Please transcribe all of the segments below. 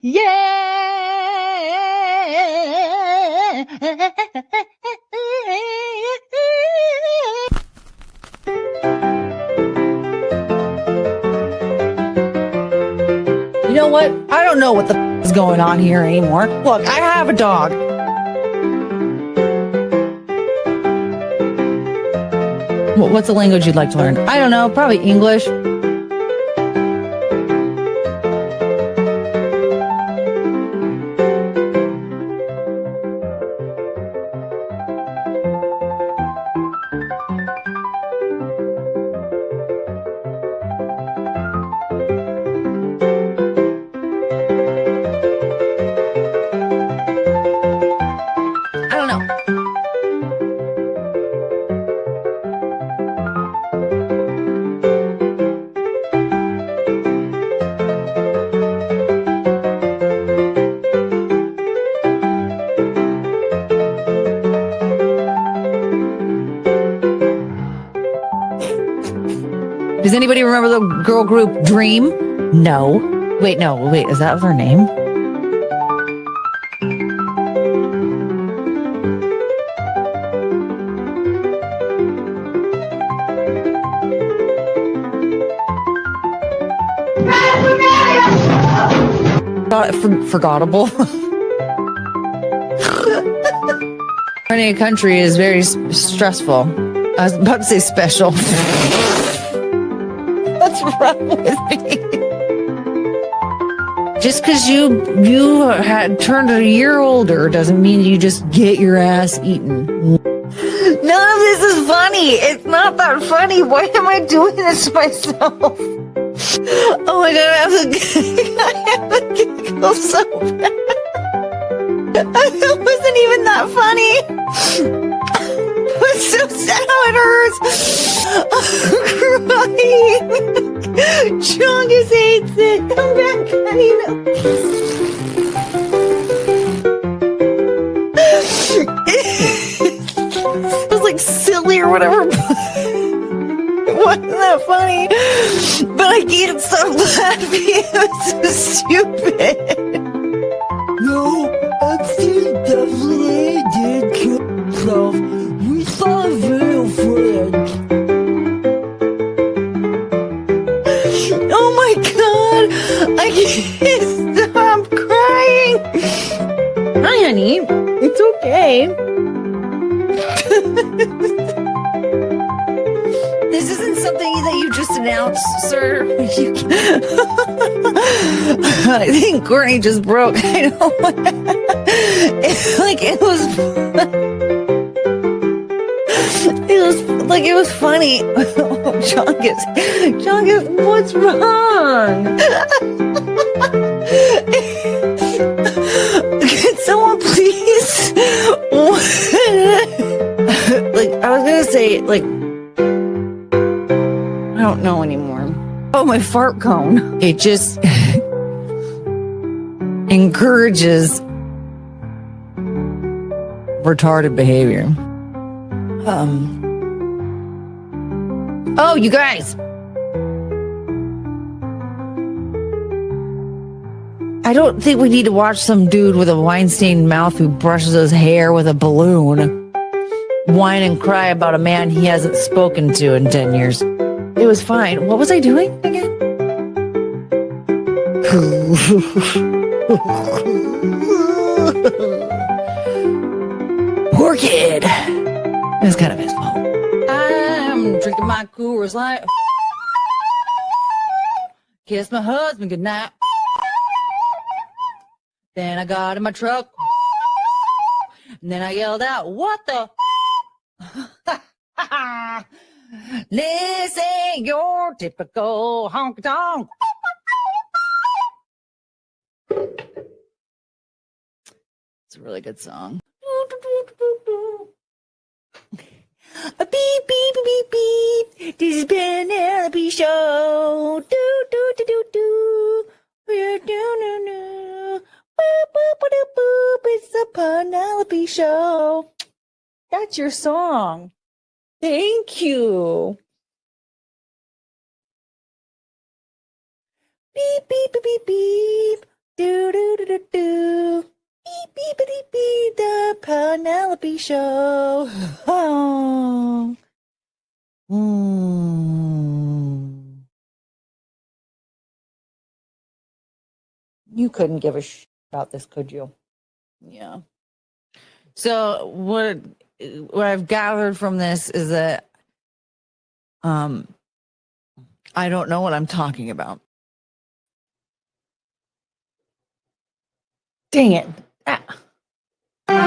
You know what? I don't know what the is going on here anymore. Look, I have a dog. What's the language you'd like to learn? I don't know. Probably English. Does anybody remember the girl group Dream? No. Wait, is that her name? Forgettable. Running a country is very stressful. I was about to say special. What's wrong with me? Just because you had turned a year older doesn't mean you just get your ass eaten. None of this is funny. It's not that funny. Why am I doing this to myself? Oh my god, I have to giggle so bad. It wasn't even that funny. It's so sad how it hurts. I'm crying. Chungus hates it. Come back, honey. It was like silly or whatever. It wasn't that funny. But I can't stop laughing. It was so stupid. No, actually, definitely did kill himself. We saw a video footage. Oh my god! I can't stop crying! Hi, honey. It's okay. This isn't something that you just announced, sir. I think Courtney just broke. I know. It was funny. Chungus, what's wrong? Can someone please? I was gonna say, I don't know anymore. Oh, my fart cone. It just encourages retarded behavior. Oh, you guys. I don't think we need to watch some dude with a wine-stained mouth who brushes his hair with a balloon whine and cry about a man he hasn't spoken to in 10 years. It was fine. What was I doing again? Poor kid. It was kind of his fault. I'm drinking my Coors Light. Kiss my husband goodnight. Then I got in my truck. And then I yelled out, "What the?" This ain't your typical honky tonk. It's a really good song. A beep, beep, beep, beep. This is Penelope Show. Do, do, do, do, do. We're do, no, no. Boop, boop, boop, boop, boop. It's the Penelope Show. That's your song. Thank you. Beep, beep, beep, beep, beep. Do do do do do. Beep beep beep beep. The Penelope Show. Oh. You couldn't give a about this, could you? Yeah. So what I've gathered from this is that I don't know what I'm talking about. Dang it. Ah. I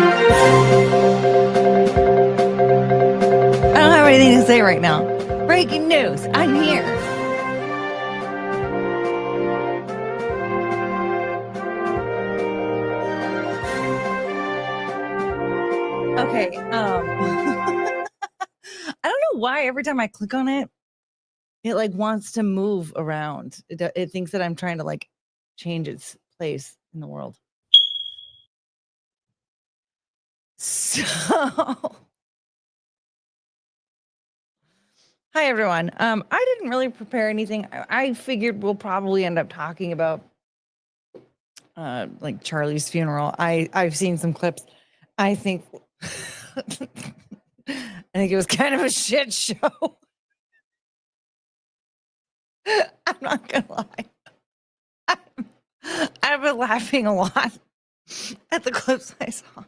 don't have anything to say right now. Breaking news. I'm here. Okay. I don't know why every time I click on it, it like wants to move around. It thinks that I'm trying to like change its place in the world. So, hi everyone. I didn't really prepare anything. I figured we'll probably end up talking about like Charlie's funeral. I've seen some clips. I think I think it was kind of a shit show. I'm not gonna lie. I've been laughing a lot at the clips I saw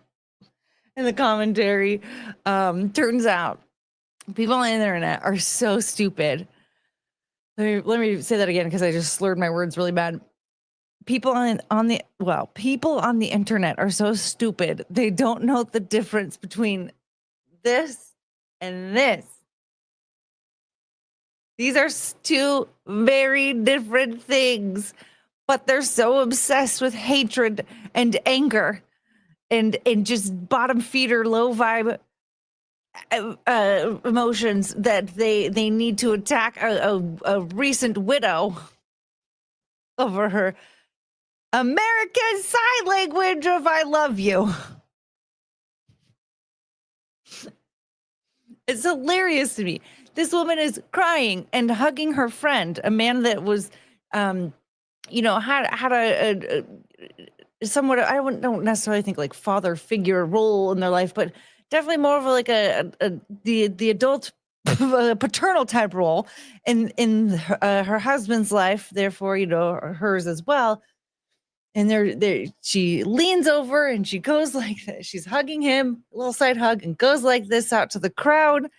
and the commentary. Turns out people on the internet are so stupid. Let me say that again because I just slurred my words really bad. People on the internet are so stupid. They don't know the difference between this and this. These are two very different things, but they're so obsessed with hatred and anger and just bottom feeder, low vibe emotions that they need to attack a recent widow over her American Sign Language of I love you. It's hilarious to me. This woman is crying and hugging her friend, a man that was, had a somewhat, I don't necessarily think like father figure role in their life, but definitely more of like the adult paternal type role in her husband's life, therefore, hers as well. And she leans over and she goes like this. She's hugging him, a little side hug, and goes like this out to the crowd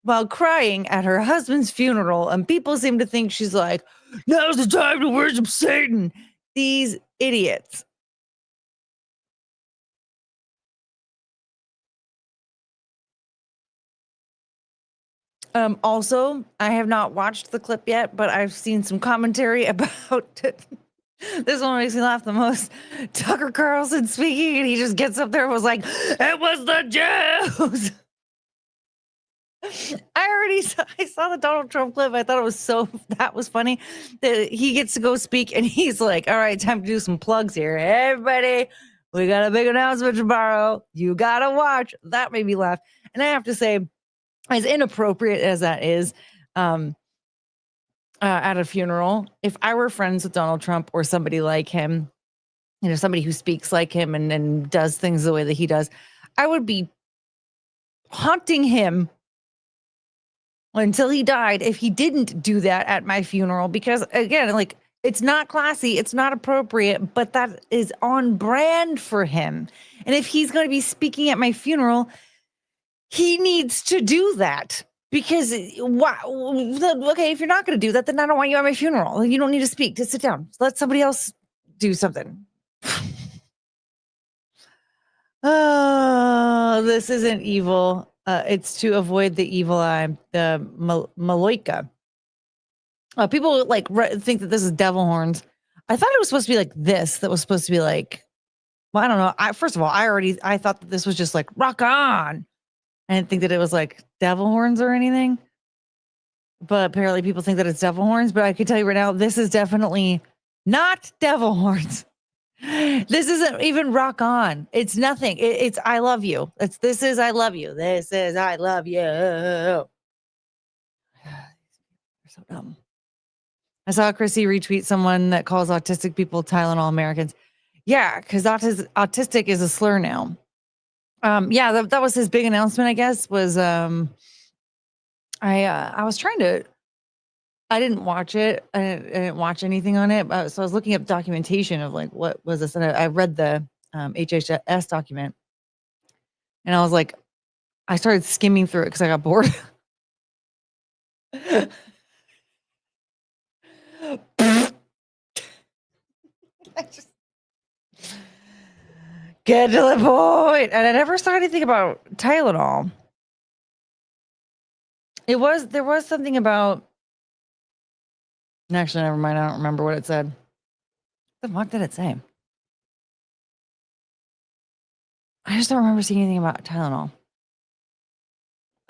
while crying at her husband's funeral. And people seem to think she's like, now's the time to worship Satan. These idiots. Also, I have not watched the clip yet, but I've seen some commentary about it. This one makes me laugh the most. Tucker Carlson speaking, and he just gets up there and was like, it was the Jews. I saw the Donald Trump clip. I thought that was funny that he gets to go speak and he's like, all right, time to do some plugs here. Everybody, we got a big announcement tomorrow. You got to watch. That made me laugh. And I have to say, as inappropriate as that is, at a funeral, if I were friends with Donald Trump or somebody like him, somebody who speaks like him and does things the way that he does, I would be haunting him until he died if he didn't do that at my funeral, because again, like, it's not classy, it's not appropriate, but that is on brand for him. And if he's going to be speaking at my funeral, he needs to do that. Because okay, if you're not going to do that, then I don't want you at my funeral. You don't need to speak. Just sit down. Let somebody else do something. Oh, this isn't evil. It's to avoid the evil eye, the Maloika. People like think that this is devil horns. I thought it was supposed to be like this. That was supposed to be like, well, I don't know. First of all, I thought that this was just like rock on. I didn't think that it was like devil horns or anything. But apparently people think that it's devil horns. But I can tell you right now, this is definitely not devil horns. This isn't even rock on. It's nothing. It's I love you. This is I love you. This is I love you. They're so dumb. I saw Chrissy retweet someone that calls autistic people Tylenol Americans. Yeah, because autistic is a slur now. Yeah, that was his big announcement, I guess, was I was trying to I didn't watch it. I didn't watch anything on it. So I was looking up documentation of like what was this, and I read the HHS document, and I was like, I started skimming through it because I got bored. I just get to the point, and I never saw anything about Tylenol. There was something about. Actually, never mind. I don't remember what it said. What the fuck did it say? I just don't remember seeing anything about Tylenol.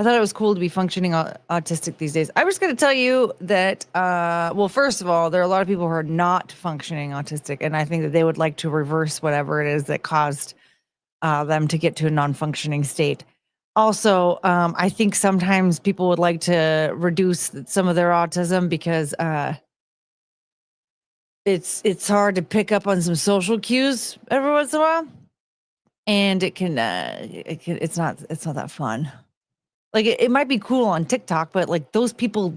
I thought it was cool to be functioning autistic these days. I was going to tell you that, well, first of all, there are a lot of people who are not functioning autistic, and I think that they would like to reverse whatever it is that caused them to get to a non-functioning state. Also, I think sometimes people would like to reduce some of their autism because it's hard to pick up on some social cues every once in a while, and it's not that fun. Like it might be cool on TikTok, but like those people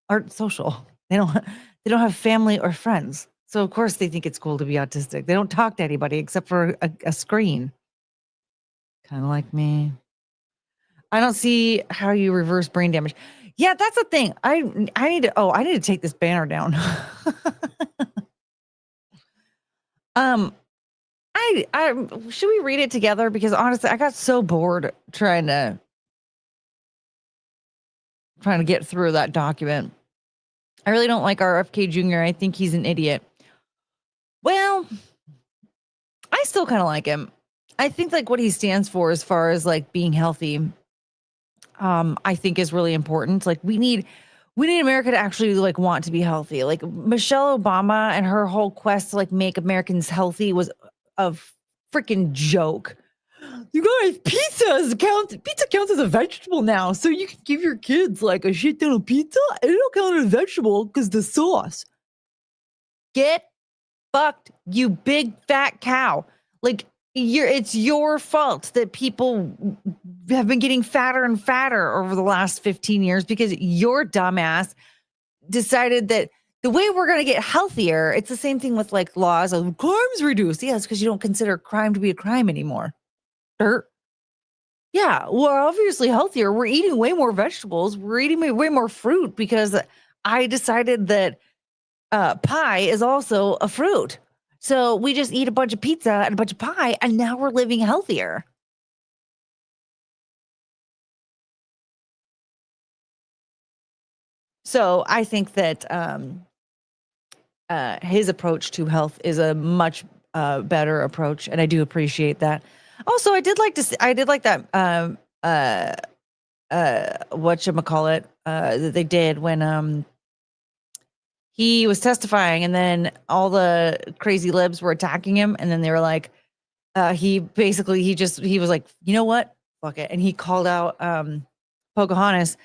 aren't social. They don't have family or friends. So of course they think it's cool to be autistic. They don't talk to anybody except for a screen. Kind of like me. I don't see how you reverse brain damage. Yeah, that's the thing. I need to take this banner down. I should we read it together? Because honestly, I got so bored trying to get through that document. I really don't like RFK Jr. I think he's an idiot. Well, I still kind of like him. I think like what he stands for as far as like being healthy, I think is really important. Like we need America to actually like want to be healthy. Like Michelle Obama and her whole quest to like make Americans healthy was a freaking joke. You guys, pizza counts as a vegetable now, so you can give your kids like a shit ton of pizza. It'll count as a vegetable because the sauce. Get fucked, you big fat cow. Like it's your fault that people have been getting fatter and fatter over the last 15 years because your dumbass decided that the way we're going to get healthier, it's the same thing with like laws of crimes reduced. Yes, because you don't consider crime to be a crime anymore. Yeah, we're obviously healthier. We're eating way more vegetables. We're eating way more fruit because I decided that pie is also a fruit. So we just eat a bunch of pizza and a bunch of pie, and now we're living healthier. So I think that his approach to health is a much better approach, and I do appreciate that. Also, I did like that whatchamacallit that they did when he was testifying, and then all the crazy libs were attacking him, and then they were like, he was like, you know what? Fuck it. And he called out Pocahontas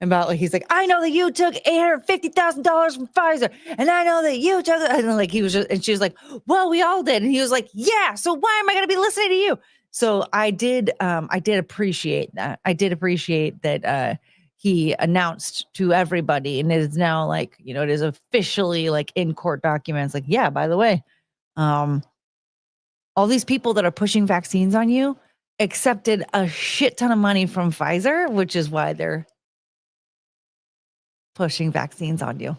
about like, he's like, I know that you took $850,000 from Pfizer, and I know that you took it. And like he was just, and she was like, well, we all did. And he was like, yeah, so why am I gonna be listening to you? So I did appreciate that. I did appreciate that he announced to everybody, and it is now like, you know, it is officially like in court documents, like, yeah, by the way, all these people that are pushing vaccines on you accepted a shit ton of money from Pfizer, which is why they're pushing vaccines on you.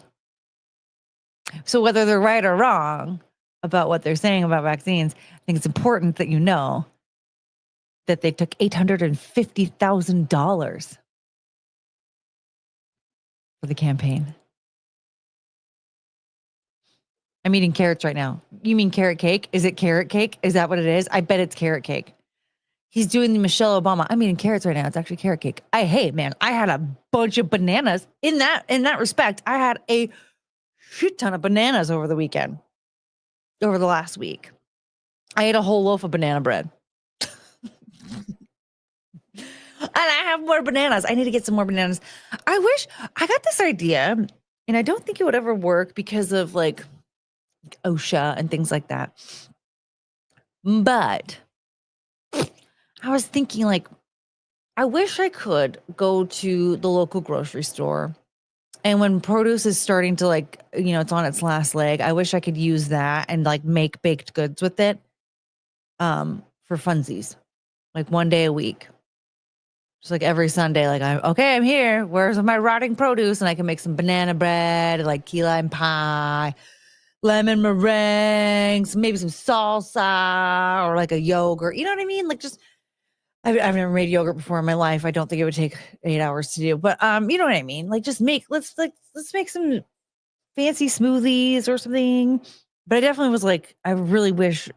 So whether they're right or wrong about what they're saying about vaccines, I think it's important that you know that they took $850,000 for the campaign. I'm eating carrots right now. You mean carrot cake? Is it carrot cake? Is that what it is? I bet it's carrot cake. He's doing the Michelle Obama. I'm eating carrots right now. It's actually carrot cake. Hey, man, I had a bunch of bananas. In that respect, I had a shit ton of bananas over the last week. I ate a whole loaf of banana bread. And I have more bananas. I need to get some more bananas. I wish I got this idea And I don't think it would ever work because of like OSHA and things like that. But I was thinking like, I wish I could go to the local grocery store. And when produce is starting to like, it's on its last leg, I wish I could use that and like make baked goods with it for funsies, like one day a week. Just like every Sunday, like I'm here. Where's my rotting produce? And I can make some banana bread, like key lime pie, lemon meringues, maybe some salsa or like a yogurt. You know what I mean? Like just I've never made yogurt before in my life. I don't think it would take 8 hours to do, but you know what I mean? Like just let's make some fancy smoothies or something. But I definitely was like, I really wish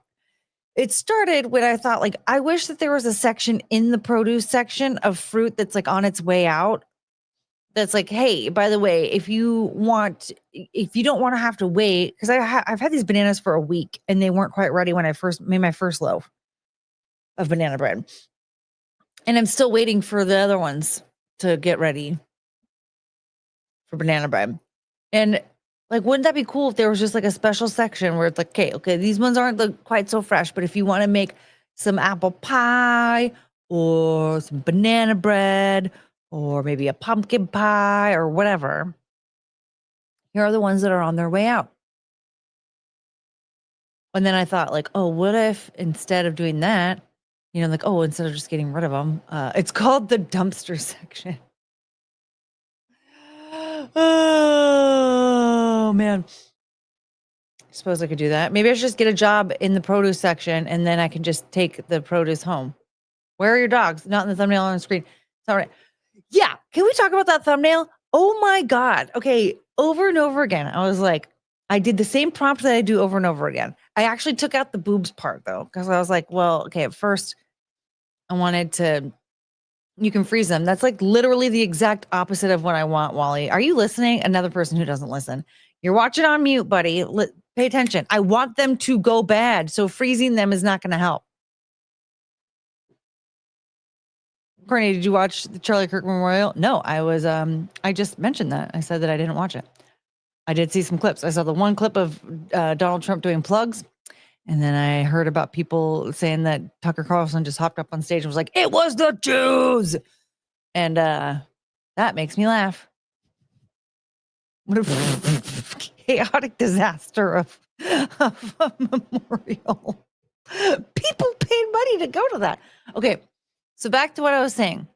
it started when I thought like, I wish that there was a section in the produce section of fruit that's like on its way out. That's like, hey, by the way, if you don't want to have to wait, because I've had these bananas for a week and they weren't quite ready when I first made my first loaf of banana bread. And I'm still waiting for the other ones to get ready for banana bread. And like, wouldn't that be cool if there was just like a special section where it's like, okay, these ones aren't quite so fresh, but if you want to make some apple pie or some banana bread or maybe a pumpkin pie or whatever, here are the ones that are on their way out. And then I thought like, oh, what if instead of doing that, instead of just getting rid of them, it's called the dumpster section. Oh, man. I suppose I could do that. Maybe I should just get a job in the produce section and then I can just take the produce home. Where are your dogs? Not in the thumbnail on the screen. It's all right. Yeah. Can we talk about that thumbnail? Oh my God. Okay. Over and over again. I was like, I did the same prompt that I do over and over again. I actually took out the boobs part though, because I was like, well, okay, at first I wanted to, you can freeze them. That's like literally the exact opposite of what I want, Wally. Are you listening? Another person who doesn't listen. You're watching on mute, buddy. Pay attention. I want them to go bad. So freezing them is not going to help. Courtney, did you watch the Charlie Kirk Memorial? No, I just mentioned that. I said that I didn't watch it. I did see some clips. I saw the one clip of Donald Trump doing plugs. And then I heard about people saying that Tucker Carlson just hopped up on stage and was like, it was the Jews. And that makes me laugh. What a chaotic disaster of a memorial. People paid money to go to that. Okay, so back to what I was saying.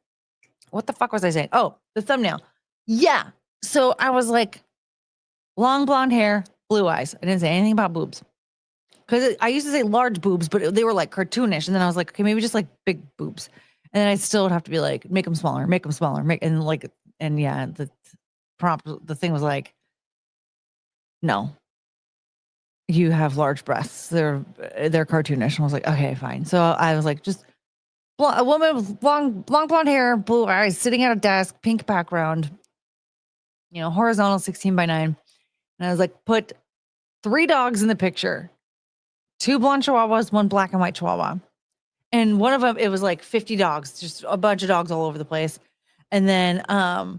What the fuck was I saying? Oh, the thumbnail. Yeah. So I was like, long blonde hair, blue eyes. I didn't say anything about boobs. Because I used to say large boobs, but they were like cartoonish. And then I was like, okay, maybe just like big boobs. And then I still would have to be like, make them smaller, and yeah, the prompt, the thing was like, no, you have large breasts. They're cartoonish. And I was like, okay, fine. So I was like, just a woman with long blonde hair, blue eyes, sitting at a desk, pink background, horizontal 16:9. And I was like, put 3 dogs in the picture. 2 blonde chihuahuas, 1 black and white chihuahua. And one of them, it was like 50 dogs, just a bunch of dogs all over the place. And then I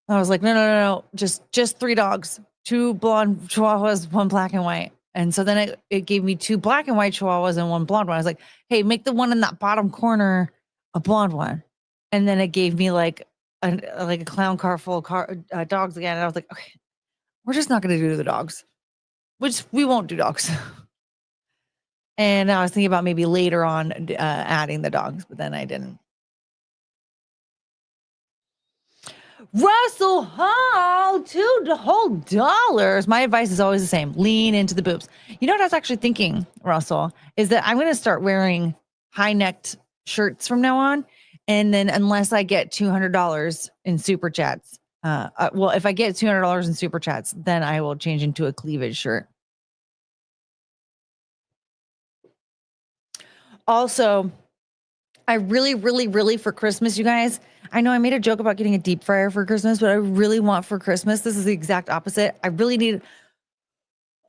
was like, no, just 3 dogs, 2 blonde chihuahuas, 1 black and white. And so then it gave me 2 black and white chihuahuas and 1 blonde one. I was like, hey, make the one in that bottom corner a blonde one. And then it gave me like a clown car full of dogs again. And I was like, okay, we're just not going to do the dogs, which we won't do dogs. And I was thinking about maybe later on adding the dogs, but then I didn't. Russell Hall, $2. My advice is always the same. Lean into the boobs. You know what I was actually thinking, Russell, is that I'm going to start wearing high-necked shirts from now on. And then unless I get $200 in super chats, if I get $200 in super chats, then I will change into a cleavage shirt. Also, I really for Christmas, you guys, I know I made a joke about getting a deep fryer for Christmas, but I really want for Christmas, this is the exact opposite. I really need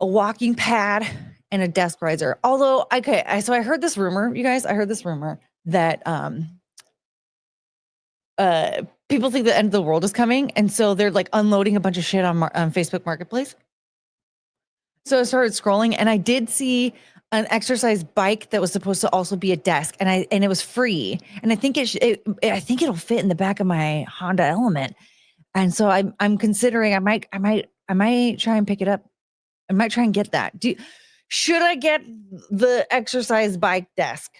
a walking pad and a desk riser. Although, okay, so I heard this rumor, you guys, that people think the end of the world is coming. And so they're like unloading a bunch of shit on Facebook Marketplace. So I started scrolling and I did see an exercise bike that was supposed to also be a desk, and it was free. And I think I think it'll fit in the back of my Honda Element. And so I'm considering I might try and pick it up. I might try and get that. Should I get the exercise bike desk?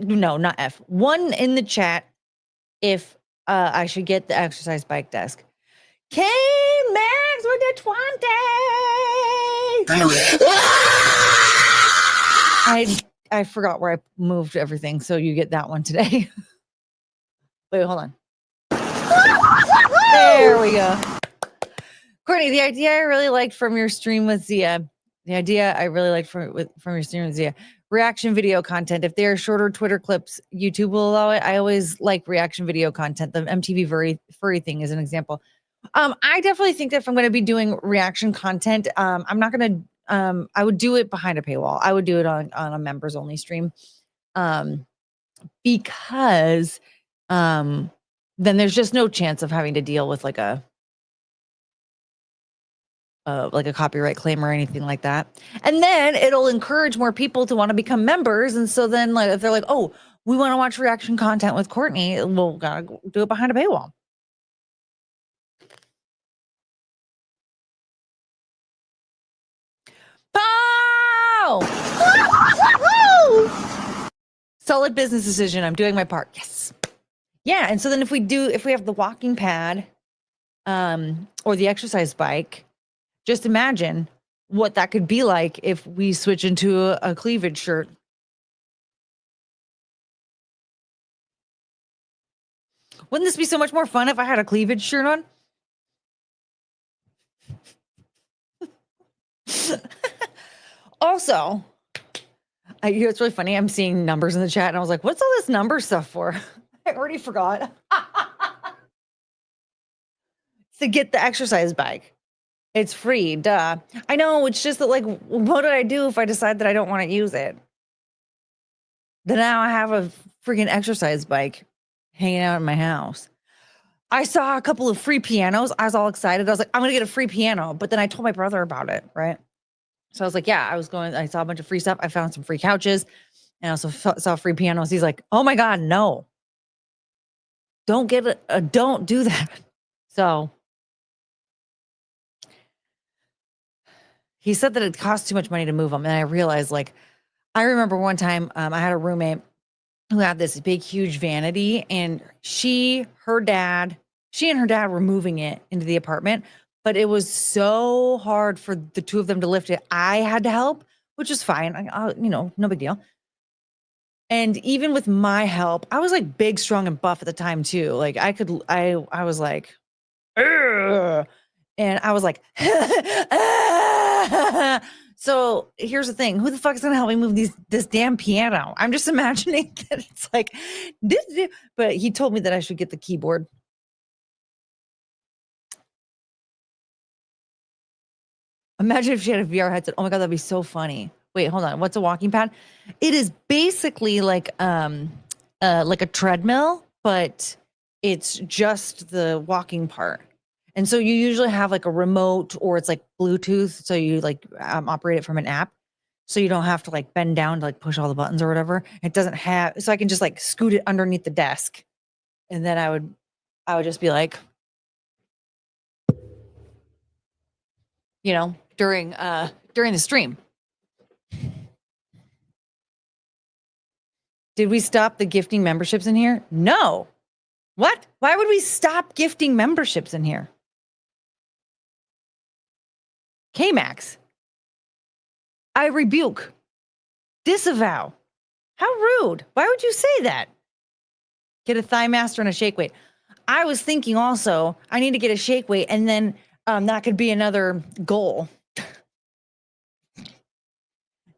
No, not F. One in the chat if I should get the exercise bike desk. K Max with the 20. I forgot where I moved everything, so you get that one today. Wait, hold on. There we go. Courtney, the idea I really liked from your stream with Zia. Reaction video content. If they are shorter Twitter clips, YouTube will allow it. I always like reaction video content. The MTV furry thing is an example. I definitely think that if I'm going to be doing reaction content, I'm not going to. I would do it behind a paywall. I would do it on a members only stream, because then there's just no chance of having to deal with like a copyright claim or anything like that. And then it'll encourage more people to want to become members. And so then, like, if they're like, "Oh, we want to watch reaction content with Courtney," we'll gotta do it behind a paywall. Pow! Solid business decision. I'm doing my part. Yes. Yeah. And so then if we have the walking pad, or the exercise bike, just imagine what that could be like if we switch into a cleavage shirt. Wouldn't this be so much more fun if I had a cleavage shirt on? Also, it's really funny. I'm seeing numbers in the chat and I was like, what's all this number stuff for? I already forgot. To get the exercise bike. It's free, duh. I know, it's just that, like, what do I do if I decide that I don't want to use it? Then now I have a freaking exercise bike hanging out in my house. I saw a couple of free pianos. I was all excited. I was like, I'm going to get a free piano. But then I told my brother about it, right? So I was like, yeah, I saw a bunch of free stuff. I found some free couches and I also saw free pianos. He's like, oh my God, no. Don't get it. Don't do that. So he said that it costs too much money to move them. And I realized, like, I remember one time I had a roommate who had this big, huge vanity, and she and her dad were moving it into the apartment, but it was so hard for the two of them to lift it. I had to help, which is fine. No big deal. And even with my help, I was like big, strong, and buff at the time too. Like I was like, ugh. And I was like, so here's the thing. Who the fuck is going to help me move this damn piano? I'm just imagining that it's like this, but he told me that I should get the keyboard. Imagine if she had a VR headset. Oh my God, that'd be so funny. Wait, hold on. What's a walking pad? It is basically like a treadmill, but it's just the walking part. And so you usually have like a remote, or it's like Bluetooth. So you like operate it from an app. So you don't have to like bend down to like push all the buttons or whatever. It doesn't have, so I can just like scoot it underneath the desk. And then I would just be like, during the stream. Did we stop the gifting memberships in here? No. What? Why would we stop gifting memberships in here? K-Max. I rebuke. Disavow. How rude. Why would you say that? Get a thigh master and a shake weight. I was thinking also, I need to get a shake weight, and then that could be another goal.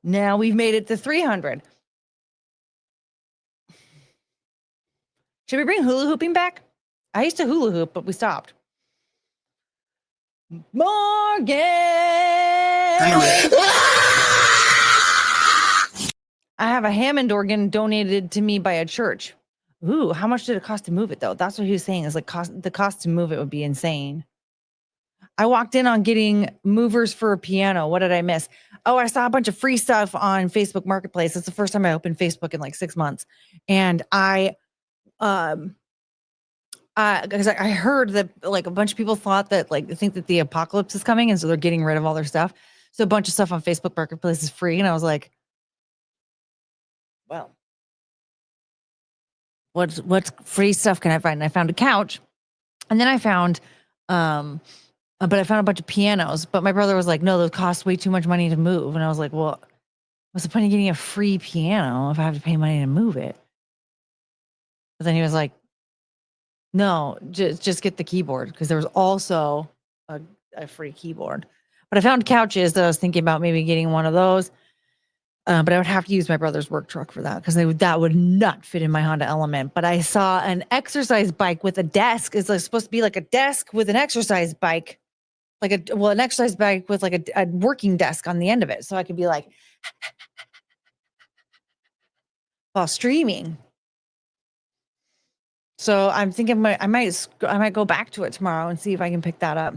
Now we've made it to 300. Should we bring hula hooping back? I used to hula hoop, but we stopped. Morgan! I have a Hammond organ donated to me by a church. Ooh, how much did it cost to move it though? That's what he was saying, is like the cost to move it would be insane. I walked in on getting movers for a piano. What did I miss? Oh, I saw a bunch of free stuff on Facebook Marketplace. It's the first time I opened Facebook in like 6 months. And because I heard that like a bunch of people thought that like they think that the apocalypse is coming, and so they're getting rid of all their stuff. So a bunch of stuff on Facebook Marketplace is free, and I was like, well, what's free stuff can I find? And I found a couch, and then I found but I found a bunch of pianos. But my brother was like, no, those cost way too much money to move, and I was like, well, what's the point of getting a free piano if I have to pay money to move it? But then he was like, no, just get the keyboard, because there was also a free keyboard. But I found couches that I was thinking about maybe getting one of those. But I would have to use my brother's work truck for that, because that would not fit in my Honda Element. But I saw an exercise bike with a desk. It's like supposed to be like a desk with an exercise bike, like an exercise bike with like a working desk on the end of it, so I could be like while streaming. So I'm thinking I might go back to it tomorrow and see if I can pick that up.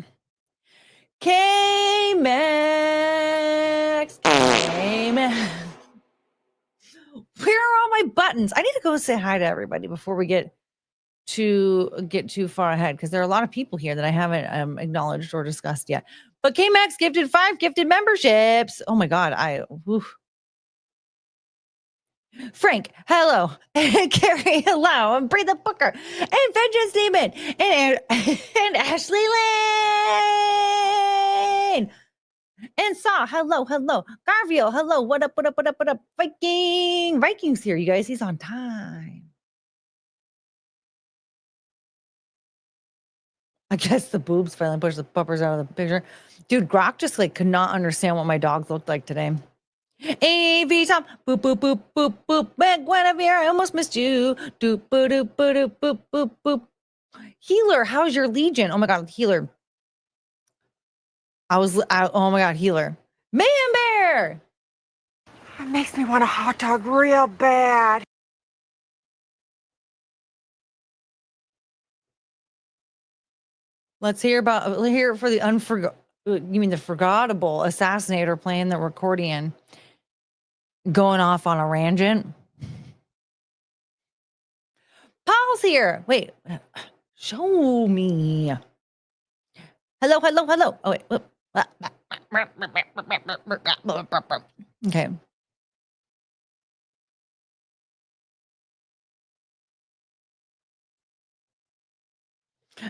K-Max. K-Max. Where are all my buttons? I need to go say hi to everybody before we get too far ahead, because there are a lot of people here that I haven't acknowledged or discussed yet. But K-Max gifted 5 gifted memberships. Oh my God. Frank, hello. Carrie, hello. And Breathe the Booker. And Vengeance Demon. And Ashley Lane. And Saw, hello. Garvio, hello. What up? Viking's here, you guys. He's on time. I guess the boobs finally pushed the puppers out of the picture. Dude, Grok just like could not understand what my dogs looked like today. AV Tom, boop, boop, boop, boop, boop. Guinevere, I almost missed you. Doop, boop, doop, boop, boop, boop, boop. Healer, how's your Legion? Oh my God, Healer. Oh my God, Healer. Man Bear! It makes me want a hot dog real bad. Let's hear it for the the forgettable assassinator playing the accordion, going off on a rangent. Paul's here. Wait, show me. Hello. Oh wait. Okay.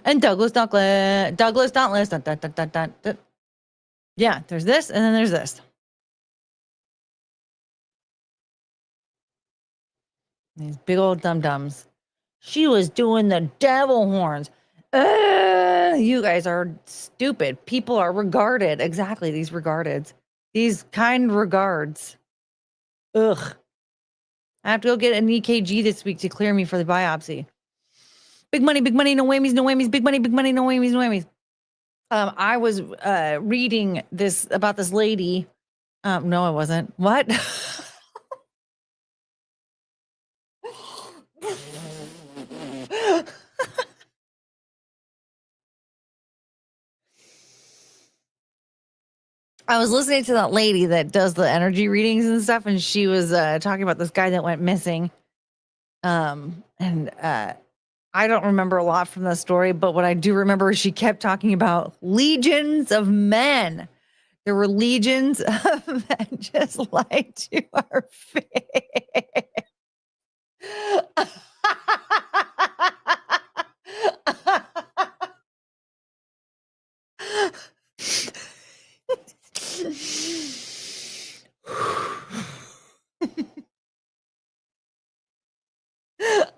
And Douglas Dauntless. Yeah, there's this, and then there's this. These big old dum-dums. She was doing the devil horns. You guys are stupid. People are regarded. Exactly, these regardeds. These kind regards. Ugh. I have to go get an EKG this week to clear me for the biopsy. Big money, no whammies, big money, no whammies. I was reading this about this lady. No, I wasn't. What? I was listening to that lady that does the energy readings and stuff, and she was talking about this guy that went missing. I don't remember a lot from the story, but what I do remember is she kept talking about legions of men. There were legions of men just lied to our face.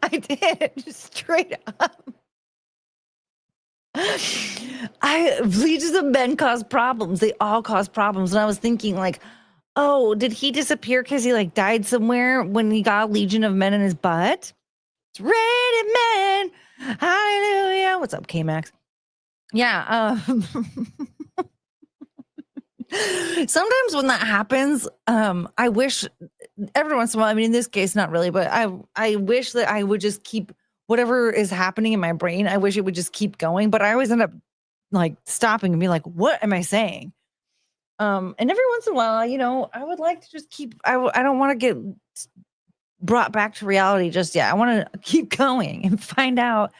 I did, just straight up. Legions of men cause problems. They all cause problems. And I was thinking, like, oh, did he disappear because he like died somewhere when he got a legion of men in his butt? It's rated men. Hallelujah. What's up, K-Max? Yeah. Sometimes when that happens, I wish every once in a while, I mean, in this case, not really, but I wish that I would just keep whatever is happening in my brain. I wish it would just keep going, but I always end up like stopping and being like, what am I saying? And every once in a while, you know, I would like to just keep, I don't want to get brought back to reality just yet. I want to keep going and find out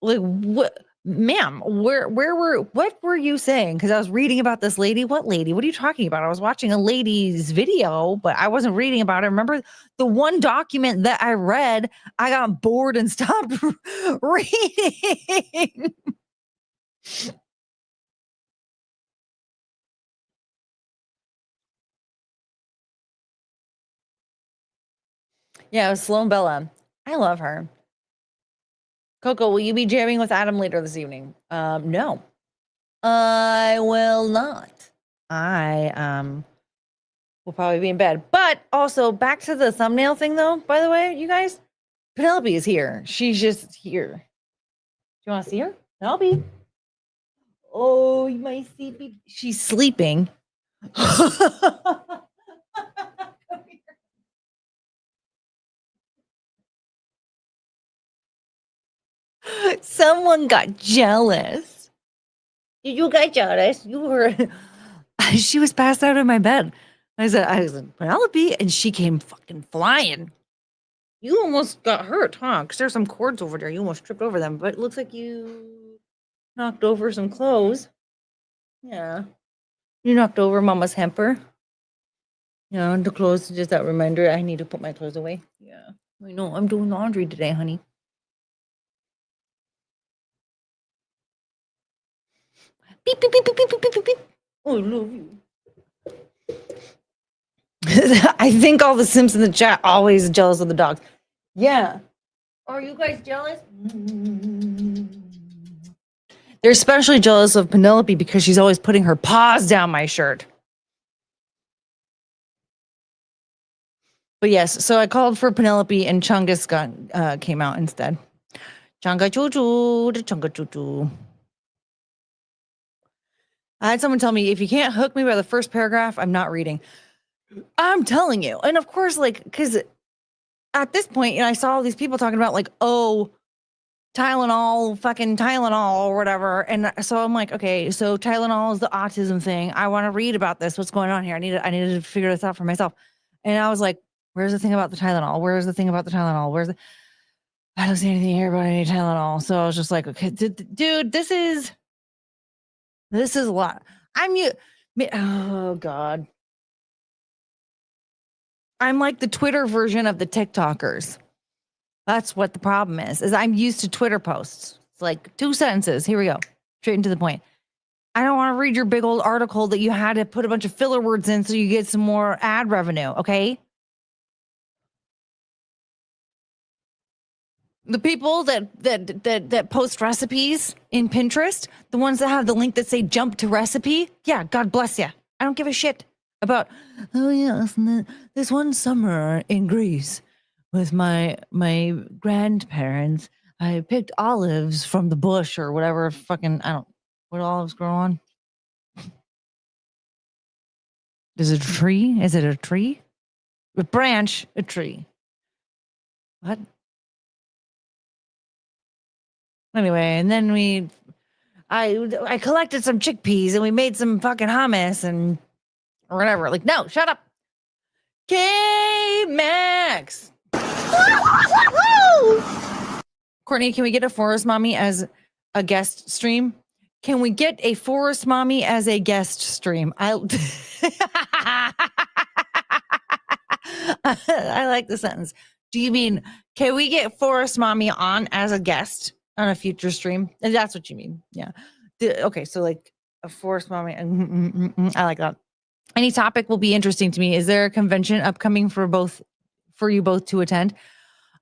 like what, ma'am, what were you saying? Because I was reading about this lady. What lady? What are you talking about? I was watching a lady's video, but I wasn't reading about it. Remember the one document that I read, I got bored and stopped reading. Yeah, it was Sloan Bella. I love her. Coco, will you be jamming with Adam later this evening? No. I will not. I will probably be in bed. But also back to the thumbnail thing though, by the way, you guys, Penelope is here. She's just here. Do you want to see her? Penelope. Oh, my sleepy. She's sleeping. Someone got jealous. Did you get jealous? You were. She was passed out in my bed. I said, Penelope, and she came fucking flying. You almost got hurt, huh? Because there's some cords over there. You almost tripped over them, but it looks like you knocked over some clothes. Yeah. You knocked over Mama's hamper. Yeah, and the clothes, just that reminder, I need to put my clothes away. Yeah. I know, I'm doing laundry today, honey. Beep, beep, beep, beep, beep, beep, beep, beep. Oh, I love you. I think all the Sims in the chat always jealous of the dogs. Yeah. Are you guys jealous? They're especially jealous of Penelope because she's always putting her paws down my shirt. But yes, so I called for Penelope and Chungus came out instead. Chunga choo choo, chunga choo choo. I had someone tell me, if you can't hook me by the first paragraph, I'm not reading. I'm telling you. And of course, like, because at this point, you know, I saw all these people talking about like, oh, Tylenol, fucking Tylenol or whatever. And so I'm like, okay, so Tylenol is the autism thing. I want to read about this. What's going on here? I needed to figure this out for myself. And I was like, where's the thing about the Tylenol? Where's the thing about the Tylenol? I don't see anything here about any Tylenol. So I was just like, okay, dude, this is a lot. Oh God. I'm like the Twitter version of the TikTokers. That's what the problem is I'm used to Twitter posts. It's like 2 sentences. Here we go. Straight into the point. I don't want to read your big old article that you had to put a bunch of filler words in so you get some more ad revenue. Okay. The people that post recipes in Pinterest, the ones that have the link that say jump to recipe. Yeah. God bless you. I don't give a shit about, oh yes, this one summer in Greece with my grandparents, I picked olives from the bush or whatever fucking, what olives grow on? Is it a tree? Is it a tree? A branch, a tree. What? Anyway, and then I collected some chickpeas and we made some fucking hummus and or whatever. Like, no, shut up. K-Max. Courtney, can we get a forest mommy as a guest stream? Can we get a forest mommy as a guest stream? I like the sentence. Do you mean, can we get forest mommy on as a guest on a future stream? And that's what you mean. Yeah. Okay. So like a forest mommy. I like that. Any topic will be interesting to me. Is there a convention upcoming for you both to attend?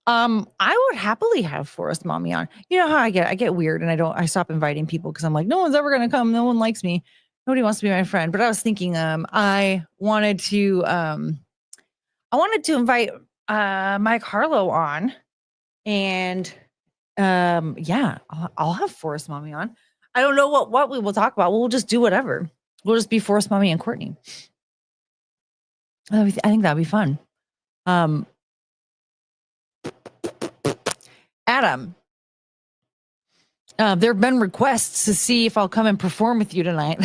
I would happily have Forest Mommy on. You know how I get weird and I stop inviting people because I'm like, no one's ever gonna come. No one likes me. Nobody wants to be my friend. But I was thinking, I wanted to invite Mike Harlow on, and yeah, I'll have Forest Mommy on. I don't know what we will talk about. We'll just do whatever. We'll just be Forest Mommy and Courtney. I think that'd be fun. Um, Adam, there have been requests to see if I'll come and perform with you tonight.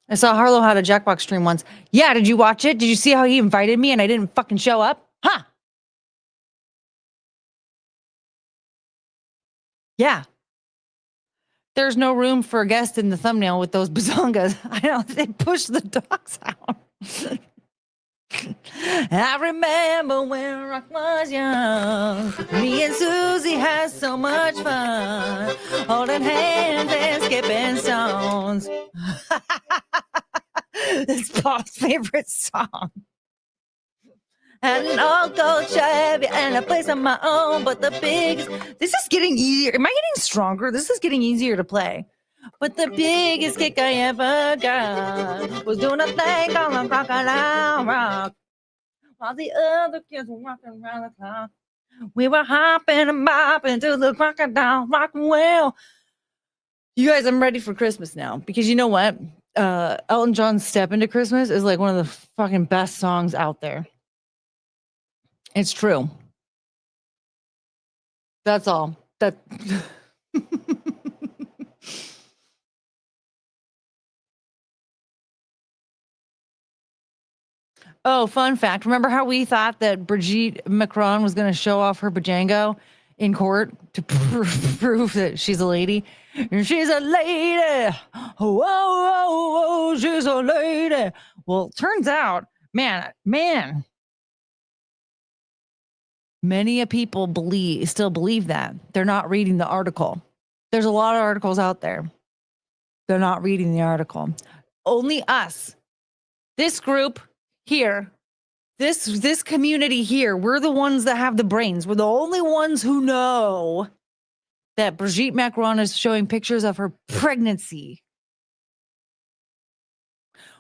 I saw Harlow had a Jackbox stream once. Yeah, did you watch it? Did you see how he invited me and I didn't fucking show up? Huh? Yeah. There's no room for a guest in the thumbnail with those bazongas. I know, they pushed the dogs out. I remember when Rock was young. Me and Susie had so much fun, holding hands and skipping stones. It's Paul's favorite song. Had an old gold Chevy and a place of my own, but the biggest. This is getting easier. Am I getting stronger? This is getting easier to play. But the biggest kick I ever got was doing a thing on the crocodile rock. While the other kids were walking around the clock, we were hopping and bopping to the crocodile rock. Well, you guys, I'm ready for Christmas now because you know what? Elton John's "Step Into Christmas" is like one of the fucking best songs out there. It's true. That's all. That. Oh, fun fact. Remember how we thought that Brigitte Macron was going to show off her bajango in court to prove that she's a lady? And she's a lady. Whoa, whoa, whoa, she's a lady. Well, turns out, man, many people still believe that. They're not reading the article. There's a lot of articles out there. They're not reading the article. Only us, this group here, this community here, we're the ones that have the brains. We're the only ones who know that Brigitte Macron is showing pictures of her pregnancy.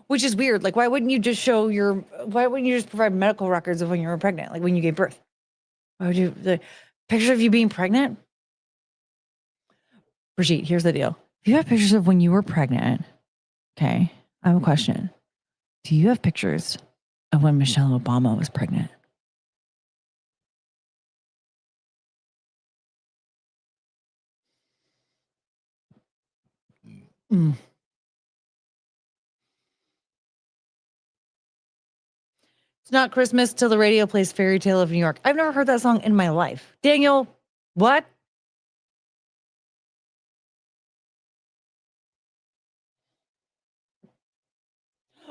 Which is weird. Like, why wouldn't you just provide medical records of when you were pregnant, like when you gave birth? Why would you, the picture of you being pregnant? Brigitte, here's the deal. If you have pictures of when you were pregnant, okay, I have a question. Do you have pictures of when Michelle Obama was pregnant? Mm. It's not Christmas till the radio plays Fairy Tale of New York. I've never heard that song in my life. Daniel, what?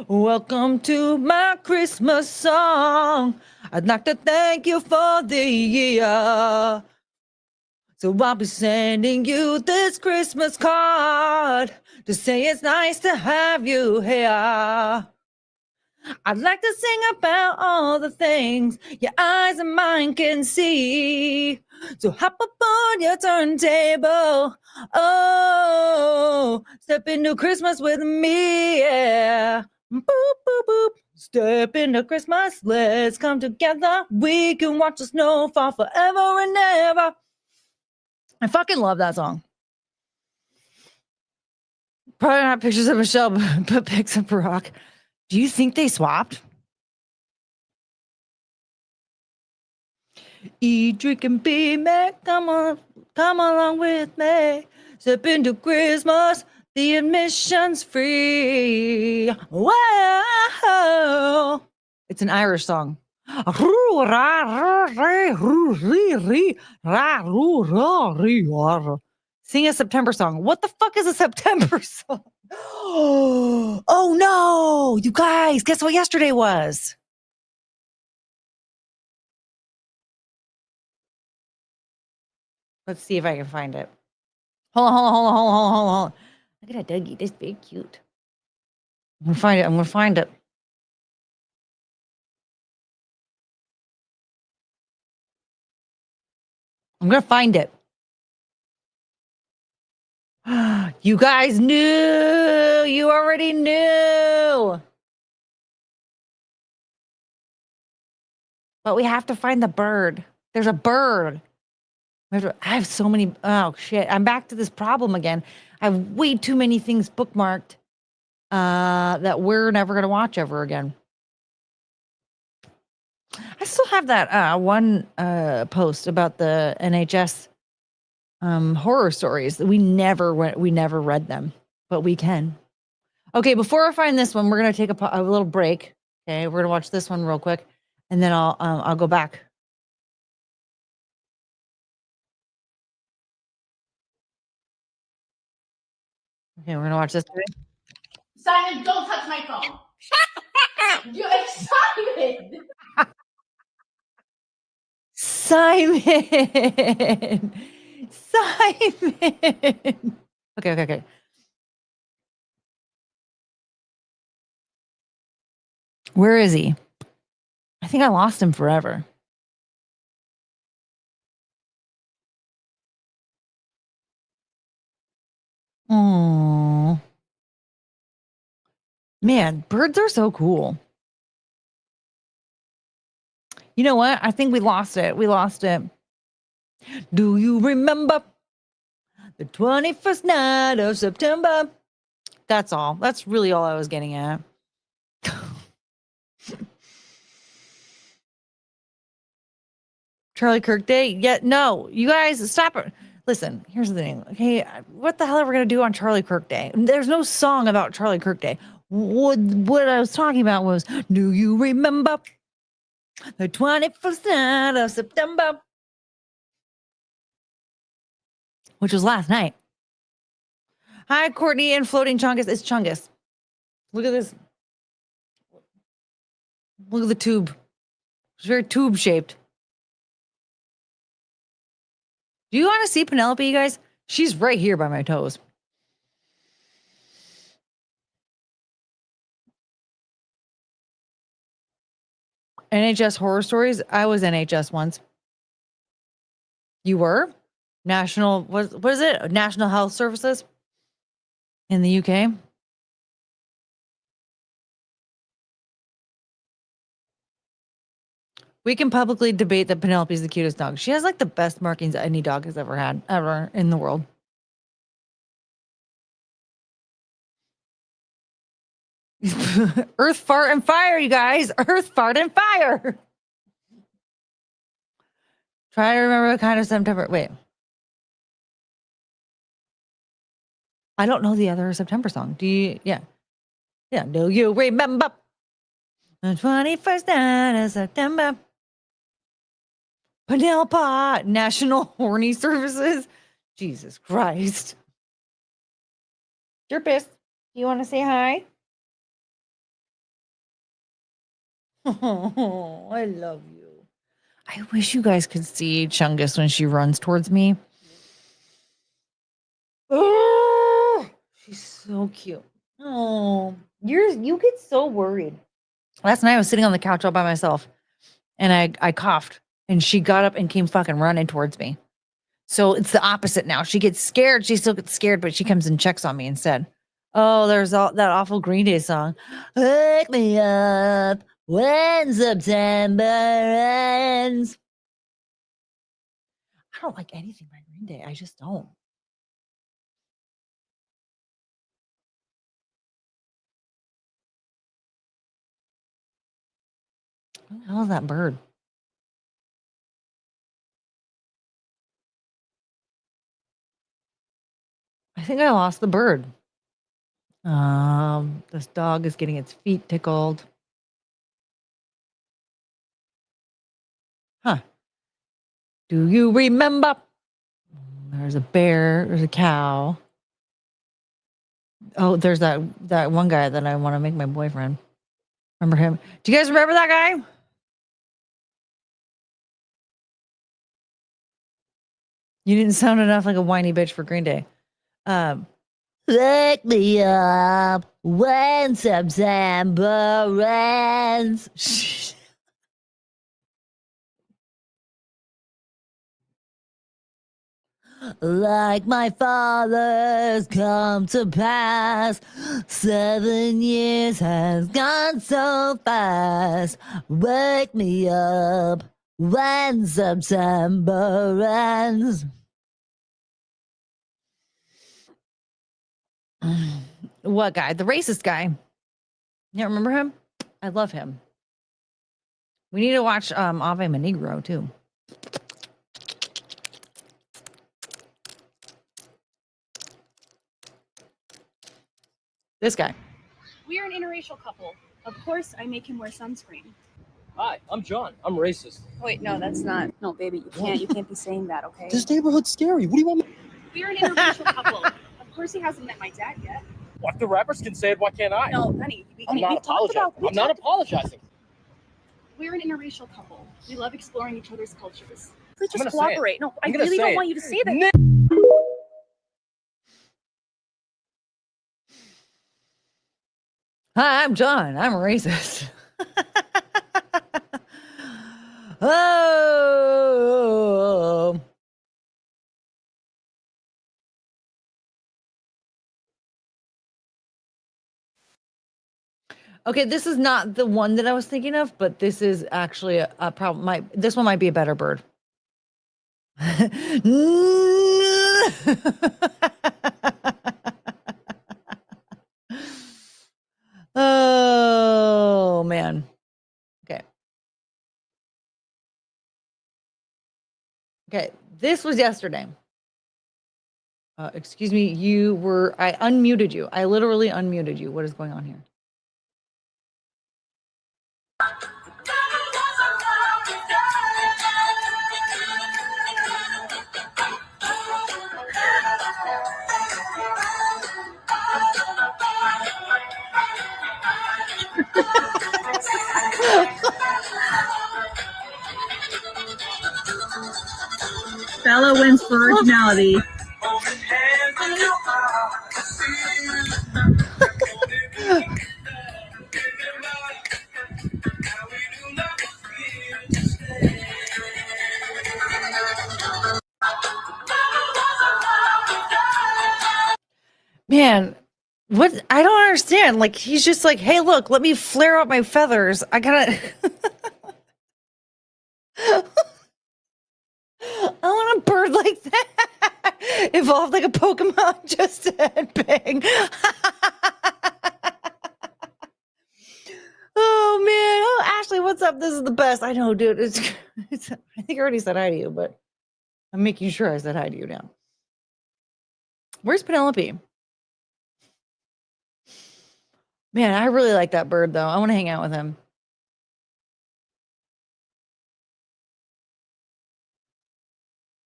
Welcome to my Christmas song. I'd like to thank you for the year. So I'll be sending you this Christmas card to say it's nice to have you here. I'd like to sing about all the things your eyes and mine can see. So hop up on your turntable. Oh, step into Christmas with me, yeah. Boop, boop, boop. Step into Christmas. Let's come together. We can watch the snow fall forever and ever. I fucking love that song. Probably not pictures of Michelle, but pics of Barack. Do you think they swapped? Eat, drink, and be merry. Come along with me. Step into Christmas. The admission's free. Wow. It's an Irish song. Sing a September song. What the fuck is a September song? Oh no, you guys, guess what yesterday was? Let's see if I can find it. Hold on. Look at that Dougie. This very cute. I'm gonna find it. I'm gonna find it. You guys knew. You already knew. But we have to find the bird. There's a bird. I have so many. Oh, shit. I'm back to this problem again. I have way too many things bookmarked that we're never going to watch ever again. I still have that one post about the NHS horror stories that we never read them, but we can. Okay, before I find this one, we're gonna take a little break. Okay, we're gonna watch this one real quick, and then I'll go back. Okay, we're gonna watch this. Simon, don't touch my phone. You excited? Simon. Simon. Okay. Where is he? I think I lost him forever. Oh, man, birds are so cool. You know what? I think we lost it. Do you remember the 21st night of September? That's all. That's really all I was getting at. Charlie Kirk Day? Yeah, no. You guys, stop it. Listen, here's the thing. Okay, what the hell are we going to do on Charlie Kirk Day? There's no song about Charlie Kirk Day. What I was talking about was, do you remember the 21st night of September? Which was last night. Hi, Courtney and Floating Chungus. It's Chungus. Look at this. Look at the tube. It's very tube shaped. Do you want to see Penelope, you guys? She's right here by my toes. NHS horror stories. I was NHS once. You were? National, what is it? National Health Services in the UK. We can publicly debate that Penelope's the cutest dog. She has like the best markings any dog has ever had, ever in the world. Earth, fart, and fire, you guys. Earth, fart, and fire. Try to remember what kind of September. Wait. I don't know the other September song. Do you? Yeah. Yeah. Do you remember the 21st night of September? Penelope, National Horny Services. Jesus Christ. Jerpist, you want to say hi? Oh, I love you. I wish you guys could see Chungus when she runs towards me. Oh, she's so cute. Oh, you get so worried. Last night I was sitting on the couch all by myself and I coughed and she got up and came fucking running towards me. So it's the opposite now. She gets scared. She still gets scared, but she comes and checks on me instead. Oh, there's that awful Green Day song. Wake me up when September ends. I don't like anything by Green Day. I just don't. What the hell is that bird? I think I lost the bird. This dog is getting its feet tickled. Huh. Do you remember? There's a bear, there's a cow. Oh, there's that one guy that I want to make my boyfriend. Remember him? Do you guys remember that guy? You didn't sound enough like a whiny bitch for Green Day. Wake me up when September ends. like my father's come to pass. 7 years has gone so fast. Wake me up when September ends. What guy? The racist guy. You remember him? I love him. We need to watch Ave Menigro too. This guy. We are an interracial couple. Of course, I make him wear sunscreen. Hi, I'm John. I'm racist. Wait, no, that's not. No, baby, you can't be saying that, okay? This neighborhood's scary. What do you want me? We are an interracial couple. Of course, he hasn't met my dad yet. What, the rappers can say it, why can't I? No, honey, I'm we've not talked apologizing. about. I'm not apologizing. We're an interracial couple. We love exploring each other's cultures. Please I'm just gonna say cooperate. No, I I'm gonna really say don't it. want you to say that. Hi, I'm John. I'm a racist. Oh. Okay, this is not the one that I was thinking of, but this is actually a problem. This one might be a better bird. Oh man. Okay. Okay, this was yesterday. Excuse me, I unmuted you. I literally unmuted you. What is going on here? Bella wins for originality. Man, what? I don't understand. Like, he's just like, hey, look, let me flare out my feathers. I gotta. I want a bird like that. Evolved like a Pokemon, just to headbang. Oh man. Oh, Ashley, what's up? This is the best. I know, dude. It's I think I already said hi to you, but I'm making sure I said hi to you now. Where's Penelope? Man, I really like that bird though. I want to hang out with him.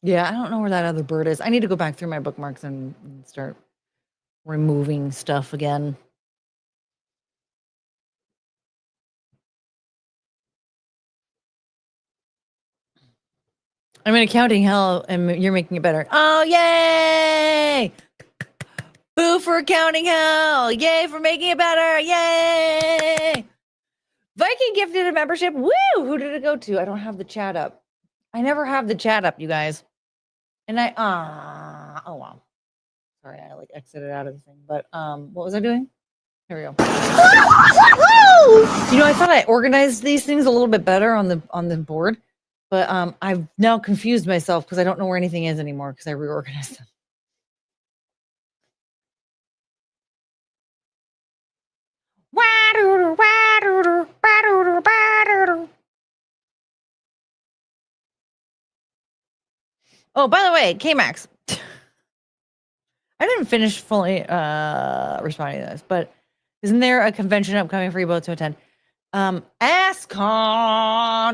Yeah, I don't know where that other bird is. I need to go back through my bookmarks and start removing stuff again. I'm in accounting hell and you're making it better. Oh, yay! Boo for accounting hell! Yay for making it better! Yay! Viking gifted a membership. Woo! Who did it go to? I don't have the chat up. I never have the chat up, you guys. And oh wow. Sorry, I like exited out of the thing. But what was I doing? Here we go. You know, I thought I organized these things a little bit better on the board, but I've now confused myself because I don't know where anything is anymore because I reorganized them. Oh, by the way, K-Max. I didn't finish fully responding to this, but isn't there a convention upcoming for you both to attend? AskCon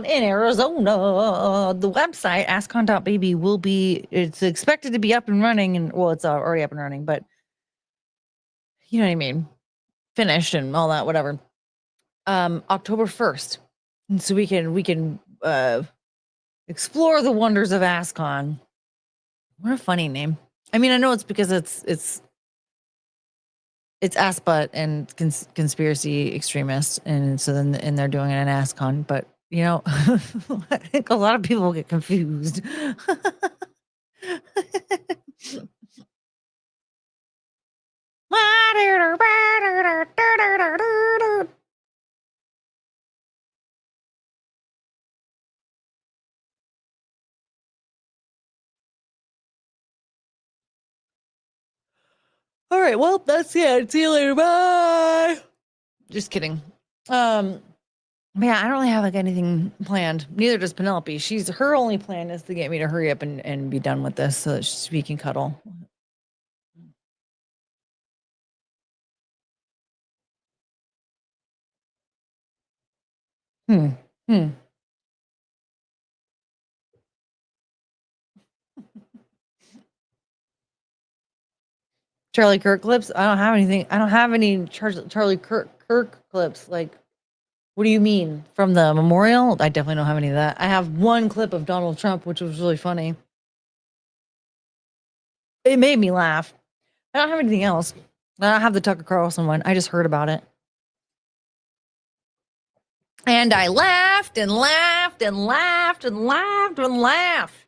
in Arizona. The website, askcon.baby, it's expected to be up and running, and well, it's already up and running, but you know what I mean? Finished and all that, whatever. October 1st. And so we can explore the wonders of AskCon. What a funny name. I mean, I know it's because it's AskButt and conspiracy extremists, and so then they're doing it in AskCon. But you know, I think a lot of people get confused. All right, well, that's it. See you later. Bye. Just kidding. Yeah, I don't really have like anything planned. Neither does Penelope. Her only plan is to get me to hurry up and be done with this so that we can cuddle. Hmm. Charlie Kirk clips? I don't have anything. I don't have any Charlie Kirk clips. Like, what do you mean? From the memorial? I definitely don't have any of that. I have one clip of Donald Trump, which was really funny. It made me laugh. I don't have anything else. I don't have the Tucker Carlson one. I just heard about it. And I laughed and laughed and laughed and laughed and laughed.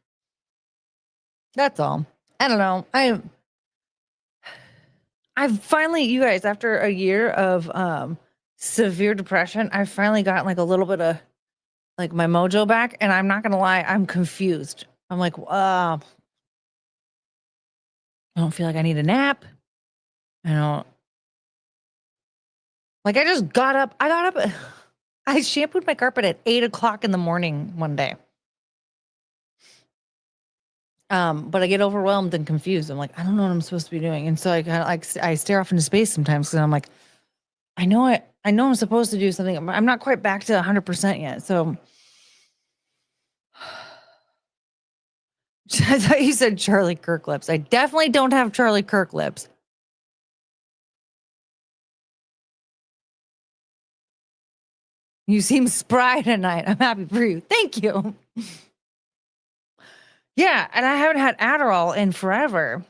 That's all. I don't know. I've finally, you guys, after a year of severe depression, I've finally gotten like a little bit of like my mojo back. And I'm not gonna lie, I'm confused. I'm like, I don't feel like I need a nap. I don't like I just got up. I got up. I shampooed my carpet at 8:00 in the morning one day. But I get overwhelmed and confused. I'm like, I don't know what I'm supposed to be doing. And so I kind of like I stare off into space sometimes because I'm like, I know I'm supposed to do something. I'm not quite back to 100% yet. So I thought you said Charlie Kirk lips. I definitely don't have Charlie Kirk lips. You seem spry tonight. I'm happy for you. Thank you. Yeah, and I haven't had Adderall in forever.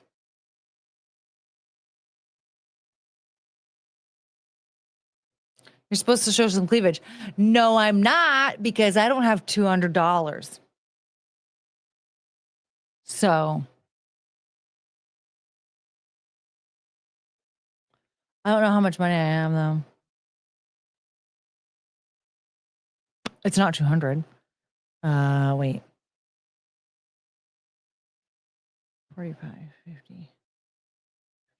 You're supposed to show some cleavage. No, I'm not, because I don't have $200. So I don't know how much money I have, though. It's not 200. Wait. 45, 50,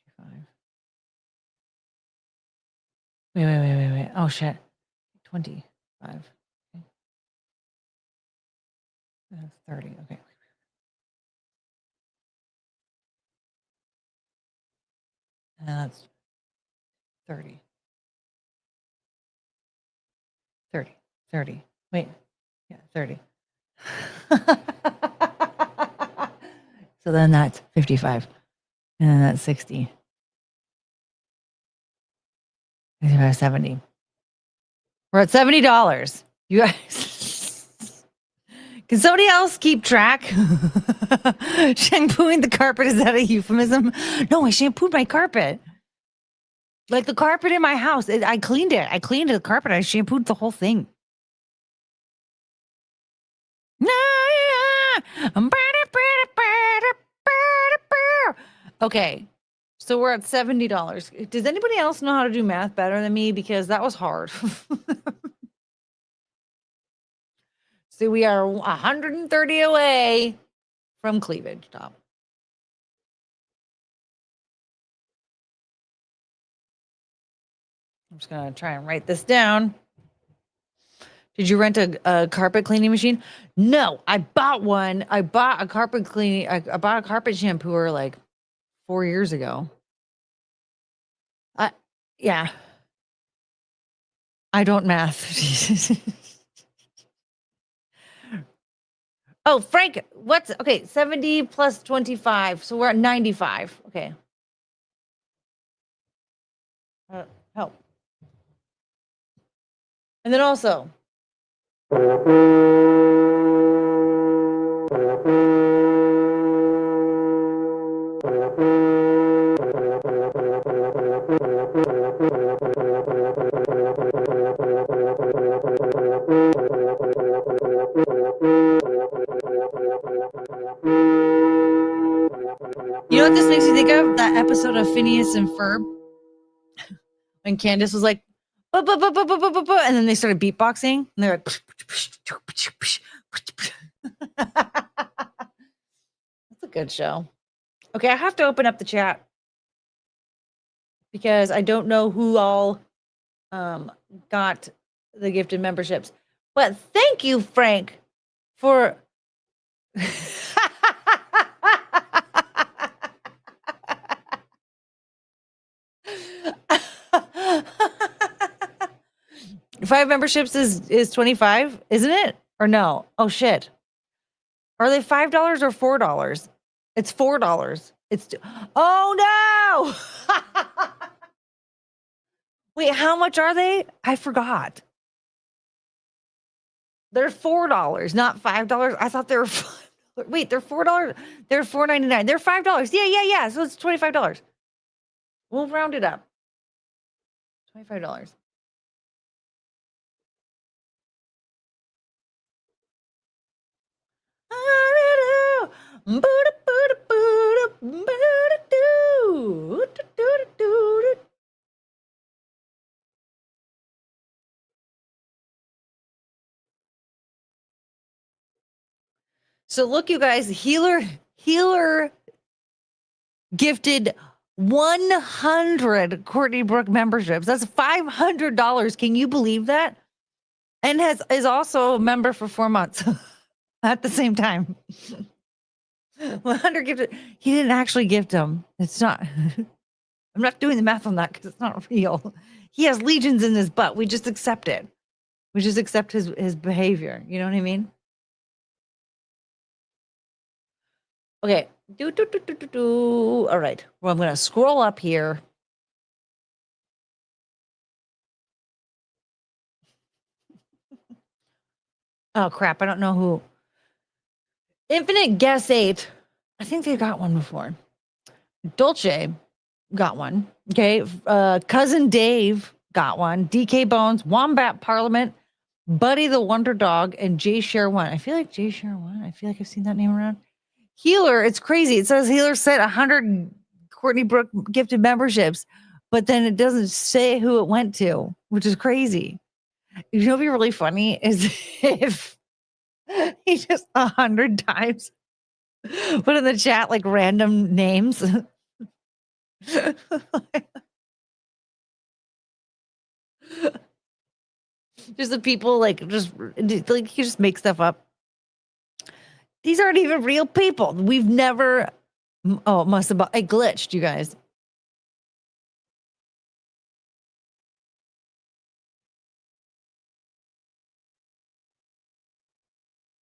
55. Wait. Oh, shit. 25. Okay. That's 30. Okay. And that's 30. 30. 30. Wait. Yeah, 30. So then that's 55. And then that's 60. 70. We're at $70. You guys. Can somebody else keep track? Shampooing the carpet, is that a euphemism? No, I shampooed my carpet. Like the carpet in my house. I cleaned it. I cleaned the carpet. I shampooed the whole thing. Okay. So we're at $70. Does anybody else know how to do math better than me? Because that was hard. So we are 130 away from cleavage top. I'm just going to try and write this down. Did you rent a carpet cleaning machine? No, I bought one. I bought a carpet cleaning. I bought a carpet shampooer like 4 years ago. Yeah. I don't math. Oh, Frank, okay, 70 plus 25. So we're at 95. Okay. Help. And then also, that episode of Phineas and Ferb when Candace was like, "Buh, buh, buh, buh, buh, buh, buh, buh," and then they started beatboxing, and they're like, that's a good show. Okay, I have to open up the chat because I don't know who all got the gifted memberships. But thank you, Frank, for five memberships is 25, isn't it? Or no? Oh shit. Are they $5 or $4? It's $4. Oh no! Wait, how much are they? I forgot. They're $4, not $5. I thought they were wait, they're $4. They're $4.99. They're $5. Yeah. So it's $25. We'll round it up. $25. So look, you guys, healer gifted 100 Courtney Brooke memberships. That's $500. Can you believe that? And is also a member for 4 months at the same time. 100 gifted. He didn't actually gift them. It's not. I'm not doing the math on that because it's not real. He has legions in his butt. We just accept it. We just accept his behavior. You know what I mean? Okay. All right. Well, I'm going to scroll up here. Oh, crap. I don't know who. Infinite Guess 8. I think they got one before. Dolce got one. Okay. Cousin Dave got one. DK Bones, Wombat Parliament, Buddy the Wonder Dog, and Jay Share One. I feel like Jay Share One. I feel like I've seen that name around. Healer, it's crazy. It says Healer sent 100 Courtney Brooke gifted memberships, but then it doesn't say who it went to, which is crazy. You know what'd be really funny is if he just 100 times put in the chat like random names. Just the people like he just makes stuff up. These aren't even real people. We've never. Oh, it must have. It glitched, you guys.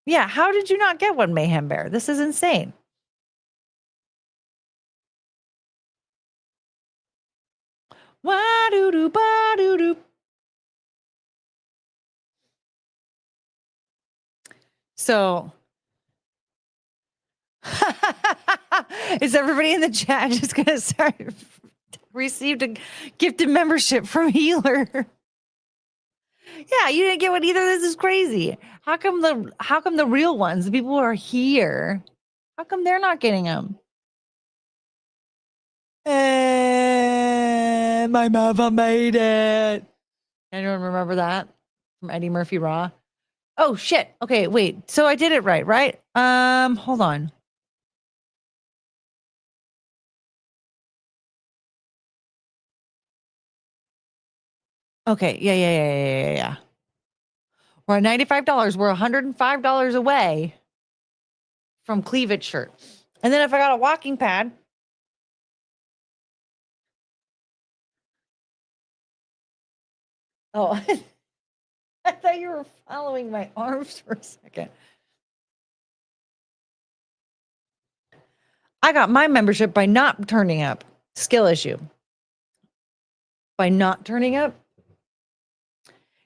Yeah, how did you not get one, Mayhem Bear? This is insane. Wa-doo-doo-ba-doo-doo. So, is everybody in the chat just going to start received a gifted membership from Healer? Yeah, you didn't get one either. This is crazy. How come the real ones, the people who are here, how come they're not getting them? My mother made it. Anyone remember that from Eddie Murphy Raw? Oh shit. Okay, wait. So I did it right? Hold on. Okay, yeah. We're at $95. We're $105 away from cleavage shirt. And then if I got a walking pad, oh, I thought you were following my arms for a second. I got my membership by not turning up. Skill issue. By not turning up.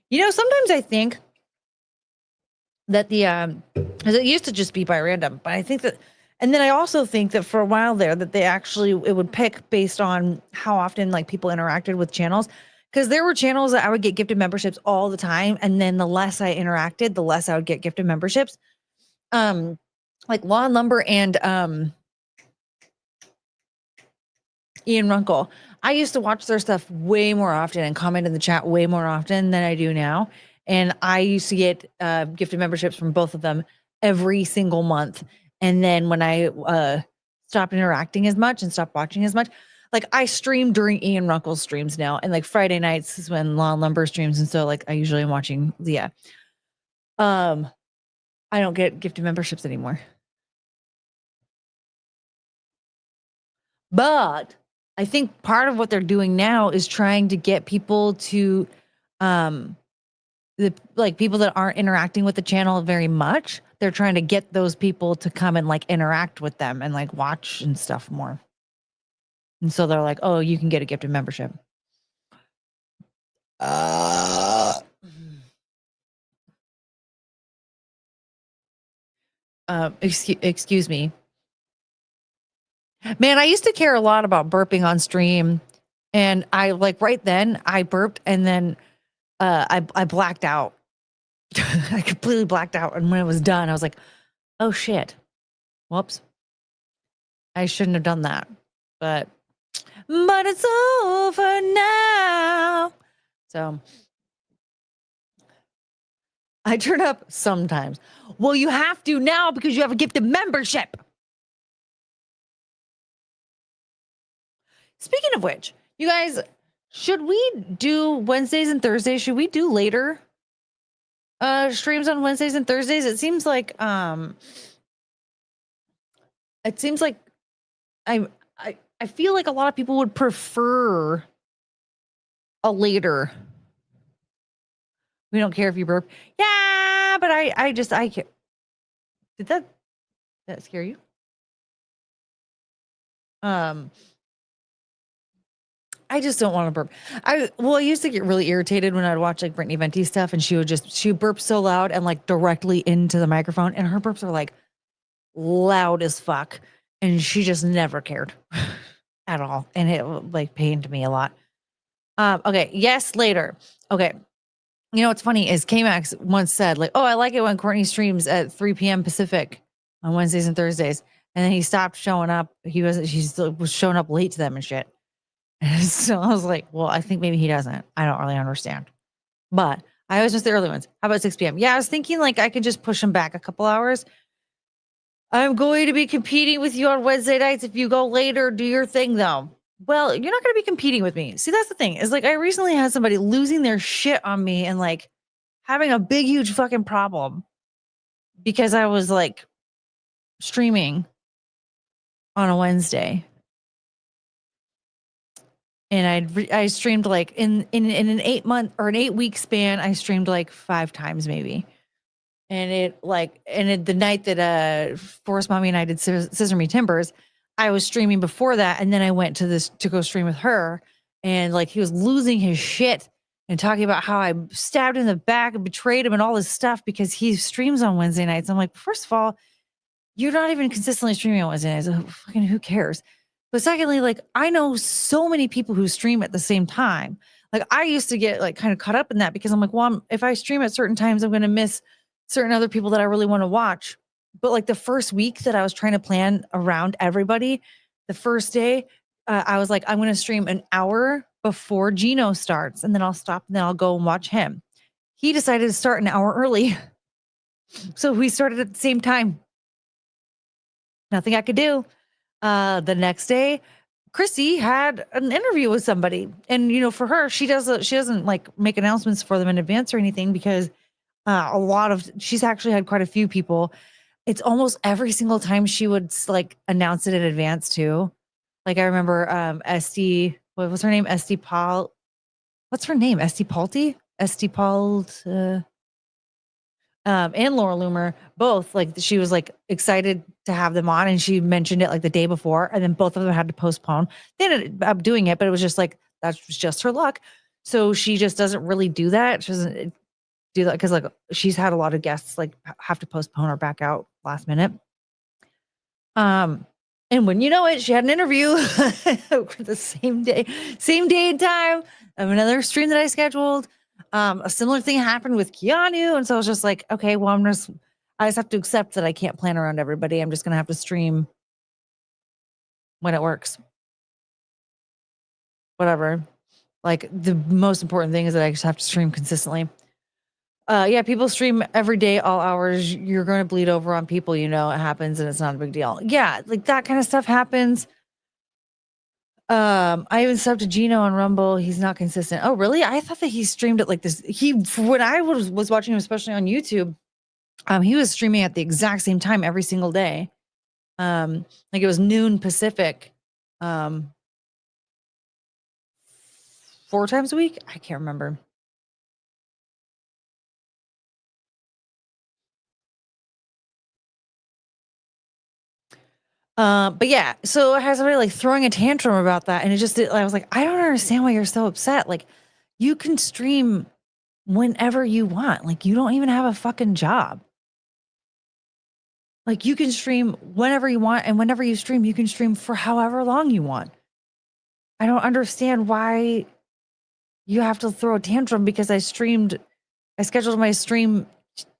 You know, sometimes I think that because it used to just be by random, but I think that, and then I also think that for a while there that it would pick based on how often like people interacted with channels. Because there were channels that I would get gifted memberships all the time. And then the less I interacted, the less I would get gifted memberships. Like Law and Lumber and Ian Runkle. I used to watch their stuff way more often and comment in the chat way more often than I do now. And I used to get gifted memberships from both of them every single month. And then when I stopped interacting as much and stopped watching as much, like I stream during Ian Runkle's streams now. And like Friday nights is when Law and Lumber streams. And so like I usually am watching Leah. I don't get gifted memberships anymore. But I think part of what they're doing now is trying to get people to the like people that aren't interacting with the channel very much. They're trying to get those people to come and like interact with them and like watch and stuff more. And so they're like, "Oh, you can get a gifted membership." Excuse me. Man, I used to care a lot about burping on stream, and I like right then I burped and then I blacked out. I completely blacked out, and when it was done, I was like, "Oh shit, whoops, I shouldn't have done that." But it's over now. So I turn up sometimes. Well, you have to now because you have a gifted membership. Speaking of which, you guys, should we do Wednesdays and Thursdays? Should we do later streams on Wednesdays and Thursdays? It seems like I feel like a lot of people would prefer a later. We don't care if you burp. Yeah, but I can't. Did that scare you? I just don't want to burp. I used to get really irritated when I'd watch like Brittany Venti stuff, and she would burp so loud and like directly into the microphone, and her burps are like loud as fuck, and she just never cared at all, and it like pained me a lot. Okay, yes, later. Okay, you know what's funny is K-Max once said like, "Oh, I like it when Courtney streams at 3 p.m. Pacific on Wednesdays and Thursdays," and then he stopped showing up. She still was showing up late to them and shit. So I was like, well, I think maybe he doesn't. I don't really understand. But I always miss the early ones. How about 6 p.m.? Yeah, I was thinking like I could just push them back a couple hours. I'm going to be competing with you on Wednesday nights. If you go later, do your thing though. Well, you're not going to be competing with me. See, that's the thing. Is like I recently had somebody losing their shit on me and like having a big, huge fucking problem because I was like streaming on a Wednesday. And I streamed like in an 8-month or an 8-week span, I streamed like 5 times maybe. And the night that Forest Mommy and I did Scissor Me Timbers, I was streaming before that, and then I went to go stream with her, and like he was losing his shit and talking about how I stabbed him in the back and betrayed him and all this stuff because he streams on Wednesday nights. I'm like, first of all, you're not even consistently streaming on Wednesday nights. So fucking who cares? But secondly, like I know so many people who stream at the same time. Like I used to get like kind of caught up in that because I'm like, well, if I stream at certain times, I'm going to miss certain other people that I really want to watch. But like the first week that I was trying to plan around everybody, the first day, I was like, I'm going to stream an hour before Gino starts, and then I'll stop and then I'll go and watch him. He decided to start an hour early. So we started at the same time. Nothing I could do. The next day, Chrissy had an interview with somebody, and you know, for her, she doesn't like make announcements for them in advance or anything because she's actually had quite a few people. It's almost every single time she would like announce it in advance too. Like I remember Esty, what was her name? Esty Paul. What's her name? Esty Palti? Esty Palt. And Laura Loomer, both like she was like excited to have them on, and she mentioned it like the day before, and then both of them had to postpone. They ended up doing it, but it was just like that's just her luck. So she just doesn't really do that. She doesn't do that because like she's had a lot of guests like have to postpone or back out last minute. And when you know it, she had an interview the same day and time of another stream that I scheduled. A similar thing happened with Keanu. And so I was just like, okay, well, I just have to accept that I can't plan around everybody. I'm just going to have to stream when it works. whatever. Like the most important thing is that I just have to stream consistently. Yeah, people stream every day, all hours. You're going to bleed over on people, it happens and it's not a big deal. Yeah, like that kind of stuff happens. I even subbed to Gino on Rumble. He's not consistent. Oh, really? I thought that he streamed it like this. When I was watching him, especially on YouTube, he was streaming at the exact same time every single day. Like it was noon Pacific. 4 times a week? I can't remember. But yeah, so I had somebody like throwing a tantrum about that, and I was like, I don't understand why you're so upset. Like, you can stream whenever you want. Like, you don't even have a fucking job. Like, you can stream whenever you want, and whenever you stream, you can stream for however long you want. I don't understand why you have to throw a tantrum because I scheduled my stream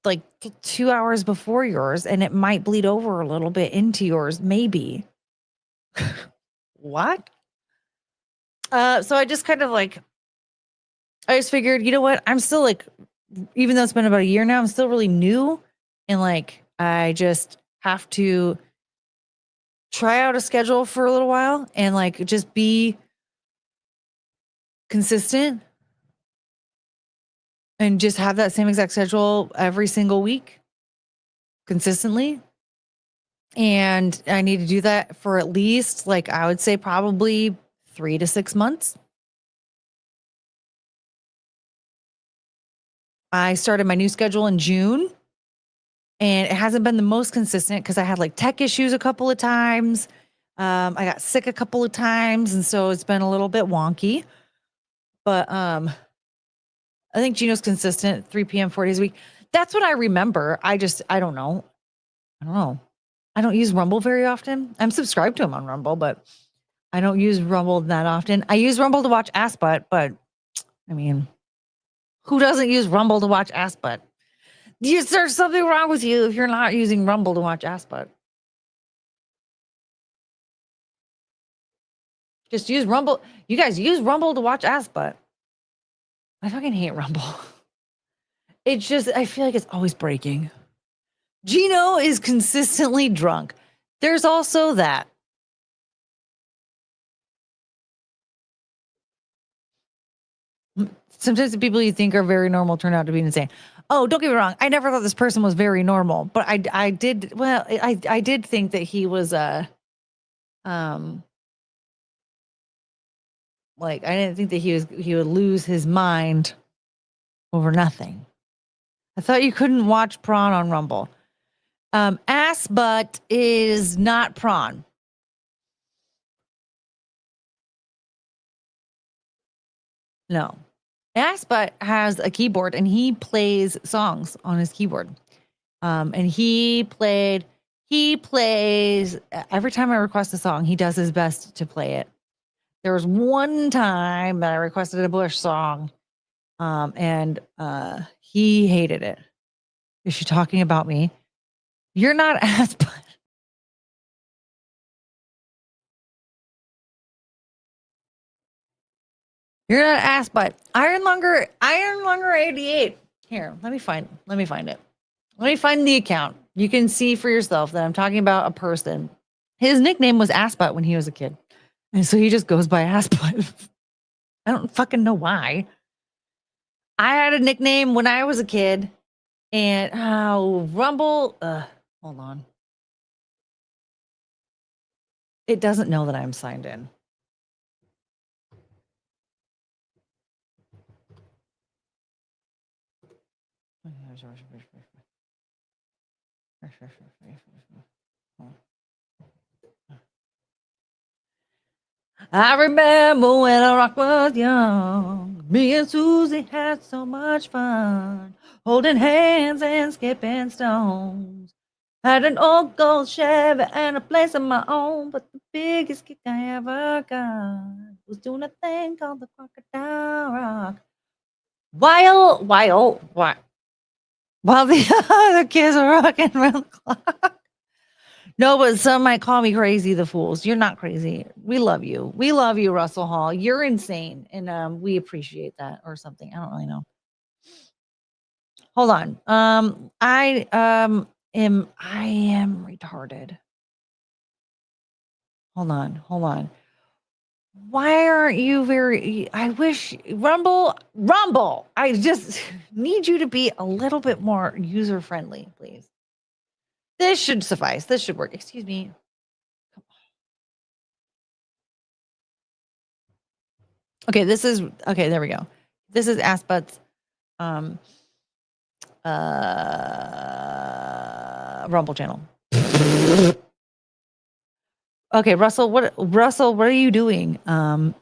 like 2 hours before yours, and it might bleed over a little bit into yours, maybe. What? So I just kind of like, I just figured, you know what? I'm still like, even though it's been about a year now, I'm still really new, and like, I just have to try out a schedule for a little while and like just be consistent and just have that same exact schedule every single week consistently. And I need to do that for at least, like, I would say probably 3 to 6 months. I started my new schedule in June, and it hasn't been the most consistent because I had like tech issues a couple of times. I got sick a couple of times, and so it's been a little bit wonky. But I think Gino's consistent, 3 p.m., 4 days a week. That's what I remember. I don't know. I don't use Rumble very often. I'm subscribed to him on Rumble, but I don't use Rumble that often. I use Rumble to watch ass butt, but I mean, who doesn't use Rumble to watch ass butt? There's something wrong with you if you're not using Rumble to watch ass butt. Just use Rumble. You guys use Rumble to watch ass butt. I fucking hate Rumble. It's just, I feel like it's always breaking. Gino is consistently drunk. There's also that. Sometimes the people you think are very normal turn out to be insane. Oh, don't get me wrong. I never thought this person was very normal, but I did. Well, I did think that he was like, I didn't think that he would lose his mind over nothing. I thought you couldn't watch prawn on Rumble. Ass butt is not prawn. No. Ass butt has a keyboard and he plays songs on his keyboard. And he plays every time I request a song, he does his best to play it. There was one time that I requested a Bush song, and he hated it. Is she talking about me? You're not ass butt. You're not ass butt. Iron Longer 88. Here, let me find it. Let me find the account. You can see for yourself that I'm talking about a person. His nickname was ass butt when he was a kid. And so he just goes by ass butt. I don't fucking know why. I had a nickname when I was a kid, and Rumble, hold on. It doesn't know that I'm signed in. I remember when I rock was young. Me and Susie had so much fun, holding hands and skipping stones. Had an old gold Chevy and a place of my own, but the biggest kick I ever got was doing a thing called the Crocodile Rock. While the other kids were rocking around the clock. No, but some might call me crazy, the fools. You're not crazy. We love you. We love you, Russell Hall. You're insane. And we appreciate that or something. I don't really know. Hold on. I am retarded. Hold on. Why aren't you I wish Rumble. I just need you to be a little bit more user friendly, please. This should suffice. This should work. Excuse me. Okay, there we go. This is Asput's Rumble channel. Okay, Russell, what are you doing? And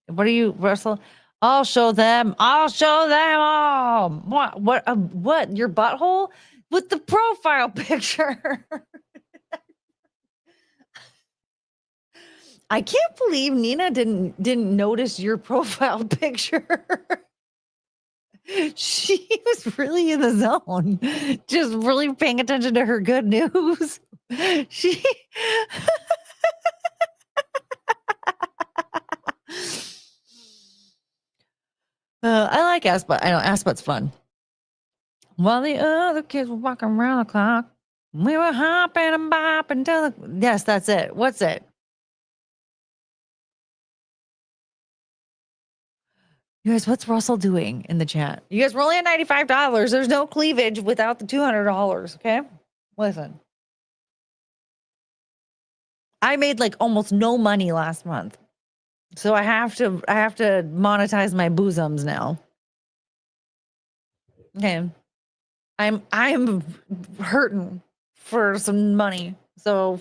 what are you, Russell? I'll show them all. What? Your butthole with the profile picture. I can't believe Nina didn't notice your profile picture. She was really in the zone, just really paying attention to her good news. She I like Asput. I know Asput's fun. While the other kids were walking around the clock, we were hopping and bopping till the... Yes, that's it. What's it? You guys, what's Russell doing in the chat? You guys, we're only at $95. There's no cleavage without the $200, okay? Listen. I made like almost no money last month. So I have to monetize my bosoms now. Okay. I'm hurting for some money. So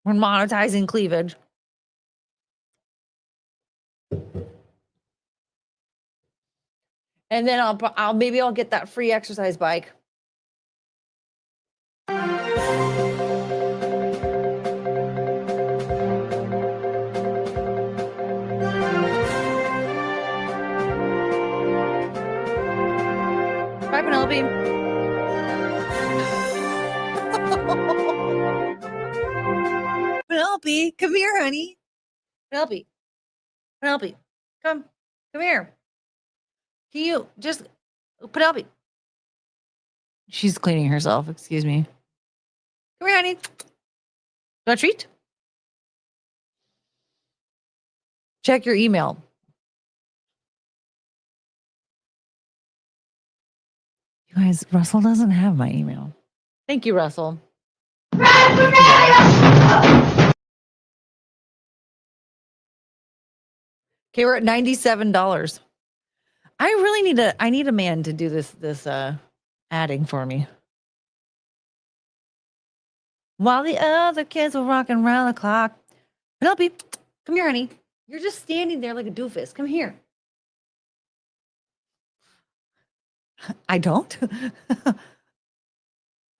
we're monetizing cleavage. And then I'll get that free exercise bike. Bye, Penelope. Penelope, come here, honey. Penelope, come here. Can you just, Penelope? She's cleaning herself. Excuse me. Come here, honey. Want a treat? Check your email. You guys, Russell doesn't have my email. Thank you, Russell. Okay, we're at $97. I need a man to do this adding for me. While the other kids were rocking around the clock. Penelope, come here, honey. You're just standing there like a doofus. Come here. I don't?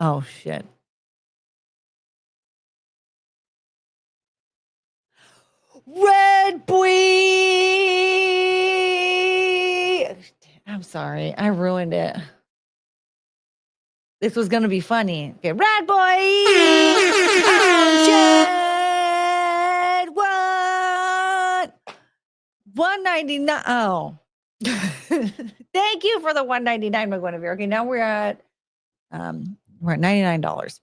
Oh, shit. Red boy! I'm sorry. I ruined it. This was going to be funny. Okay, red boy! Oh, shit! What? 199. Oh. Thank you for the 199, McGuinevere. Okay, now we're at $99.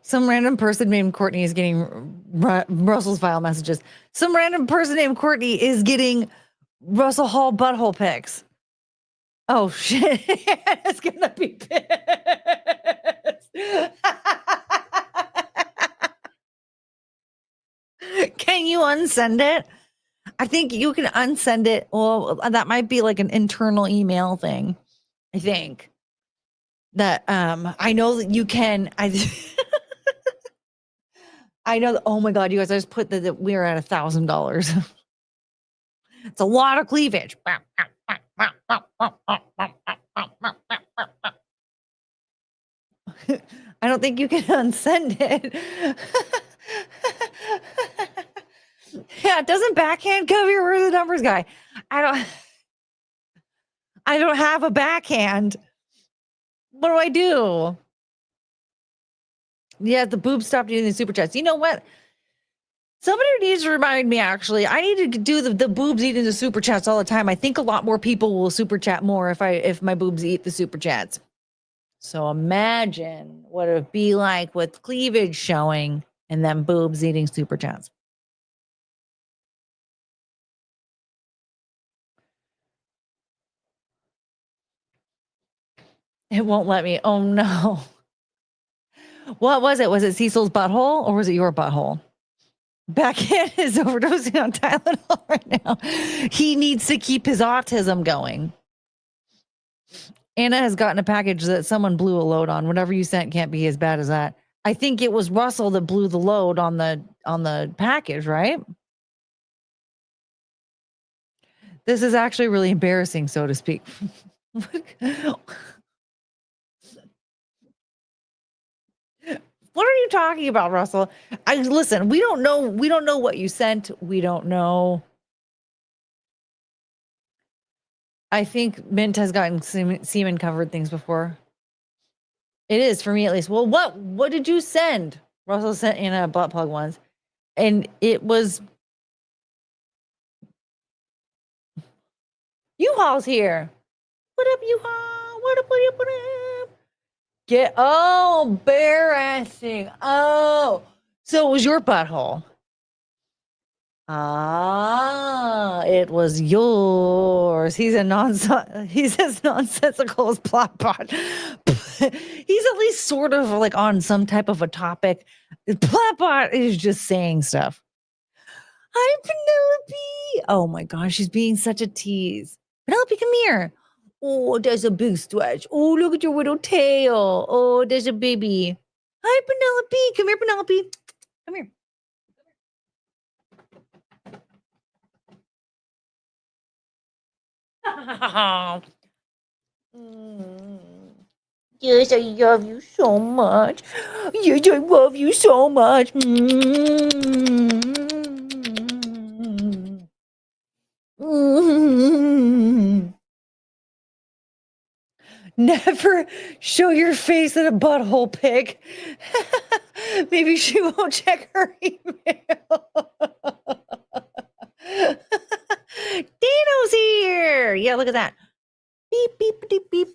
Some random person named Courtney is getting Russell's file messages. Some random person named Courtney is getting Russell Hall butthole pics. Oh shit! It's gonna be pissed. Can you unsend it? I think you can unsend it. Well, that might be like an internal email thing. I think that I know that you can. I know that, oh my God, you guys, I just put that we're at $1,000. It's a lot of cleavage. I don't think you can unsend it. Yeah, doesn't backhand come here? Where's the numbers guy? I don't have a backhand. What do I do? Yeah, the boobs stopped using the super chats. You know what? Somebody needs to remind me, actually. I need to do the boobs eating the super chats all the time. I think a lot more people will super chat more if my boobs eat the super chats. So imagine what it would be like with cleavage showing and then boobs eating super chats. It won't let me. Oh no. What was it? Was it Cecil's butthole or was it your butthole? Beckett is overdosing on Tylenol right now. He needs to keep his autism going. Anna has gotten a package that someone blew a load on. Whatever you sent can't be as bad as that. I think it was Russell that blew the load on the package, right? This is actually really embarrassing, so to speak. What are you talking about, Russell? Listen, we don't know what you sent. We don't know. I think Mint has gotten semen covered things before. It is for me at least. Well, what did you send? Russell sent in a butt plug once, and it was U-Haul's here. What up, U-Haul? What up? What up? What up? Embarrassing. Oh, so it was your butthole. Ah, it was yours. He's as nonsensical as Plotbot. He's at least sort of like on some type of a topic. Plotbot is just saying stuff. Hi, Penelope. Oh my gosh, she's being such a tease. Penelope, come here. Oh, there's a big stretch. Oh, look at your little tail. Oh, there's a baby. Hi, Penelope. Come here, Penelope. Come here. Yes, I love you so much. Yes, I love you so much. Never show your face in a butthole pic. Maybe she won't check her email. Dino's here. Yeah, look at that. Beep, beep, beep, beep.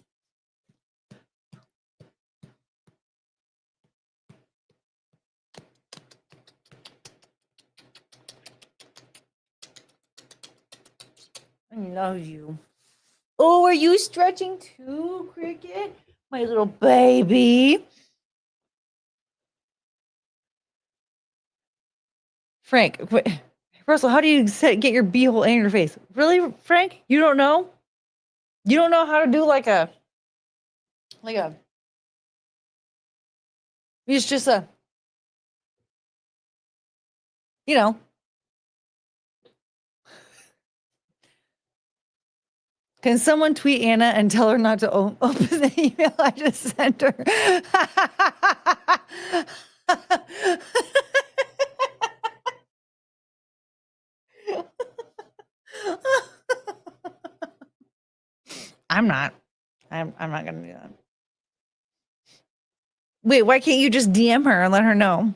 I love you. Oh, are you stretching too, Cricket? My little baby. Frank, Russell, how do you get your beehole in your face? Really, Frank? You don't know? You don't know how to do like a it's just a, you know. Can someone tweet Anna and tell her not to open the email I just sent her? I'm not going to do that. Wait, why can't you just DM her and let her know?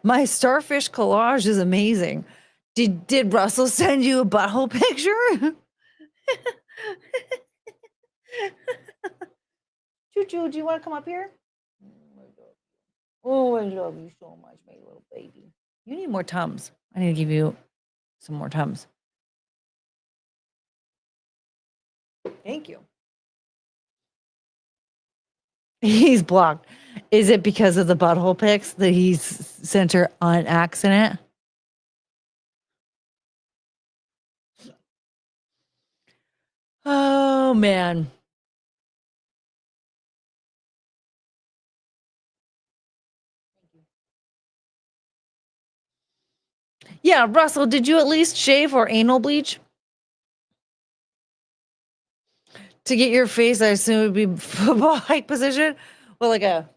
My starfish collage is amazing. Did Russell send you a butthole picture? Choo-choo, do you want to come up here? Oh, I love you so much, my little baby. You need more Tums. I need to give you some more Tums. Thank you. He's blocked. Is it because of the butthole pics that he's sent her on accident? Oh, man. Yeah, Russell, did you at least shave or anal bleach? To get your face, I assume it would be football height position. Well, like a...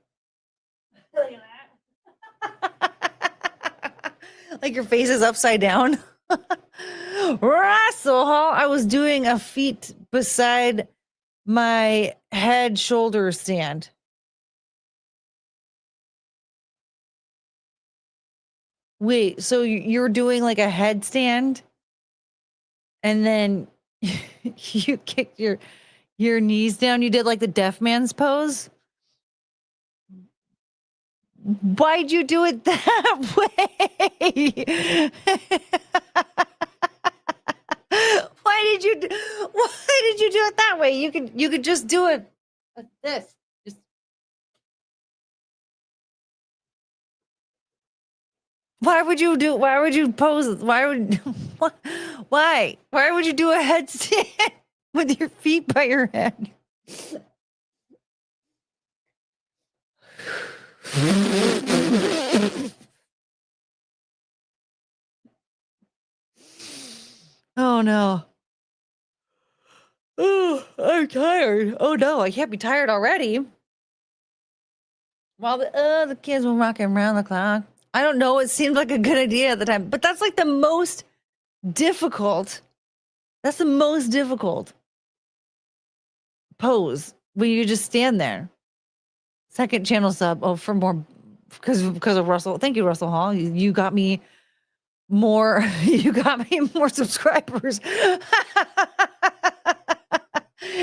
like your face is upside down. Russell, I was doing a feet beside my head shoulder stand. Wait, so you're doing like a headstand and then you kicked your knees down. You did like the deaf man's pose. Why'd you do it that way? Why did you do it that way? You could just do it like this. Just why would you pose? Why would you do a headstand with your feet by your head? Oh no. Oh, I'm tired. Oh no, I can't be tired already. While the kids were rocking around the clock. I don't know. It seemed like a good idea at the time, but that's like the most difficult. That's the most difficult pose when you just stand there. Second channel sub. Oh, for more because of Russell. Thank you, Russell Hall. You got me more. You got me more subscribers.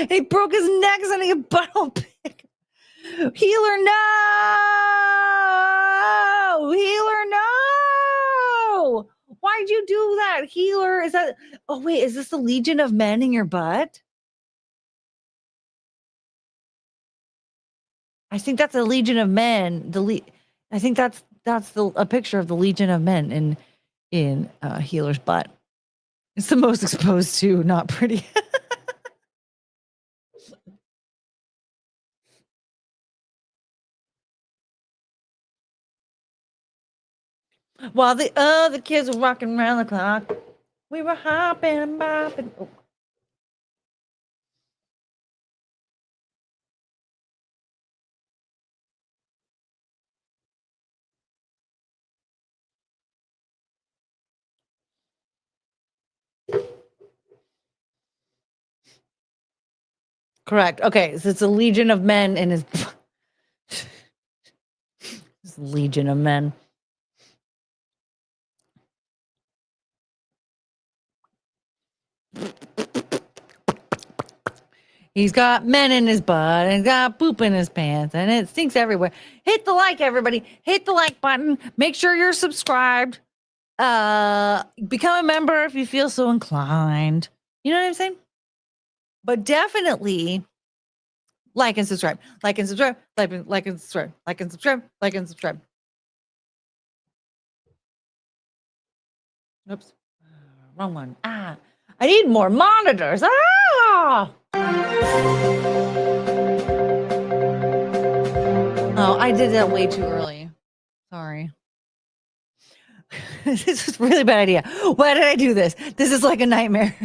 He broke his neck sending a butthole pic. Healer, no! Healer, no! Why'd you do that? Healer, is that... Oh, wait, is this the Legion of Men in your butt? I think that's a Legion of Men. I think that's a picture of the Legion of Men in Healer's butt. It's the most exposed too, not pretty. While the other kids were rocking around the clock, we were hopping and bopping. Oh. Correct. Okay, so it's a Legion of Men in his Legion of Men. He's got men in his butt and he's got poop in his pants and it stinks everywhere. Hit the like, everybody. Hit the like button. Make sure you're subscribed. Become a member if you feel so inclined. You know what I'm saying? But definitely like and subscribe. Like and subscribe. Like and subscribe. Like and subscribe. Like and subscribe. Oops. Wrong one. I need more monitors. Oh, I did that way too early. Sorry. This is a really bad idea. Why did I do this? This is like a nightmare.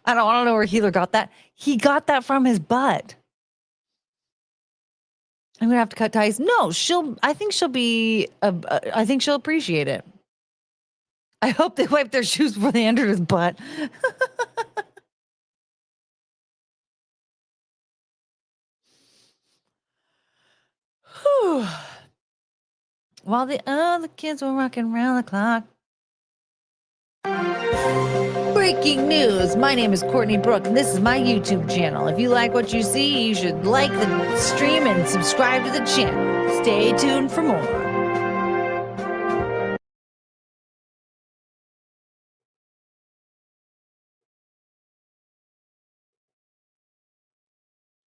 I don't know where Healer got that. He got that from his butt. I'm gonna have to cut ties. No, I think she'll appreciate it. I hope they wipe their shoes before they enter his butt. While the other kids were rocking around the clock. Breaking news. My name is Courtney Brooke, and this is my YouTube channel. If you like what you see, you should like the stream and subscribe to the channel. Stay tuned for more.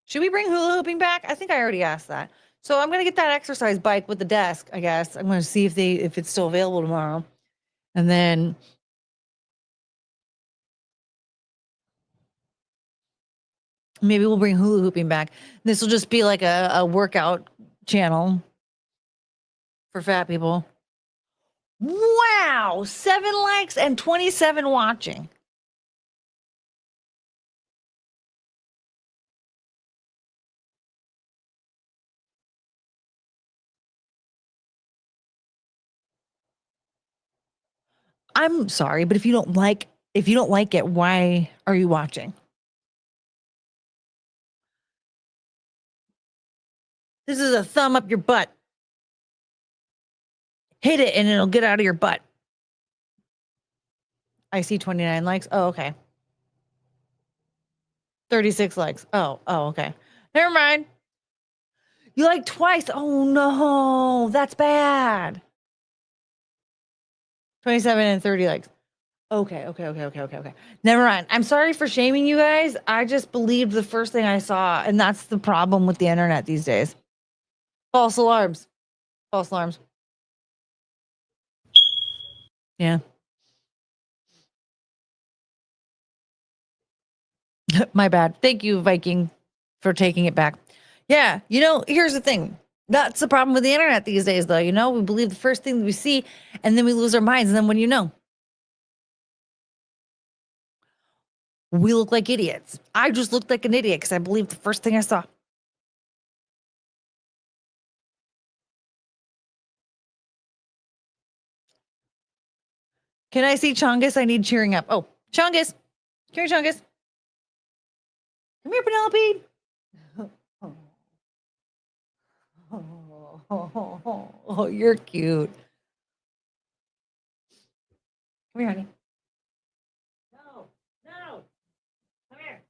Should we bring hula hooping back? I think I already asked that. So I'm going to get that exercise bike with the desk, I guess. I'm going to see if it's still available tomorrow. And then maybe we'll bring hula hooping back. This will just be like a workout channel for fat people. Wow, 7 likes and 27 watching. I'm sorry, but if you don't like it, why are you watching? This is a thumb up your butt. Hit it and it'll get out of your butt. I see 29 likes. Oh, okay. 36 likes. Oh, okay. Never mind. You like twice. Oh no, that's bad. 27 and 30 likes. Okay. Never mind. I'm sorry for shaming you guys. I just believed the first thing I saw, and that's the problem with the internet these days. False alarms. False alarms. Yeah. My bad. Thank you, Viking, for taking it back. Yeah. Here's the thing. That's the problem with the internet these days, though. We believe the first thing that we see, and then we lose our minds. And then when we look like idiots. I just looked like an idiot because I believed the first thing I saw. Can I see Chongus? I need cheering up. Oh, Chongus. Come here, Chongus. Come here, Penelope. Oh, you're cute. Come here, honey. No. Come here.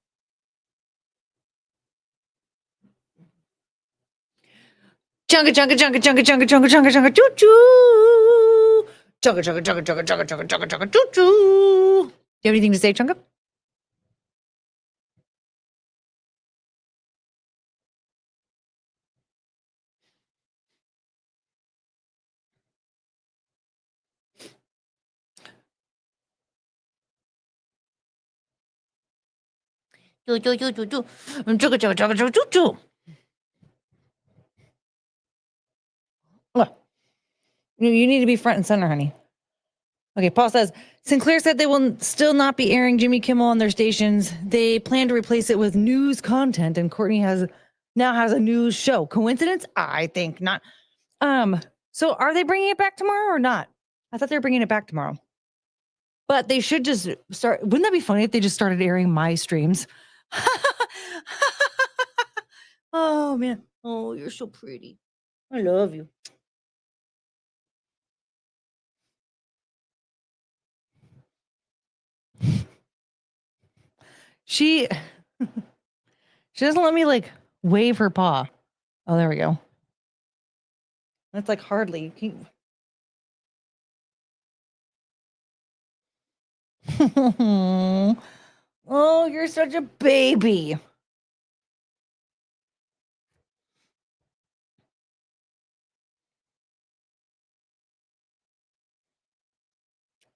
Chunga, chunga, chunga, chunga, chunga, chunga, chunga, chunga, choo choo. Chunga, chunga, chunga, chunga, chunga, chunga, chunga, chunga, choo choo. Do you have anything to say, Chunga? Choo choo choo choo choo. Chunga, chunga, chunga, chunga, choo choo. Look. You need to be front and center, honey. Okay, Paul says, Sinclair said they will still not be airing Jimmy Kimmel on their stations. They plan to replace it with news content, and Courtney now has a news show. Coincidence? I think not. So are they bringing it back tomorrow or not? I thought they were bringing it back tomorrow. But they should just start. Wouldn't that be funny if they just started airing my streams? Oh, man. Oh, you're so pretty. I love you. She doesn't let me wave her paw. Oh, there we go. That's hardly. Oh, you're such a baby.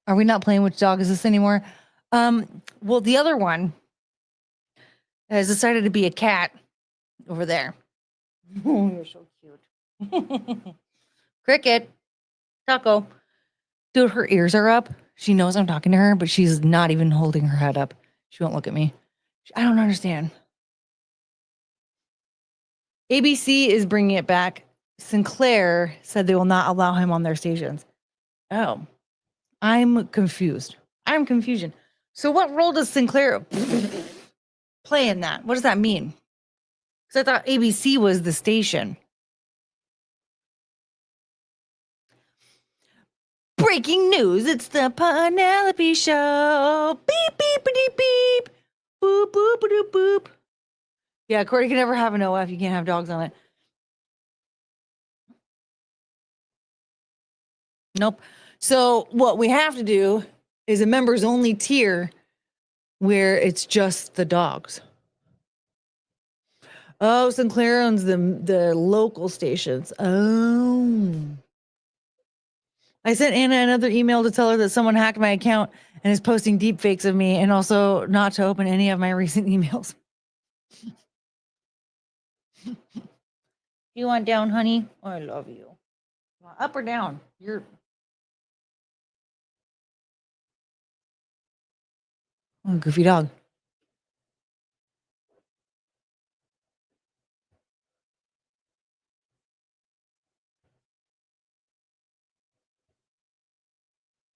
Are we not playing which dog is this anymore? Well, the other one has decided to be a cat over there. Oh, you're so cute. Cricket. Taco. Dude, her ears are up. She knows I'm talking to her, but she's not even holding her head up. She won't look at me. I don't understand. ABC is bringing it back. Sinclair said they will not allow him on their stations. Oh, I'm confused. I'm confusion. So what role does Sinclair play in that? What does that mean? Because I thought ABC was the station. Breaking news, it's the Penelope Show. Beep, beep, beep, beep. Boop, boop, boop, boop. Yeah, Courtney can never have an OF. You can't have dogs on it. Nope. So what we have to do is a members only tier where it's just the dogs. Oh, Sinclair owns the local stations. Oh. I sent Anna another email to tell her that someone hacked my account and is posting deep fakes of me, and also not to open any of my recent emails. You want down, honey? Oh, I love you. Up or down? You're a goofy dog.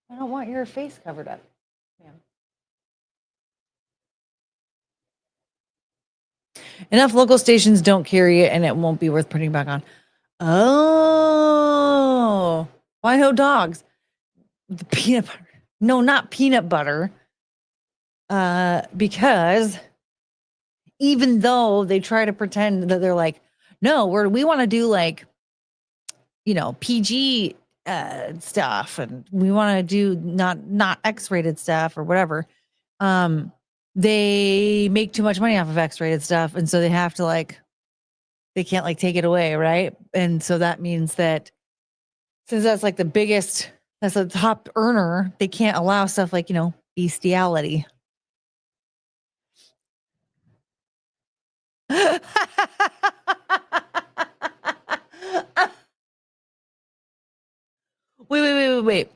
I don't want your face covered up. Yeah. Enough local stations don't carry it, and it won't be worth putting back on. Oh, Why no dogs? The peanut butter. No, not peanut butter. Because even though they try to pretend that they're like, no, we want to do like, PG stuff, and we want to do not X-rated stuff or whatever. They make too much money off of X-rated stuff, and so they have to they can't take it away, right? And so that means that since that's like that's the top earner, they can't allow stuff like, bestiality. Wait.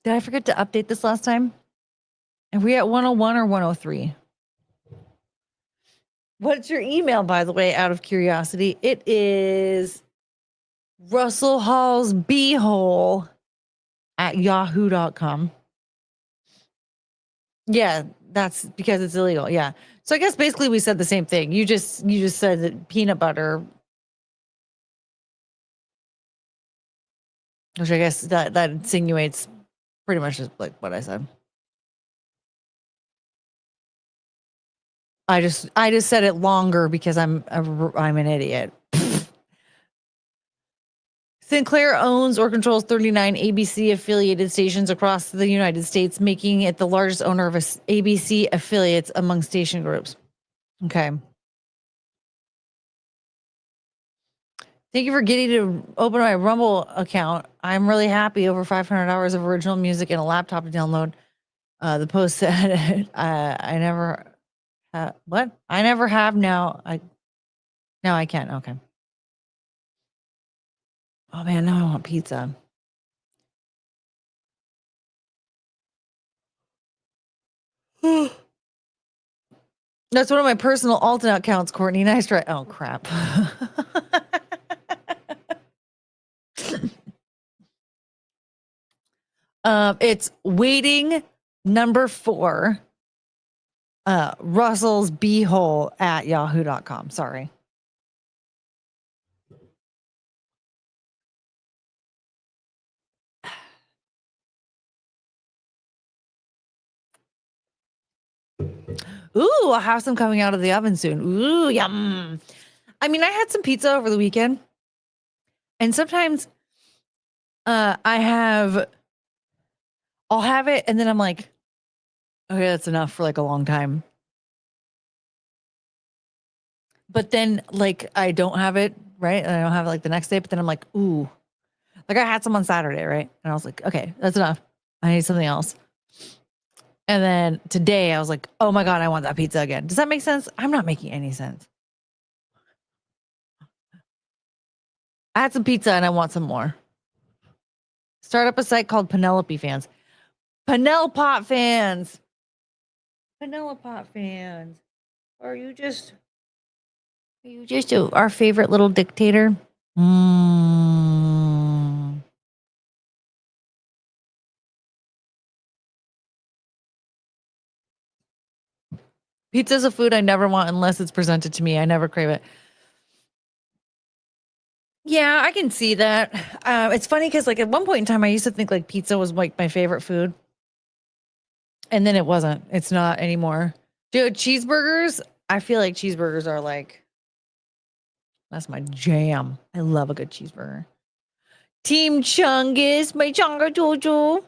Did I forget to update this last time? Are we at 101 or 103? What's your email, by the way, out of curiosity? It is Russell Hall's beehole at yahoo.com. Yeah, that's because it's illegal. Yeah. So I guess basically we said the same thing. You just said that peanut butter, which I guess that insinuates pretty much just like what I said. I just said it longer because I'm an idiot. Sinclair owns or controls 39 ABC affiliated stations across the United States, making it the largest owner of ABC affiliates among station groups. Okay. Thank you for getting to open my Rumble account. I'm really happy. Over 500 hours of original music and a laptop to download. The post said, I never what? I never have now. Now I can. Okay. Oh man, now I want pizza. That's one of my personal alternate accounts, Courtney. Nice try. Oh crap. It's waiting number 4. Russell's beehole at yahoo.com. Sorry. Ooh, I'll have some coming out of the oven soon. Ooh, yum. I mean, I had some pizza over the weekend. And sometimes I'll have it and then I'm like, okay, that's enough for like a long time. But then I don't have it, right? And I don't have it the next day, but then I'm like, ooh. I had some on Saturday, right? And I was like, okay, that's enough. I need something else. And then today I was like, oh my God, I want that pizza again. Does that make sense? I'm not making any sense. I had some pizza and I want some more. Start up a site called Penelope Fans. Penelpot fans. Penelpot fans. Are you just our favorite little dictator? Pizza is a food I never want unless it's presented to me. I never crave it. Yeah, I can see that. It's funny because at one point in time, I used to think pizza was my favorite food. And then it wasn't. It's not anymore. Dude, cheeseburgers, I feel like cheeseburgers are that's my jam. I love a good cheeseburger. Team Chungus, my Chunga Jojo.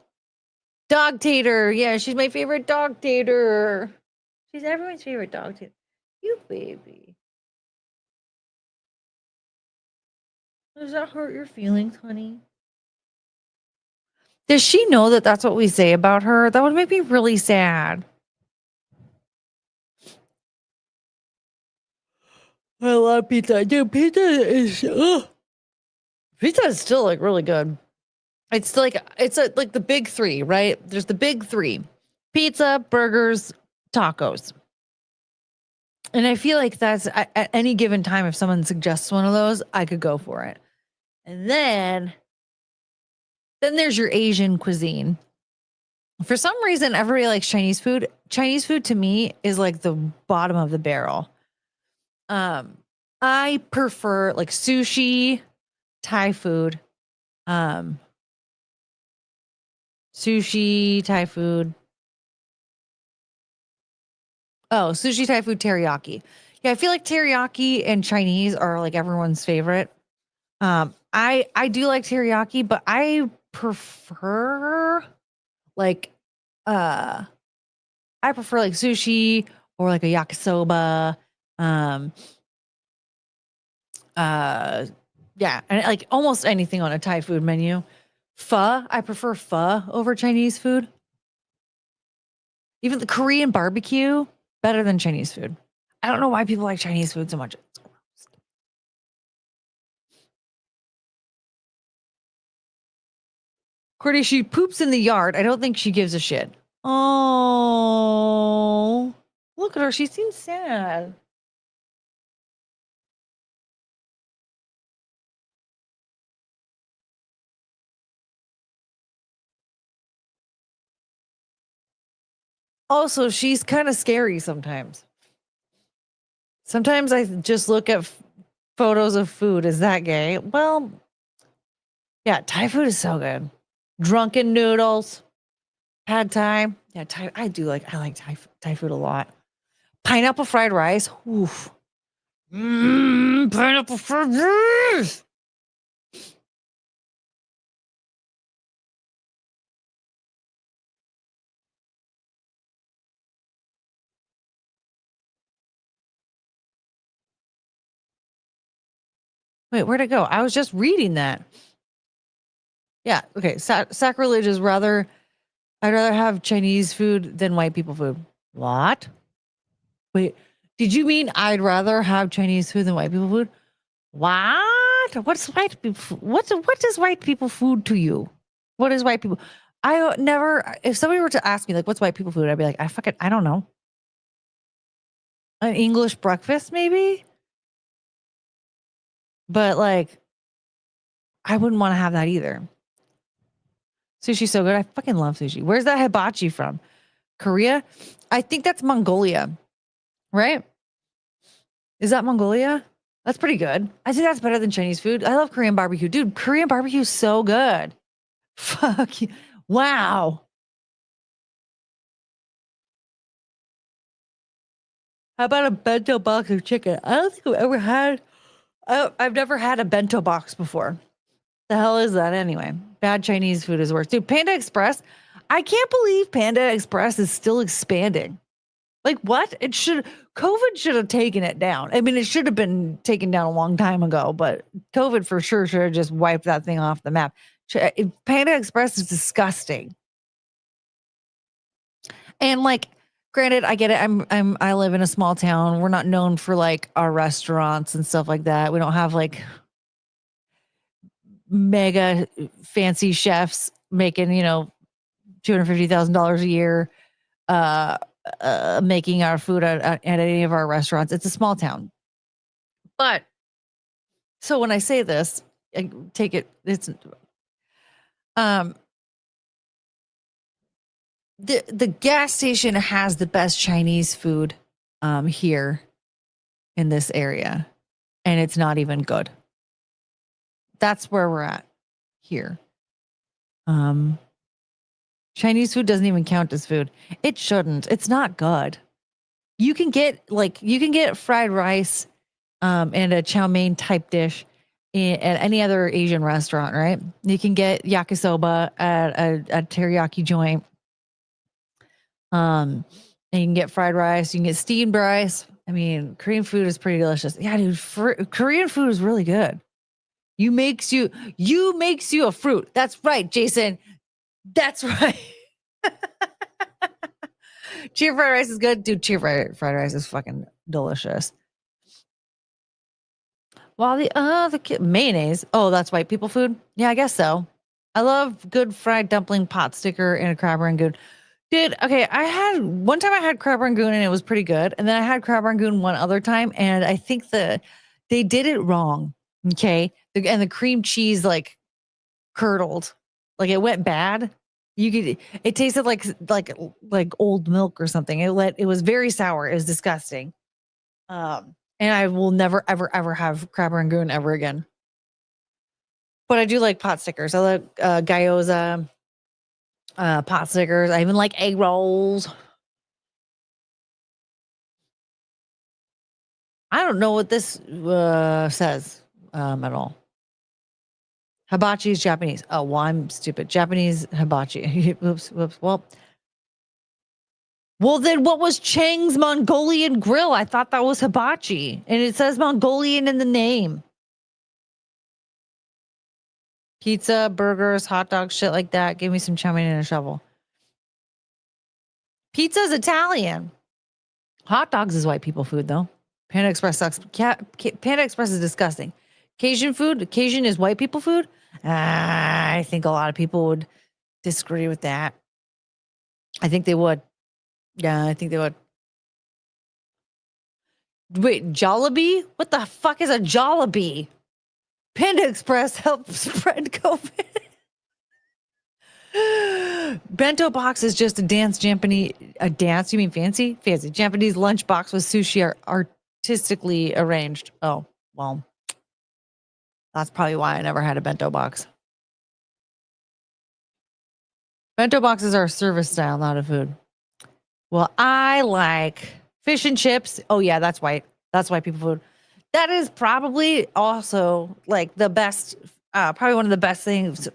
Dog Tater. Yeah, she's my favorite dog tater. She's everyone's favorite dog tater. You baby. Does that hurt your feelings, honey? Does she know that that's what we say about her? That would make me really sad. I love pizza. Dude, pizza is still really good. It's the big 3, right? There's the big 3. Pizza, burgers, tacos. And I feel like that's at any given time, if someone suggests one of those, I could go for it. And then there's your Asian cuisine. For some reason, everybody likes Chinese food. Chinese food to me is the bottom of the barrel. I prefer sushi, Thai food, Sushi, Thai food. Oh, sushi, Thai food, teriyaki. Yeah, I feel like teriyaki and Chinese are like everyone's favorite. I do like teriyaki, but I prefer like I prefer like sushi or like a yakisoba. Um yeah, and like almost anything on a Thai food menu. Pho, I prefer pho over Chinese food. Even the Korean barbecue, better than Chinese food. I don't know why people like Chinese food so much. It's gross. Courtney, she poops in the yard. I don't think she gives a shit. Oh, look at her. She seems sad. Also, she's kind of scary sometimes. Sometimes I just look at photos of food. Is that gay? Well, yeah, Thai food is so good. Drunken noodles, pad Thai. Yeah, Thai. I like Thai food a lot. Pineapple fried rice. Oof. Pineapple fried rice. Wait, where'd it go? I was just reading that. Yeah. Okay. Sacrilege is rather. I'd rather have Chinese food than white people food. What? Wait. Did you mean I'd rather have Chinese food than white people food? What? What's white people? What is white people food to you? What is white people? I never. If somebody were to ask me like, "What's white people food?" I'd be like, I don't know. An English breakfast, maybe. But like, I wouldn't want to have that either. Sushi's so good. I fucking love sushi. Where's that hibachi from? Korea? I think that's Mongolia, right? Is that Mongolia? That's pretty good. I think that's better than Chinese food. I love Korean barbecue. Dude, Korean barbecue is so good. Fuck you. Wow. How about a bento box of chicken? I don't think I've ever had. I've never had a bento box before. The hell is that anyway? Bad Chinese food is worse. Dude, Panda Express. I can't believe Panda Express is still expanding. Like what? COVID should have taken it down. I mean, it should have been taken down a long time ago, but COVID for sure should have just wiped that thing off the map. Panda Express is disgusting. And like, granted, I get it. I live in a small town. We're not known for like our restaurants and stuff like that. We don't have like mega fancy chefs making, $250,000 a year making our food at any of our restaurants. It's a small town. But so when I say this, I take it's the gas station has the best Chinese food here in this area, and it's not even good. That's where we're at here. Chinese food doesn't even count as food. It shouldn't. It's not good. You can get fried rice and a chow mein type dish at any other Asian restaurant, right? You can get yakisoba at a teriyaki joint. And you can get fried rice. You can get steamed rice. I mean, Korean food is pretty delicious. Yeah, dude, Korean food is really good. You makes you a fruit. That's right, Jason. That's right. Cheer fried rice is good. Dude, cheer fried rice is fucking delicious. While the mayonnaise. Oh, that's white people food? Yeah, I guess so. I love good fried dumpling, pot sticker, and a crab rangoon. Dude, okay, one time I had crab rangoon and it was pretty good. And then I had crab rangoon one other time and I think they did it wrong. Okay. And the cream cheese like curdled. Like it went bad. It tasted like old milk or something. It was very sour. It was disgusting. And I will never, ever, ever have crab rangoon ever again. But I do like pot stickers. I like gyoza, pot stickers. I even like egg rolls. I don't know what this says at all. Hibachi is Japanese. Oh, well, I'm stupid. Japanese hibachi. Oops. Well, then what was Chang's Mongolian Grill? I thought that was hibachi. And it says Mongolian in the name. Pizza, burgers, hot dogs, shit like that. Give me some chow mein and a shovel. Pizza's Italian. Hot dogs is white people food, though. Panda Express sucks. Panda Express is disgusting. Cajun food. Cajun is white people food. I think a lot of people would disagree with that. I think they would. Yeah, I think they would. Wait, Jollibee? What the fuck is a Jollibee? Panda Express helps spread COVID. Bento box is just a Japanese. A dance? You mean fancy? Fancy. Japanese lunchbox with sushi are artistically arranged. Oh, well. That's probably why I never had a bento box. Bento boxes are a service style, not a food. Well, I like fish and chips. Oh, yeah, that's white. That's white people food. That is probably also like the best, probably one of the best things,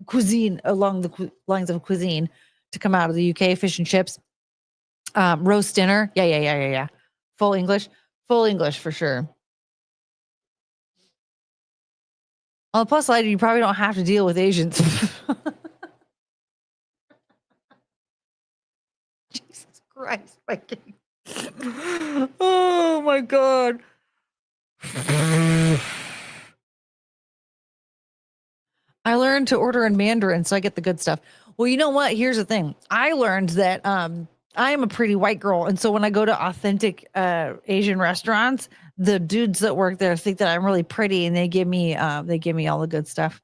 cuisine along the lines of cuisine to come out of the UK. Fish and chips, roast dinner. Yeah. Full English for sure. On the plus side, you probably don't have to deal with Asians. Jesus Christ, Mikey. Oh my God. I learned to order in Mandarin so I get the good stuff. Well, you know what? Here's the thing. I learned that I am a pretty white girl. And so when I go to authentic Asian restaurants, the dudes that work there think that I'm really pretty and they give me all the good stuff.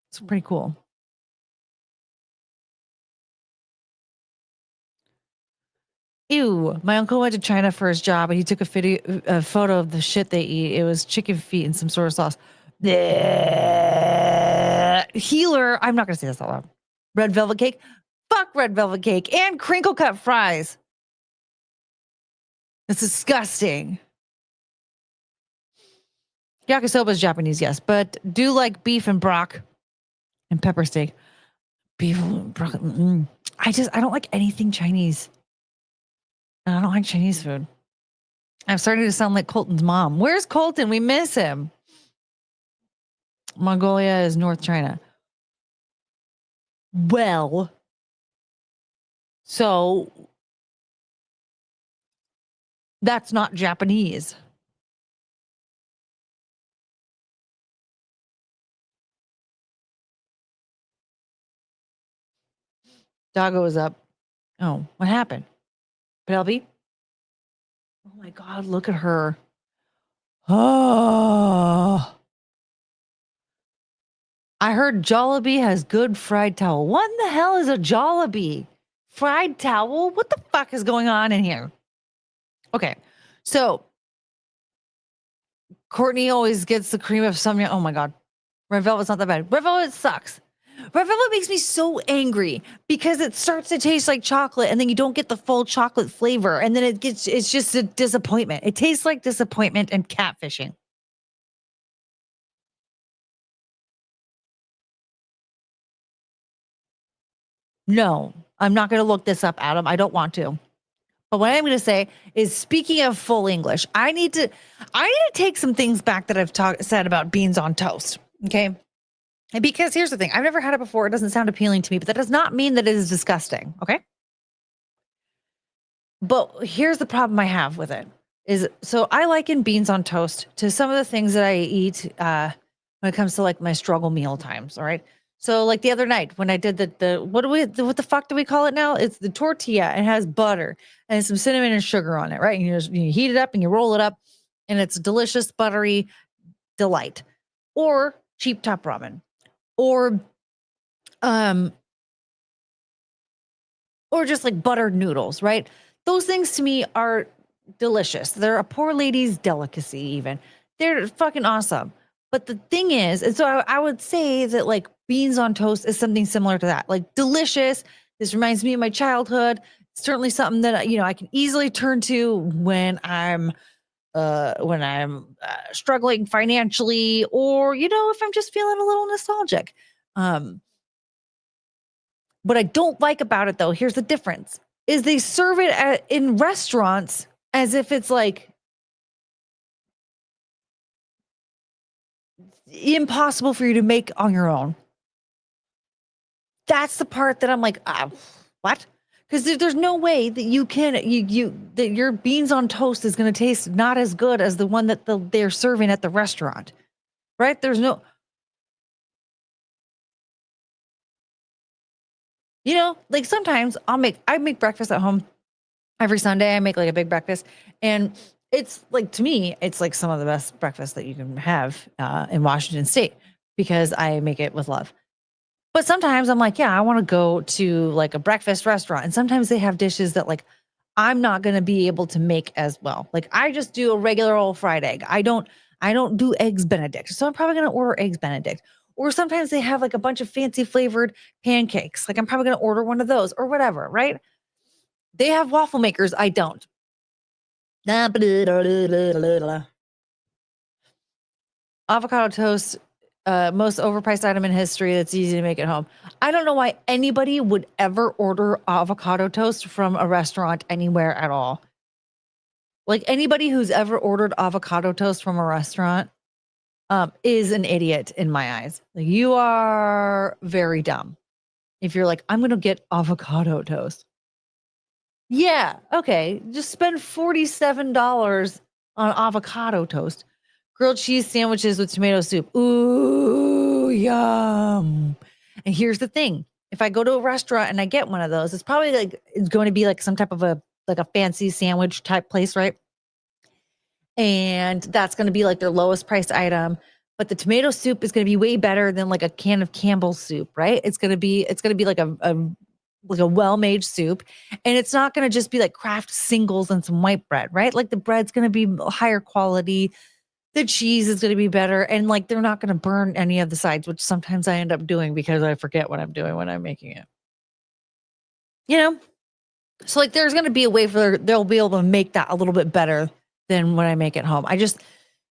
It's pretty cool. Ew, my uncle went to China for his job and he took a photo of the shit they eat. It was chicken feet and some sort of sauce. Healer, I'm not going to say this out loud. Red velvet cake. Fuck red velvet cake and crinkle cut fries. It's disgusting. Yakisoba is Japanese, yes, but do like beef and brock and pepper steak. Beef and brock. I don't like anything Chinese. I don't like Chinese food. I'm starting to sound like Colton's mom. Where's Colton? We miss him. Mongolia is North China. Well, so that's not Japanese. Doggo is up. Oh, what happened? Penelope? Oh my God, look at her. Oh. I heard Jollibee has good fried towel. What in the hell is a Jollibee? Fried towel? What the fuck is going on in here? Okay, so Courtney always gets the cream of some. Oh my God. Red Velvet's not that bad. Red Velvet sucks. Red Velvet makes me so angry because it starts to taste like chocolate and then you don't get the full chocolate flavor. And then it's just a disappointment. It tastes like disappointment and catfishing. No, I'm not going to look this up, Adam. I don't want to. But what I'm going to say is, speaking of full English, I need to take some things back that I've said about beans on toast. Okay. And because here's the thing, I've never had it before. It doesn't sound appealing to me, but that does not mean that it is disgusting. Okay. But here's the problem I have with it is, so I liken beans on toast to some of the things that I eat when it comes to like my struggle meal times. All right. So like the other night when I did what the fuck do we call it now? It's the tortilla and it has butter and some cinnamon and sugar on it. Right. And you heat it up and you roll it up and it's delicious, buttery delight. Or cheap top ramen. Or just like buttered noodles, right? Those things to me are delicious. They're a poor lady's delicacy even. They're fucking awesome. But the thing is, and so I would say that like beans on toast is something similar to that. Like delicious. This reminds me of my childhood. It's certainly something that I can easily turn to when I'm struggling financially, or if I'm just feeling a little nostalgic. What I don't like about it, though, here's the difference: is they serve it in restaurants as if it's like impossible for you to make on your own. That's the part that I'm like, what? Because there's no way that you can that your beans on toast is going to taste not as good as the one that they're serving at the restaurant, right? There's no, like sometimes I make breakfast at home every Sunday. I make like a big breakfast, and it's like, to me, it's like some of the best breakfast that you can have in Washington State, because I make it with love. But sometimes I'm like, yeah, I want to go to like a breakfast restaurant. And sometimes they have dishes that like I'm not going to be able to make as well. Like I just do a regular old fried egg. I don't do eggs Benedict. So I'm probably going to order eggs Benedict. Or sometimes they have like a bunch of fancy flavored pancakes. Like I'm probably going to order one of those or whatever, right? They have waffle makers. I don't. Avocado toast. Most overpriced item in history that's easy to make at home. I don't know why anybody would ever order avocado toast from a restaurant anywhere at all. Like anybody who's ever ordered avocado toast from a restaurant is an idiot in my eyes. Like, you are very dumb if you're like, I'm going to get avocado toast. Yeah, okay. Just spend $47 on avocado toast. Grilled cheese sandwiches with tomato soup. Ooh, yum. And here's the thing. If I go to a restaurant and I get one of those, it's probably like, it's going to be like some type of a fancy sandwich type place, right? And that's going to be like their lowest priced item. But the tomato soup is going to be way better than like a can of Campbell's soup, right? It's going to be like a well-made soup. And it's not going to just be like Kraft singles and some white bread, right? Like the bread's going to be higher quality. The cheese is going to be better, and like they're not going to burn any of the sides, which sometimes I end up doing because I forget what I'm doing when I'm making it. So like there's going to be a way they'll be able to make that a little bit better than when I make it home.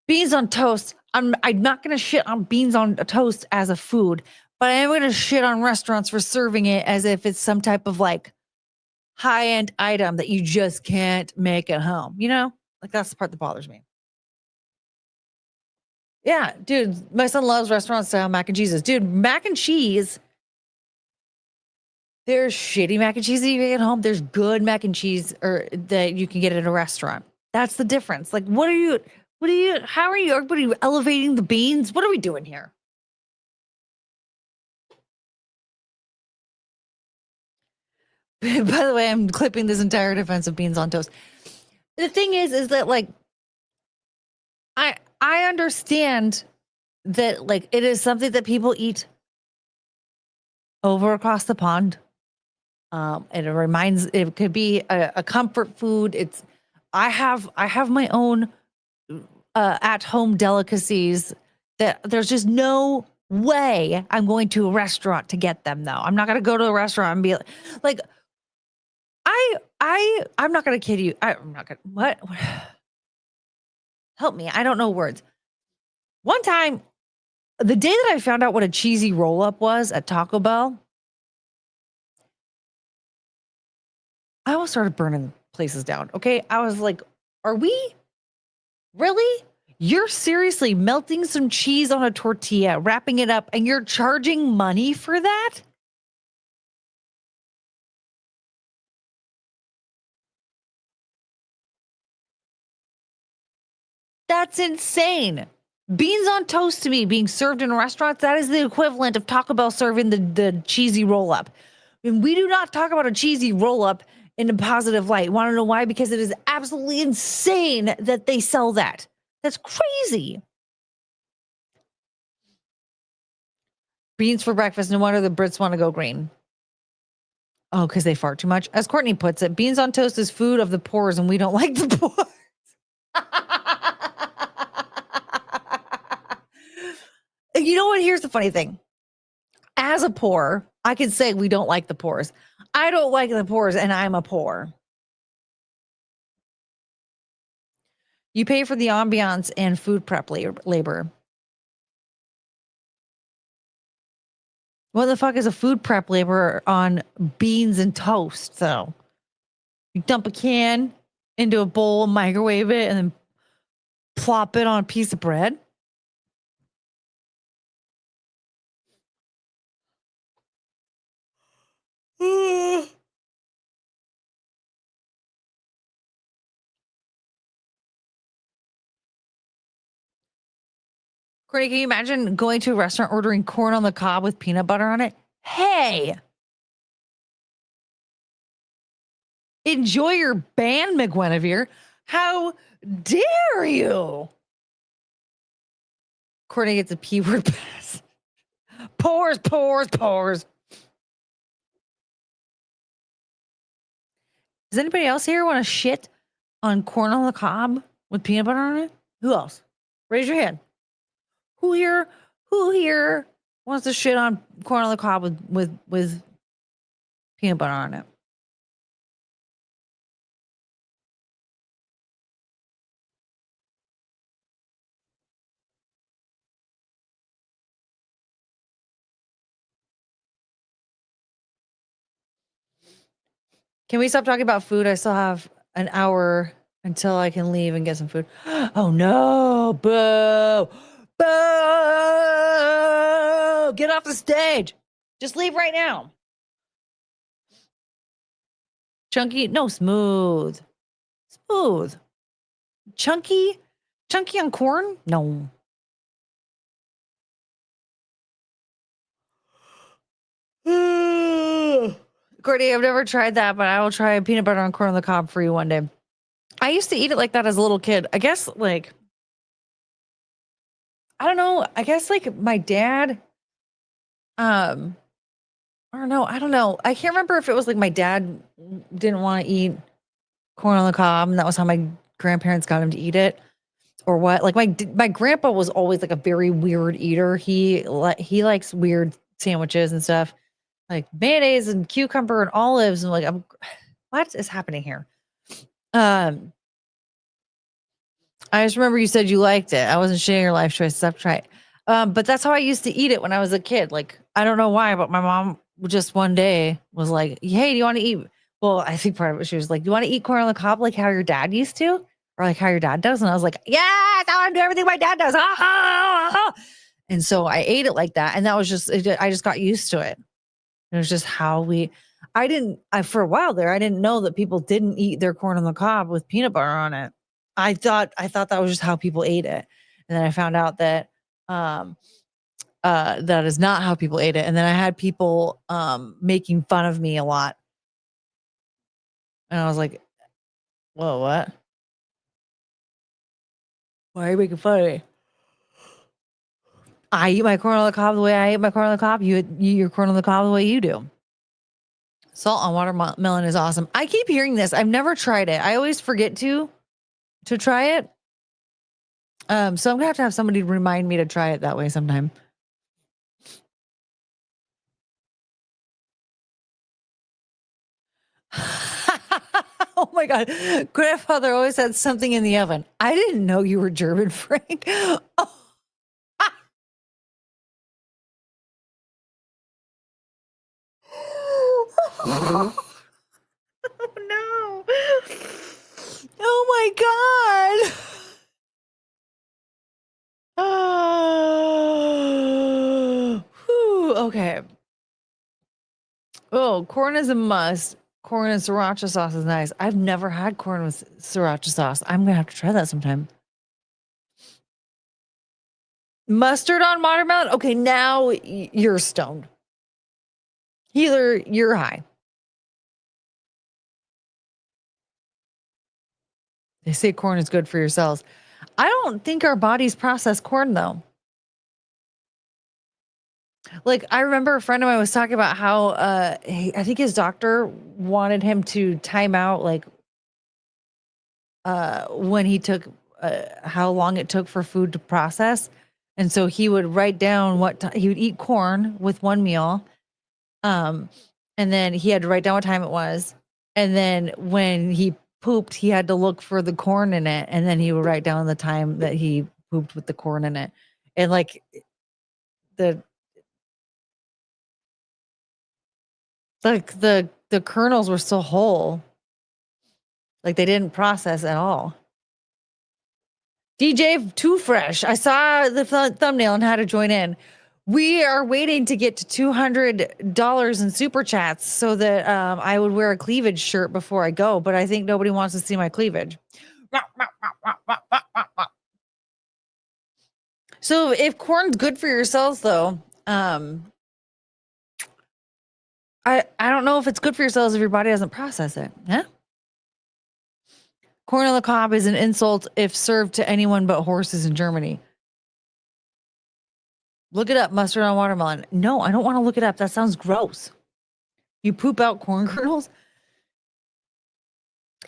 Beans on toast. I'm not going to shit on beans on toast as a food, but I am going to shit on restaurants for serving it as if it's some type of like high-end item that you just can't make at home. Like that's the part that bothers me. Yeah, dude, my son loves restaurant style mac and cheeses. Dude, mac and cheese. There's shitty mac and cheese that you get at home. There's good mac and cheese that you can get at a restaurant. That's the difference. Like, how are you, everybody elevating the beans? What are we doing here? By the way, I'm clipping this entire defense of beans on toast. The thing is that like, I understand that like it is something that people eat over across the pond. And it could be a comfort food. I have my own at home delicacies that there's just no way I'm going to a restaurant to get them though. I'm not going to go to a restaurant and be like I'm not going to kid you. I'm not going to, what? Help me. I don't know words. One time, the day that I found out what a cheesy roll-up was at Taco Bell, I almost started burning places down. Okay. I was like, are we really? You're seriously melting some cheese on a tortilla, wrapping it up, and you're charging money for that? That's insane. Beans on toast to me being served in restaurants, that is the equivalent of Taco Bell serving the cheesy roll-up. And we do not talk about a cheesy roll-up in a positive light. Want to know why? Because it is absolutely insane that they sell that. That's crazy. Beans for breakfast. No wonder the Brits want to go green. Oh, because they fart too much. As Courtney puts it, beans on toast is food of the poor, and we don't like the poor. you know what? Here's the funny thing. As a poor, I could say we don't like the poors. I don't like the poors, and I'm a poor. You pay for the ambiance and food prep labor. What the fuck is a food prep labor on beans and toast, though? You dump a can into a bowl, microwave it, and then plop it on a piece of bread? Courtney, can you imagine going to a restaurant ordering corn on the cob with peanut butter on it? Hey! Enjoy your band, McGuinevere. How dare you? Courtney gets a P word pass. Pores. Does anybody else here want to shit on corn on the cob with peanut butter on it? Who else? Raise your hand. Who here wants to shit on corn on the cob with peanut butter on it? Can we stop talking about food? I still have an hour until I can leave and get some food. Oh no, boo. Boo! Get off the stage. Just leave right now. Chunky, no, smooth. Smooth. Chunky on corn? No. Courtney, I've never tried that, but I will try peanut butter on corn on the cob for you one day. I used to eat it like that as a little kid. I guess, like, I don't know. I guess, like, my dad, I don't know. I can't remember if it was like my dad didn't want to eat corn on the cob, and that was how my grandparents got him to eat it, or what. Like, my grandpa was always like a very weird eater. He likes weird sandwiches and stuff, like mayonnaise and cucumber and olives, and like, what is happening here? I just remember you said you liked it. I wasn't sharing your life choices. I've tried. But that's how I used to eat it when I was a kid. Like, I don't know why, but my mom just one day was like, hey, do you want to eat? Well, I think part of it, she was like, do you want to eat corn on the cob like how your dad used to? Or like how your dad does? And I was like, yes, I want to do everything my dad does. And so I ate it like that. And that was just, I just got used to it. It was just how for a while there, I didn't know that people didn't eat their corn on the cob with peanut butter on it. I thought that was just how people ate it. And then I found out that that is not how people ate it. And then I had people making fun of me a lot. And I was like, whoa, what? Why are you making fun of me? I eat my corn on the cob the way I eat my corn on the cob. You eat your corn on the cob the way you do. Salt on watermelon is awesome. I keep hearing this. I've never tried it. I always forget to try it. So I'm gonna have to have somebody remind me to try it that way sometime. Oh my God. Grandfather always had something in the oven. I didn't know you were German, Frank. Oh. Oh no. Oh my God. Whew, okay. Oh, corn is a must. Corn and sriracha sauce is nice. I've never had corn with sriracha sauce. I'm gonna have to try that sometime. Mustard on watermelon? Okay, now you're stoned. Either you're high. They say corn is good for your cells. I don't think our bodies process corn though. Like, I remember a friend of mine was talking about how I think his doctor wanted him to time out, like, when he took how long it took for food to process. And so he would write down he would eat corn with one meal. And then he had to write down what time it was. And then when he pooped, he had to look for the corn in it. And then he would write down the time that he pooped with the corn in it. And like the the kernels were still whole. Like they didn't process at all. DJ Too Fresh. I saw the thumbnail and had to join in. We are waiting to get to $200 in super chats so that I would wear a cleavage shirt before I go, but I think nobody wants to see my cleavage. So if corn's good for your cells, though, I don't know if it's good for your cells if your body doesn't process it. Yeah. Corn on the cob is an insult if served to anyone but horses in Germany. Look it up, mustard on watermelon. No, I don't want to look it up. That sounds gross. You poop out corn kernels?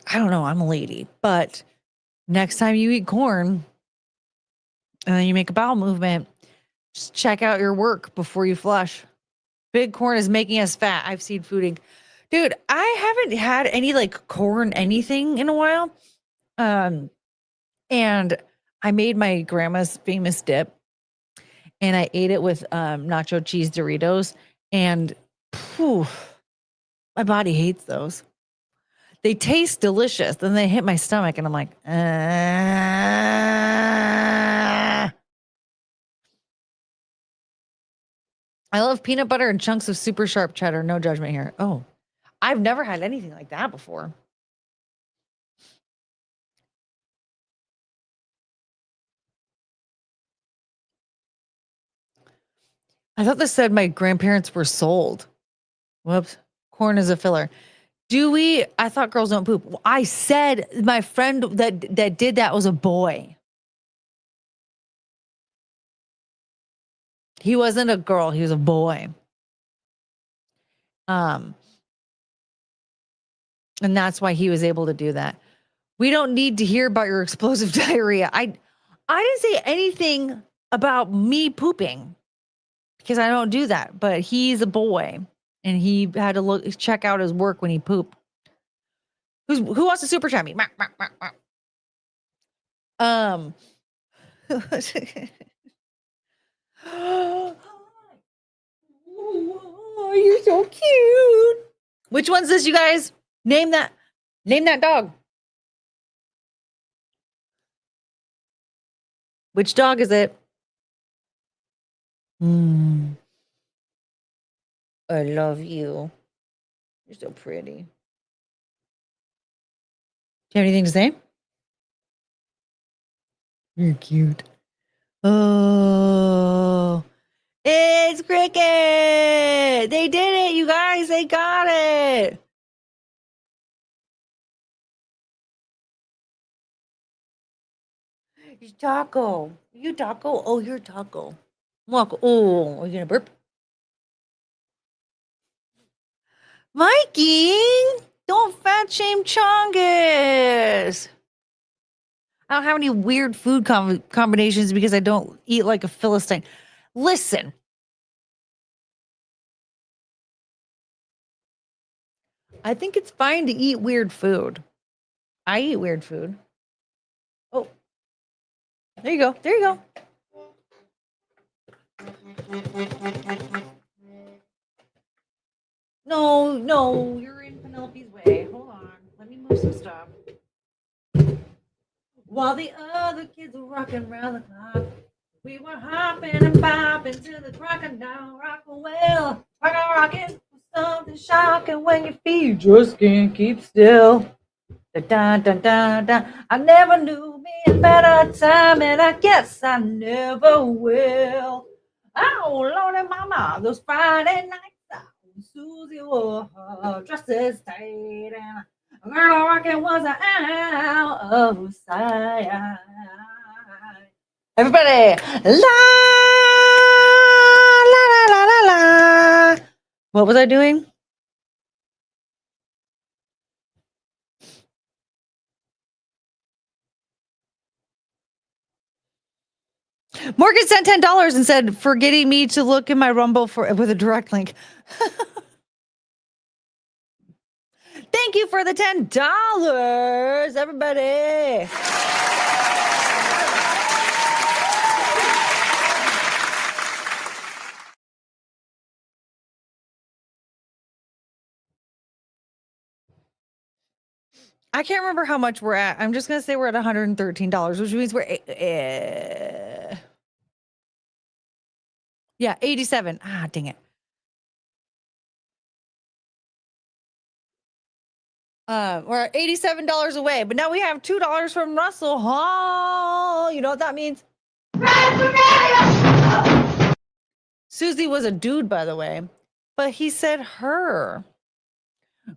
I don't know. I'm a lady. But next time you eat corn and then you make a bowel movement, just check out your work before you flush. Big corn is making us fat. I've seen fooding. Dude, I haven't had any like corn anything in a while. And I made my grandma's famous dip. And I ate it with nacho cheese Doritos. And phew, my body hates those. They taste delicious. Then they hit my stomach and I'm like, I love peanut butter and chunks of super sharp cheddar. No judgment here. Oh, I've never had anything like that before. I thought this said my grandparents were sold. Whoops. Corn is a filler. Do we? I thought girls don't poop. I said my friend that did that was a boy. He wasn't a girl. He was a boy. And that's why he was able to do that. We don't need to hear about your explosive diarrhea. I didn't say anything about me pooping because I don't do that. But he's a boy, and he had to check out his work when he pooped. Who wants to super chat me? Oh, you're so cute. Which one's this, you guys? Name that dog. Which dog is it? I love you. You're so pretty. Do you have anything to say? You're cute. Oh, it's Cricket. They did it, you guys. They got it. It's Taco. You Taco? Oh, you're Taco. Walk. Oh, are you gonna burp? Mikey, don't fat shame Chongus. I don't have any weird food combinations because I don't eat like a Philistine. Listen. I think it's fine to eat weird food. I eat weird food. Oh, there you go. There you go. No, you're in Penelope's way. Hold on. Let me move some stuff. While the other kids were rocking around the clock, we were hopping and bopping to the crocodile rock. Well, rocking was something shocking when your feet just can't keep still. Da, da, da, da. I never knew me a better time, and I guess I never will. Oh, Lordy Mama, those Friday nights, Susie wore her dresses tight, and girl rocking was out of sight. Everybody, la la la la la la. What was I doing? Morgan sent $10 and said, for getting me to look in my Rumble with a direct link. Thank you for the $10, everybody. I can't remember how much we're at. I'm just going to say we're at $113, which means we're yeah, 87. Ah, dang it. We're $87 away, but now we have $2 from Russell Hall. You know what that means? Susie was a dude, by the way, but he said her.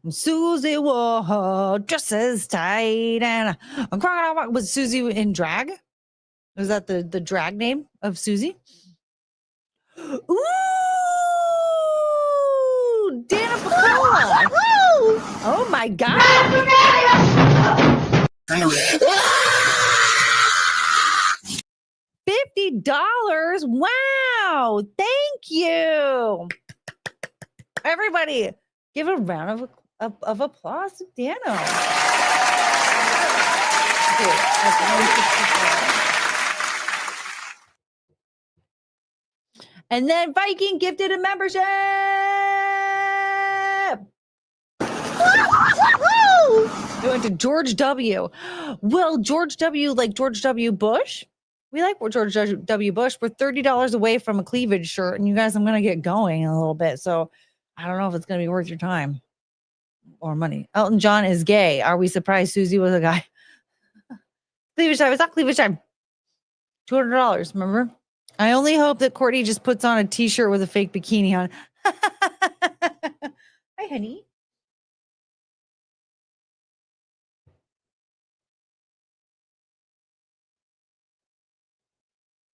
Susie wore dresses tight and a crocodile. Was Susie in drag? Was that the drag name of Susie? Ooh, Dana Pacola. Oh my God. $50. Wow. Thank you. Everybody, give a round of applause to Dano. Okay, that's 164. And then Viking gifted a membership. We went to George W. Well, George W. like George W. Bush. We like George W. Bush. We're $30 away from a cleavage shirt. And you guys, I'm going to get going in a little bit. So I don't know if it's going to be worth your time or money. Elton John is gay. Are we surprised Susie was a guy? Cleavage time. It's not cleavage time. $200. Remember? I only hope that Courtney just puts on a t-shirt with a fake bikini on. Hi, honey.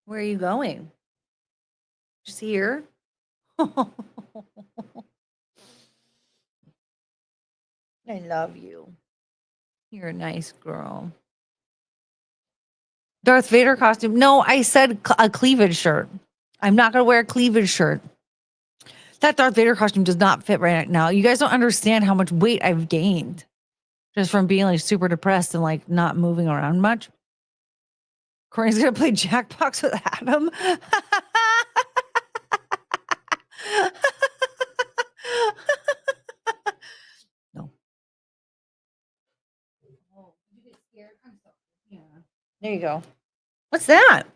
Where are you going? Just here? I love you. You're a nice girl. Darth Vader costume. No, I said a cleavage shirt. I'm not going to wear a cleavage shirt. That Darth Vader costume does not fit right now. You guys don't understand how much weight I've gained just from being like super depressed and like not moving around much. Courtney's going to play Jackbox with Adam. No. Oh, did you get scared? I'm sorry. Yeah. There you go. What's that?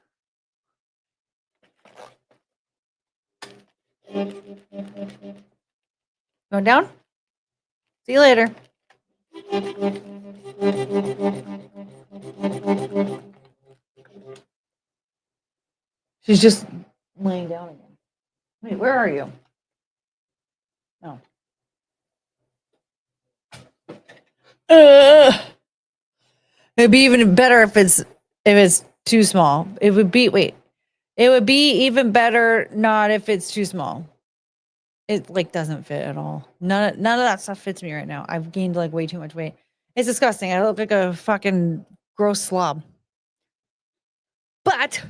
Going down? See you later. She's just laying down again. Wait, where are you? No. It'd be even better if it's too small. It would be even better not if it's too small. It like doesn't fit at all. None of that stuff fits me right now. I've gained like way too much weight. It's disgusting. I look like a fucking gross slob. But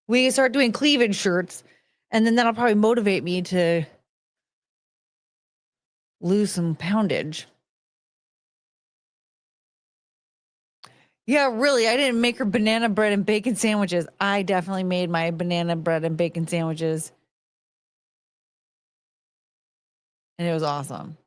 we can start doing cleavage shirts, and then that'll probably motivate me to lose some poundage. Yeah, really. I didn't make her banana bread and bacon sandwiches. I definitely made my banana bread and bacon sandwiches. And it was awesome.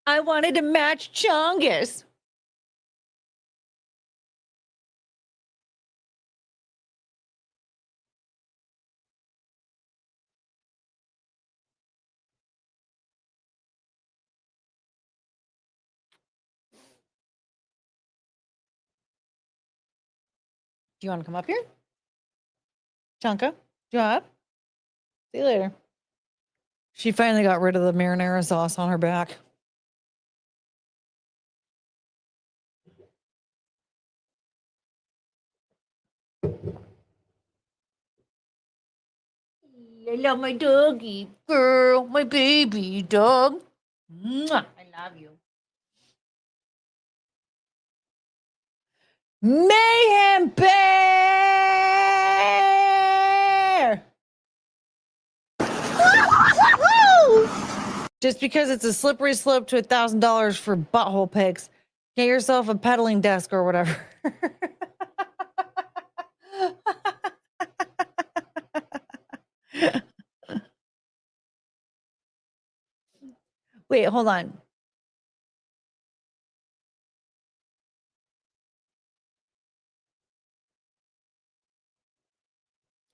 I wanted to match Chongus. Do you want to come up here? Chonka, job. See you later. She finally got rid of the marinara sauce on her back. I love my doggy. Girl, my baby dog. Mwah, I love you. Mayhem Bear! Just because it's a slippery slope to $1,000 for butthole pics, get yourself a pedaling desk or whatever. Wait, hold on.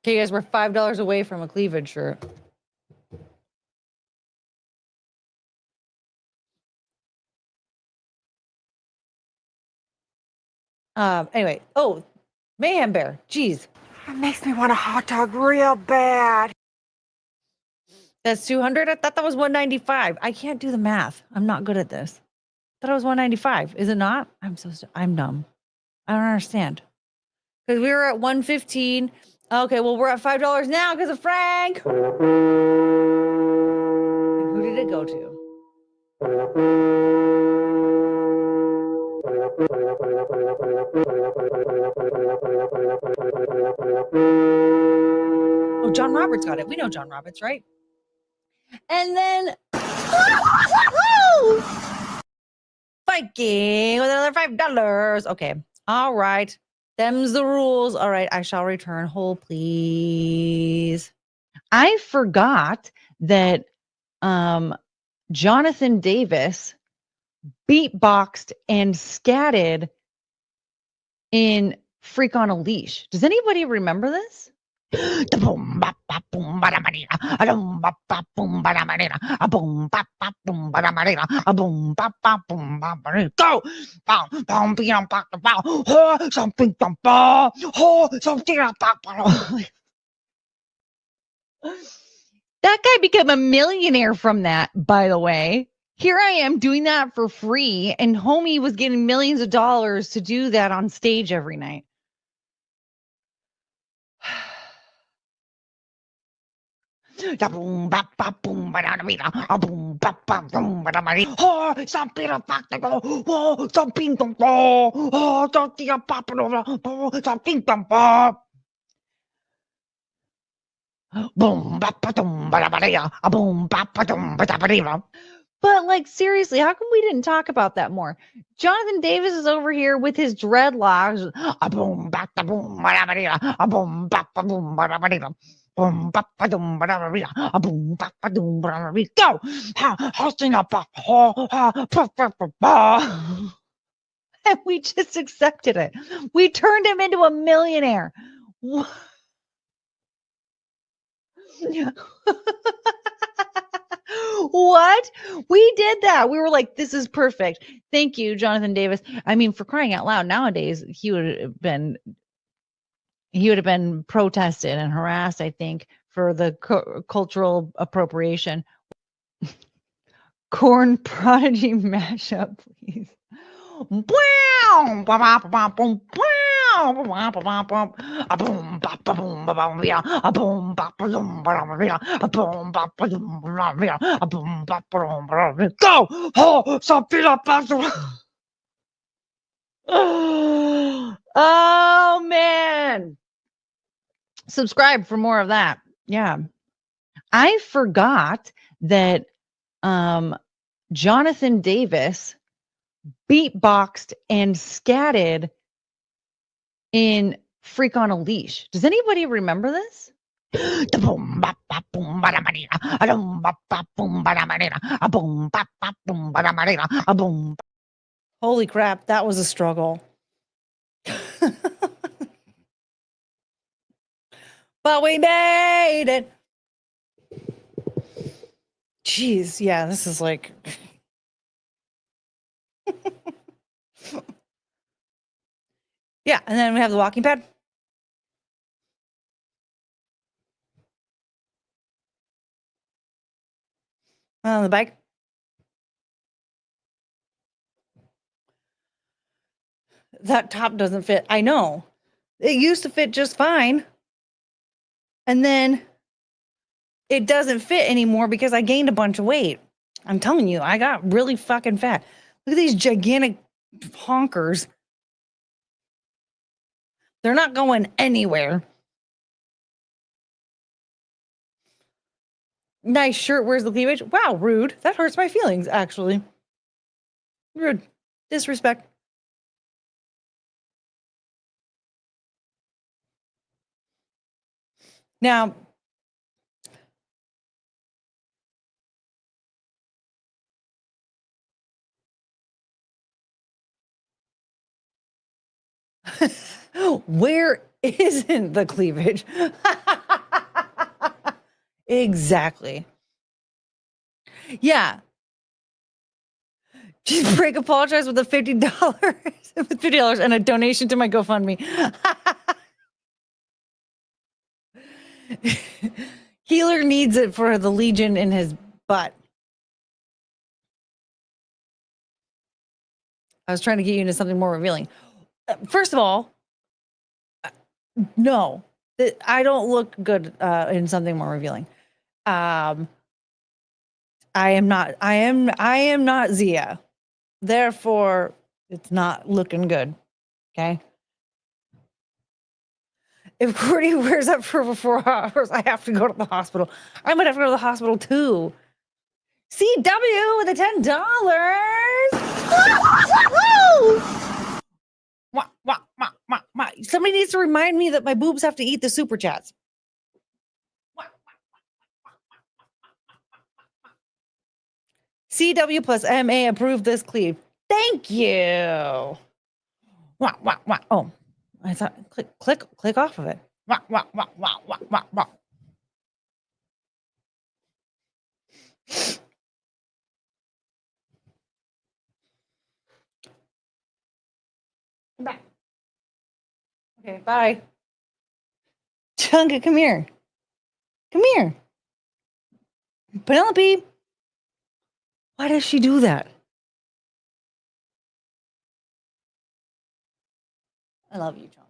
Okay, guys, we're $5 away from a cleavage shirt. Anyway, oh, Mayhem Bear. Jeez. It makes me want a hot dog real bad. That's 200. I thought that was 195. I can't do the math. I'm not good at this. I thought it was 195. Is it not? I'm dumb. I don't understand. Because we were at 115. Okay, well, we're at $5 now because of Frank. Who did it go to? Oh, John Roberts got it. We know John Roberts, right? And then Viking with another $5. Okay. All right. Them's the rules. All right. I shall return. Hold, please. I forgot that Jonathan Davis beatboxed and scatted in Freak on a Leash. Does anybody remember this? Go! That guy became a millionaire from that, by the way. Here I am doing that for free, and homie was getting millions of dollars to do that on stage every night. But like seriously, how come we didn't talk about that more? Jonathan Davis is over here with his dreadlocks. Go! And we just accepted it. We turned him into a millionaire. What? We did that. We were like, this is perfect. Thank you, Jonathan Davis. I mean, for crying out loud, nowadays he would have been protested and harassed, I think, for the cultural appropriation. Corn Prodigy mashup, please. Go! Oh man. Subscribe for more of that. Yeah. I forgot that Jonathan Davis beatboxed and scatted in Freak on a Leash. Does anybody remember this? Holy crap, that was a struggle. But we made it. Jeez, yeah, this is like yeah, and then we have the walking pad. On the bike. That top doesn't fit. I know. It used to fit just fine. And then it doesn't fit anymore because I gained a bunch of weight. I'm telling you, I got really fucking fat. Look at these gigantic honkers. They're not going anywhere. Nice shirt. Where's the cleavage? Wow, rude. That hurts my feelings, actually. Rude. Disrespect. Now, where isn't the cleavage? Exactly. Yeah. Just break apologize with a $50 with $50 and a donation to my GoFundMe. Healer needs it for the legion in his butt. I was trying to get you into something more revealing. First of all, no, I don't look good in something more revealing. I am not Zia. Therefore, it's not looking good. Okay. If Courtney wears up for 4 hours, I have to go to the hospital. I might have to go to the hospital too. CW with the $10. Somebody needs to remind me that my boobs have to eat the super chats. CW plus MA approved this cleave. Thank you. Oh, I thought click off of it. Back. Okay, bye. Chunga, come here. Come here. Penelope. Why does she do that? I love you, Chunk.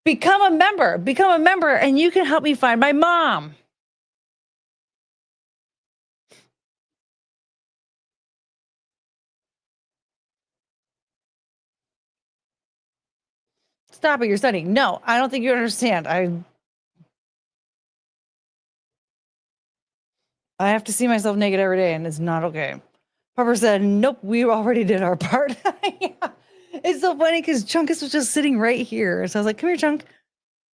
Become a member, and you can help me find my mom. Stop it, you're studying. No, I don't think you understand. I have to see myself naked every day, and it's not okay. Pepper said, nope, we already did our part. Yeah. It's so funny because Chunkus was just sitting right here. So I was like, come here, Chunk.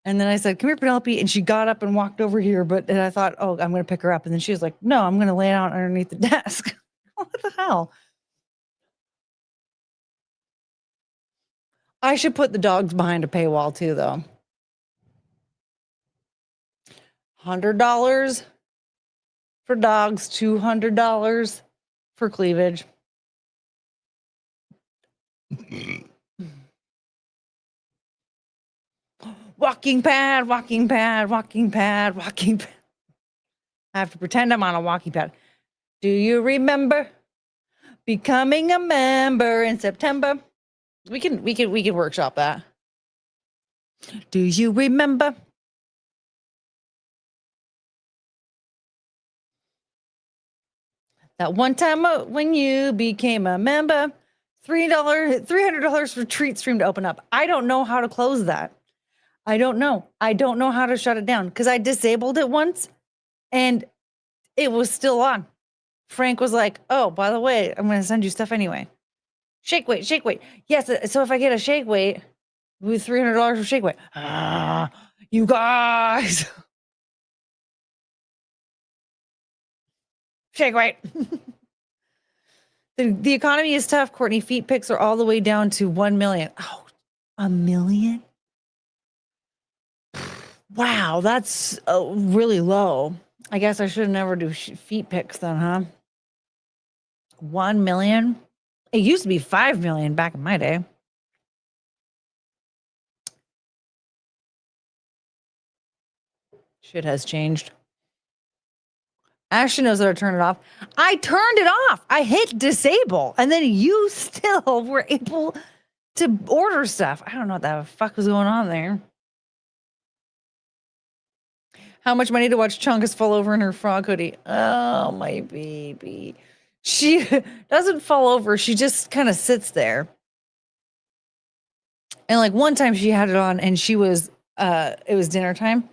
And then I said, come here, Penelope. And she got up and walked over here. And I thought, oh, I'm going to pick her up. And then she was like, no, I'm going to lay down underneath the desk. What the hell? I should put the dogs behind a paywall too, though. $100 for dogs, $200 for cleavage. Walking pad. I have to pretend I'm on a walking pad. Do you remember becoming a member in September? We can workshop that. Do you remember? That one time when you became a member, $300 for treat stream to open up. I don't know how to close that. I don't know how to shut it down because I disabled it once and it was still on. Frank was like, oh, by the way, I'm going to send you stuff anyway. Shake weight. Yes. So if I get a shake weight with $300 for shake weight, you guys. Shake weight. The economy is tough, Courtney. Feet pics are all the way down to 1 million. Oh, 1 million? Wow, that's really low. I guess I should never do feet pics then, huh? 1 million? It used to be 5 million back in my day. Shit has changed. Ashley knows how to turn it off. I turned it off. I hit disable. And then you still were able to order stuff. I don't know what the fuck was going on there. How much money to watch Chungus fall over in her frog hoodie? Oh, my baby. She doesn't fall over. She just kind of sits there. And like one time she had it on and she was, it was dinner time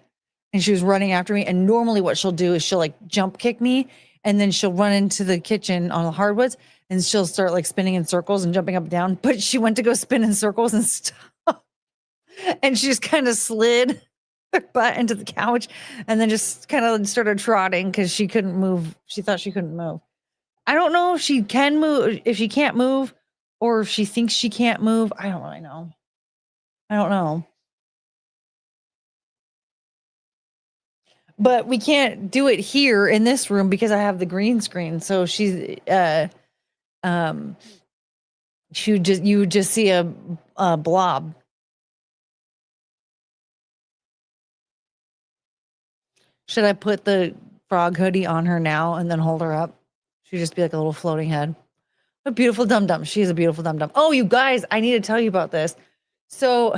and she was running after me. And normally what she'll do is she'll like jump kick me and then she'll run into the kitchen on the hardwoods and she'll start like spinning in circles and jumping up and down. But she went to go spin in circles and stop. And she just kind of slid her butt into the couch and then just kind of started trotting because she couldn't move. She thought she couldn't move. I don't know if she can move, if she can't move, or if she thinks she can't move. I don't really know. I don't know. But we can't do it here in this room because I have the green screen. So she's you would just see a blob. Should I put the frog hoodie on her now and then hold her up? She'd just be like a little floating head. A beautiful dum-dum. She's a beautiful dum-dum. Oh, you guys, I need to tell you about this. So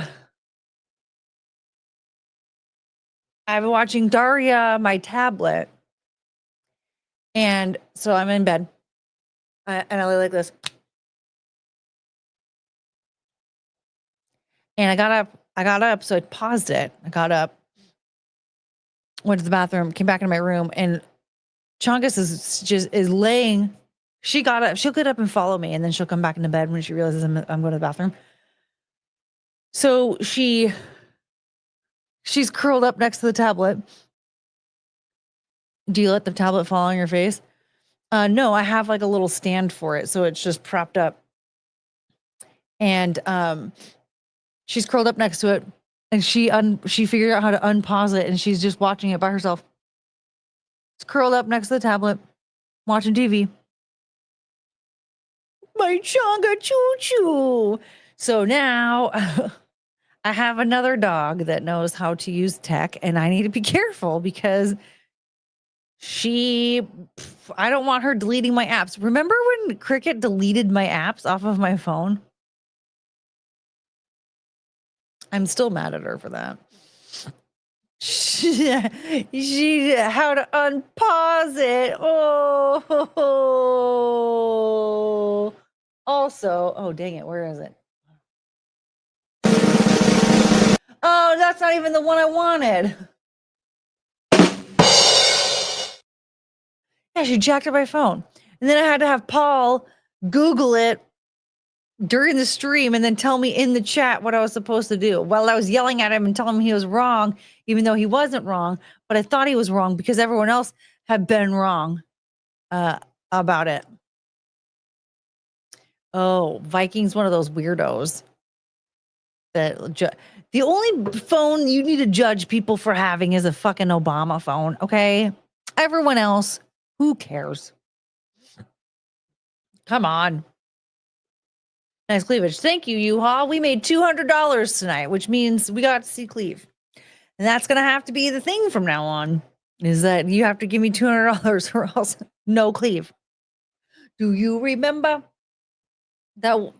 I've been watching Daria, my tablet. And so I'm in bed. And I lay like this. And I got up, so I paused it. I got up, went to the bathroom, came back into my room, and Chongus is laying. She got up. She'll get up and follow me, and then she'll come back into bed when she realizes I'm going to the bathroom. So she's curled up next to the tablet. Do you let the tablet fall on your face? No, I have like a little stand for it, so it's just propped up. And she's curled up next to it, and she figured out how to unpause it, and she's just watching it by herself. It's curled up next to the tablet, watching TV. My chonga choo choo. So now I have another dog that knows how to use tech, and I need to be careful because I don't want her deleting my apps. Remember when Cricket deleted my apps off of my phone? I'm still mad at her for that. She how to unpause it. Oh, also, oh dang it, where is it? Oh, that's not even the one I wanted. Yeah, she jacked up my phone. And then I had to have Paul Google it during the stream and then tell me in the chat what I was supposed to do while I was yelling at him and telling him he was wrong, even though he wasn't wrong. But I thought he was wrong because everyone else had been wrong about it. Oh, Viking's one of those weirdos that the only phone you need to judge people for having is a fucking Obama phone. Okay. Everyone else, who cares? Come on. Nice cleavage. Thank you, U-Haul. We made $200 tonight, which means we got to see Cleve. And that's going to have to be the thing from now on, is that you have to give me $200 or else no Cleve. Do you remember that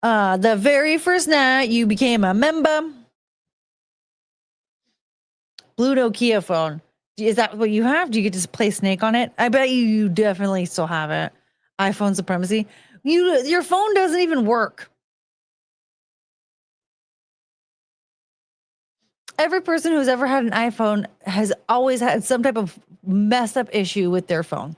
the very first night you became a member? Blue Nokia phone. Is that what you have? Do you get to play Snake on it? I bet you definitely still have it. iPhone supremacy. Your phone doesn't even work. Every person who's ever had an iPhone has always had some type of messed up issue with their phone.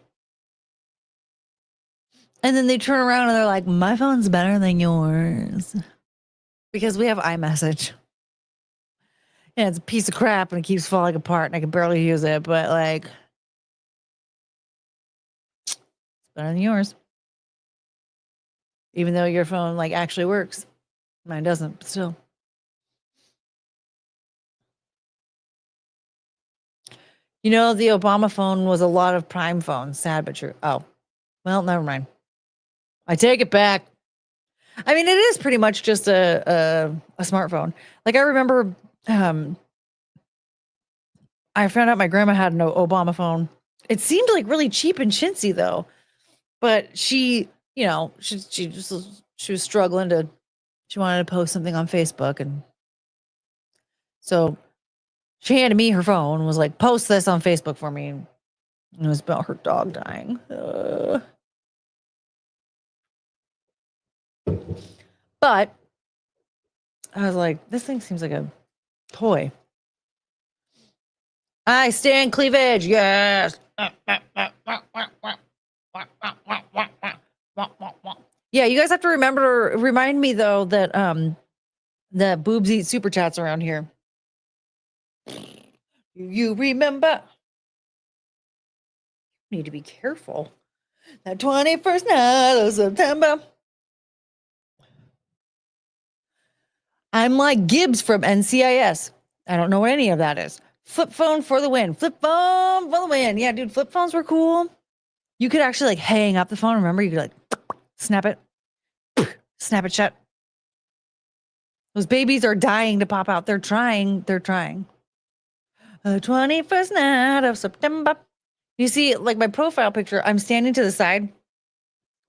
And then they turn around and they're like, my phone's better than yours. Because we have iMessage. And it's a piece of crap and it keeps falling apart and I can barely use it, but like, it's better than yours. Even though your phone like actually works. Mine doesn't, but still. You know, the Obama phone was a lot of prime phones. Sad but true. Oh, well, never mind. I take it back. I mean, it is pretty much just a smartphone. Like I remember I found out my grandma had no Obama phone. It seemed like really cheap and chintzy though. But she, you know, she was struggling she wanted to post something on Facebook, and so She handed me her phone and was like, post this on Facebook for me. And it was about her dog dying. But I was like, this thing seems like a toy. I stand cleavage. Yes. Yeah, you guys have to remind me though that boobs eat super chats around here. You remember? Need to be careful. That 21st night of September. I'm like Gibbs from NCIS. I don't know what any of that is. Flip phone for the win. Flip phone for the win. Yeah, dude, flip phones were cool. You could actually like hang up the phone. Remember, you could like snap it shut. Those babies are dying to pop out. They're trying. The 21st night of September. You see, like my profile picture, I'm standing to the side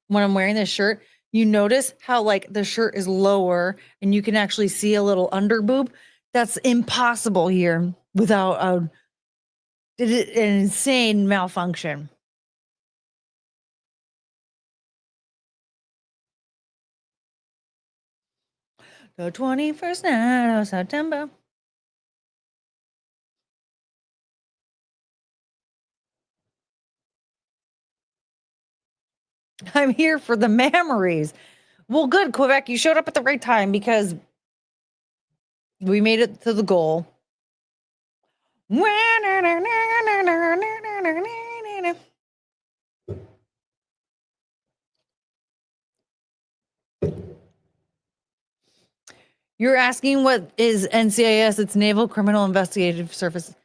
when I'm wearing this shirt. You notice how like the shirt is lower and you can actually see a little under boob. That's impossible here without an insane malfunction. The 21st night of September. I'm here for the memories. Well, good, Quebec. You showed up at the right time because we made it to the goal. You're asking what is NCIS? It's Naval Criminal Investigative Service.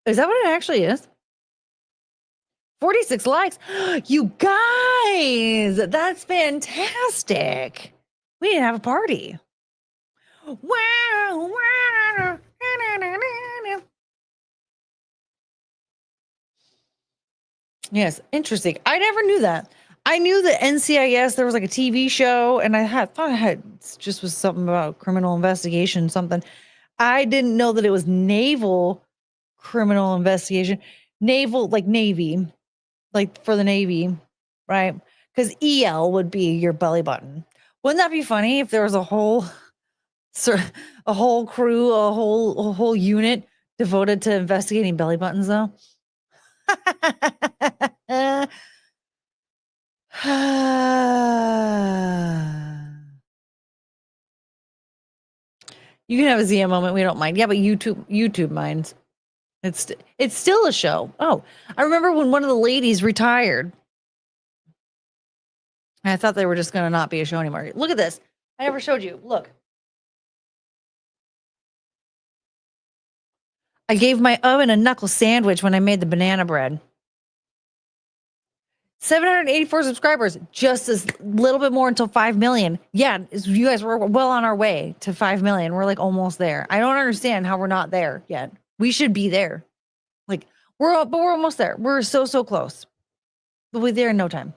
Is that what it actually is? 46 likes. You guys, that's fantastic. We need to have a party. Yes, interesting. I never knew that. I knew that NCIS, there was like a TV show, and thought I had just was something about criminal investigation, something. I didn't know that it was naval criminal investigation. Naval, like Navy, like for the Navy, right? Because EL would be your belly button. Wouldn't that be funny if there was a whole crew, a whole unit devoted to investigating belly buttons, though? You can have a ZM moment. We don't mind. Yeah, but YouTube minds. It's still a show. Oh, I remember when one of the ladies retired. I thought they were just going to not be a show anymore. Look at this. I never showed you. Look. I gave my oven a knuckle sandwich when I made the banana bread. 784 subscribers, just a little bit more until 5 million. Yeah, you guys were well on our way to 5 million. We're like almost there. I don't understand how we're not there yet. We should be there. Like we're almost there. We're so close. We'll be there in no time.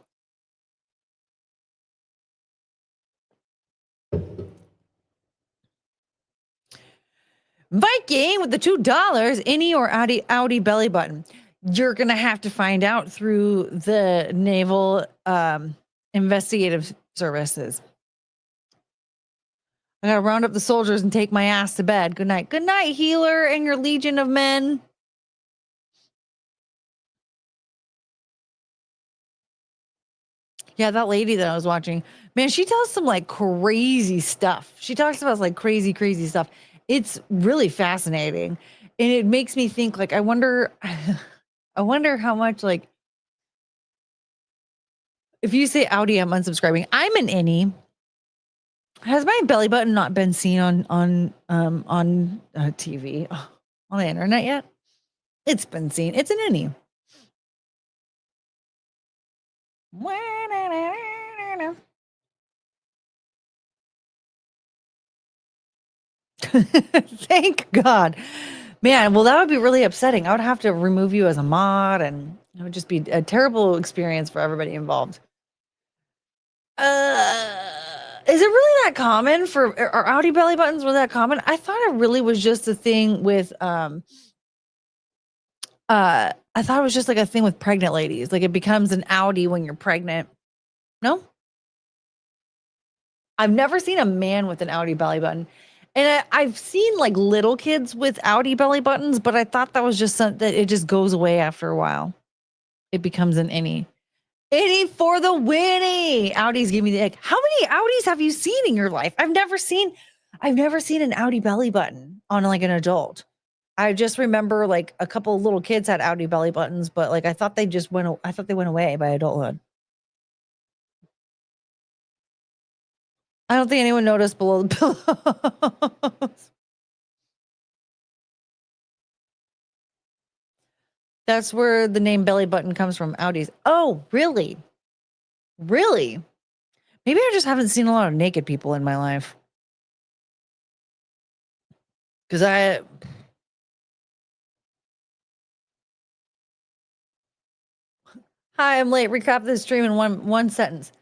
Viking with the $2, any or Audi belly button. You're going to have to find out through the Naval Investigative Services. I got to round up the soldiers and take my ass to bed. Good night. Good night, healer and your legion of men. Yeah, that lady that I was watching, man, she tells some like crazy stuff. She talks about like crazy stuff. It's really fascinating. And it makes me think like, I wonder how much like, if you say Audi, I'm unsubscribing. I'm an innie. Has my belly button not been seen on TV, on the internet yet? It's been seen. It's an innie. Thank God. Man, well, that would be really upsetting. I would have to remove you as a mod, and it would just be a terrible experience for everybody involved. Is it really that common are Audi belly buttons were that common? I thought it really was just a thing with I thought it was just like a thing with pregnant ladies. Like it becomes an outie when you're pregnant. No? I've never seen a man with an outie belly button. And I've seen like little kids with outie belly buttons, but I thought that was just something that it just goes away after a while. It becomes an innie. Innie for the Winnie. Outies give me the ick. How many outies have you seen in your life? I've never seen an outie belly button on like an adult. I just remember like a couple of little kids had outie belly buttons, but like I thought they went away by adulthood. I don't think anyone noticed below the pillows. That's where the name belly button comes from, outies. Oh, really? Really? Maybe I just haven't seen a lot of naked people in my life. Because hi, I'm late. Recap this stream in one sentence.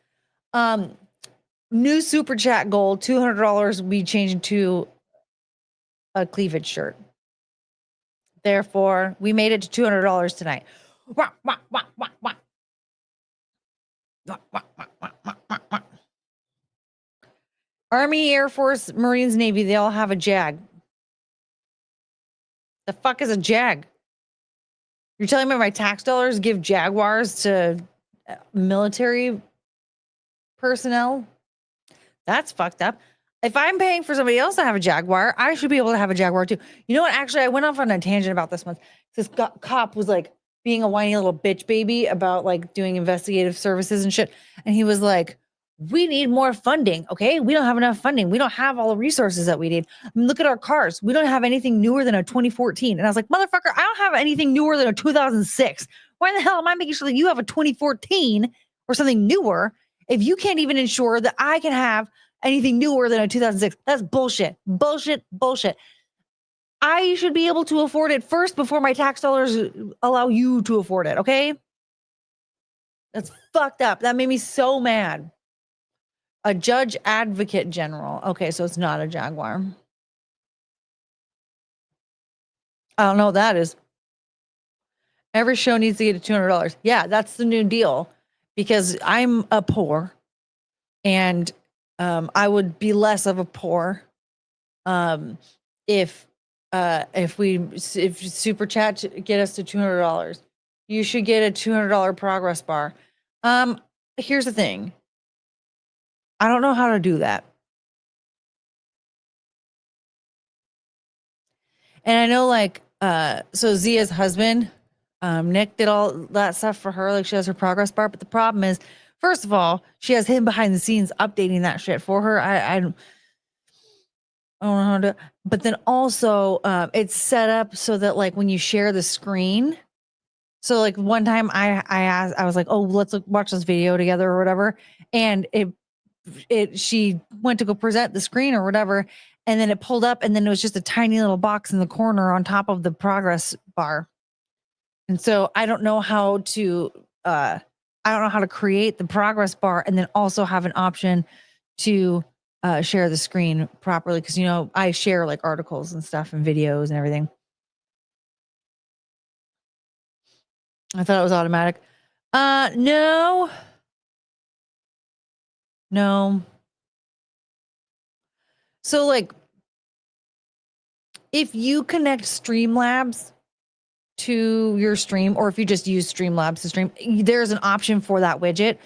New super chat goal, $200 will be changing to a cleavage shirt. Therefore, we made it to $200 tonight. Wah, wah, wah, wah, wah. Wah, wah, wah, wah, wah, wah, wah. Army, Air Force, Marines, Navy, they all have a JAG. The fuck is a JAG? You're telling me my tax dollars give Jaguars to military personnel? That's fucked up. If I'm paying for somebody else to have a Jaguar, I should be able to have a Jaguar too. You know what? Actually, I went off on a tangent about this once. This cop was like being a whiny little bitch baby about like doing investigative services and shit. And he was like, we need more funding. Okay. We don't have enough funding. We don't have all the resources that we need. I mean, look at our cars. We don't have anything newer than a 2014. And I was like, motherfucker, I don't have anything newer than a 2006. Why the hell am I making sure that you have a 2014 or something newer if you can't even ensure that I can have anything newer than a 2006? That's bullshit. Bullshit. I should be able to afford it first before my tax dollars allow you to afford it. Okay. That's fucked up. That made me so mad. A judge advocate general. Okay. So it's not a Jaguar. I don't know what that is. Every show needs to get to $200. Yeah. That's the new deal because I'm a poor and I would be less of a poor if super chat get us to $200. You should get a $200 progress bar. Here's the thing. I don't know how to do that. And I know like so Zia's husband, Nick did all that stuff for her, like she has her progress bar, but the problem is, first of all, she has him behind the scenes updating that shit for her. I don't know how to, but then also it's set up so that like when you share the screen, so like one time I was like, oh, let's watch this video together or whatever, and she went to go present the screen or whatever, and then it pulled up, and then it was just a tiny little box in the corner on top of the progress bar, and so I don't know how to create the progress bar and then also have an option to share the screen properly, because I share like articles and stuff and videos and everything. I thought it was automatic. No. So like if you connect Streamlabs to your stream, or if you just use Streamlabs to stream, there's an option for that widget.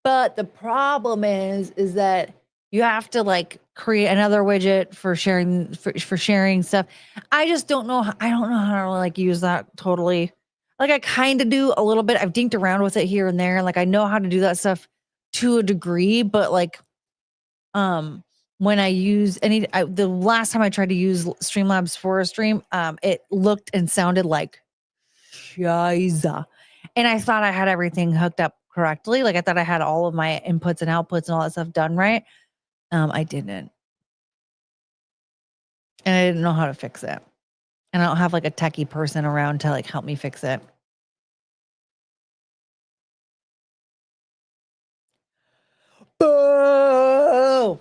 But the problem is that you have to like create another widget for sharing for sharing stuff. I just don't know. I don't know how to like use that totally. Like I kind of do a little bit. I've dinked around with it here and there. Like I know how to do that stuff to a degree, but like, when I use the last time I tried to use Streamlabs for a stream, it looked and sounded like shiza. And I thought I had everything hooked up correctly. Like I thought I had all of my inputs and outputs and all that stuff done right. I didn't. And I didn't know how to fix it. And I don't have like a techie person around to like help me fix it. Boo!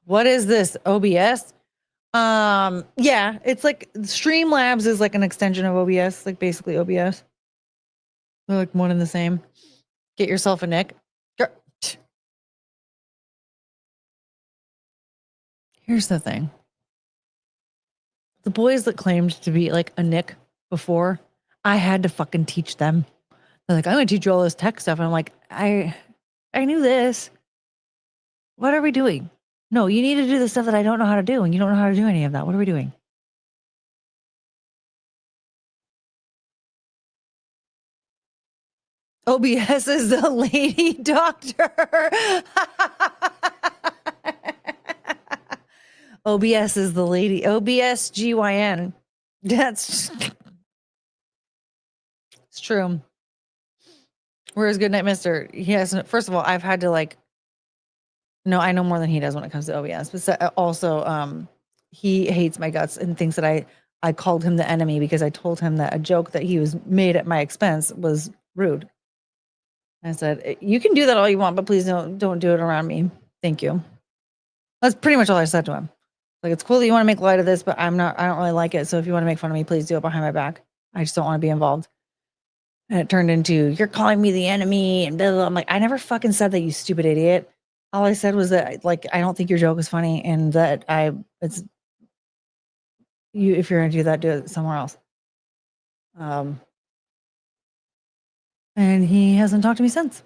What is this? OBS? Yeah, it's like Streamlabs is like an extension of OBS, like basically OBS. They're like one and the same. Get yourself a nick. Here's the thing. The boys that claimed to be like a nick before, I had to fucking teach them. They're like, I'm gonna teach you all this tech stuff. And I'm like, I knew this. What are we doing? No, you need to do the stuff that I don't know how to do, and you don't know how to do any of that. What are we doing? OBS is the lady doctor. OBS is the lady. OBSGYN. That's it's true. Whereas Goodnight Mister, he has, first of all, I've had to like, no, I know more than he does when it comes to OBS. But also, he hates my guts and thinks that I called him the enemy because I told him that a joke that he was made at my expense was rude. I said, you can do that all you want, but please don't do it around me. Thank you. That's pretty much all I said to him. Like, it's cool that you want to make light of this, but I don't really like it. So if you want to make fun of me, please do it behind my back. I just don't want to be involved. And it turned into, you're calling me the enemy and blah, blah, blah. I'm like, I never fucking said that, you stupid idiot. All I said was that, like, I don't think your joke is funny and that it's you, if you're going to do that, do it somewhere else. And he hasn't talked to me since.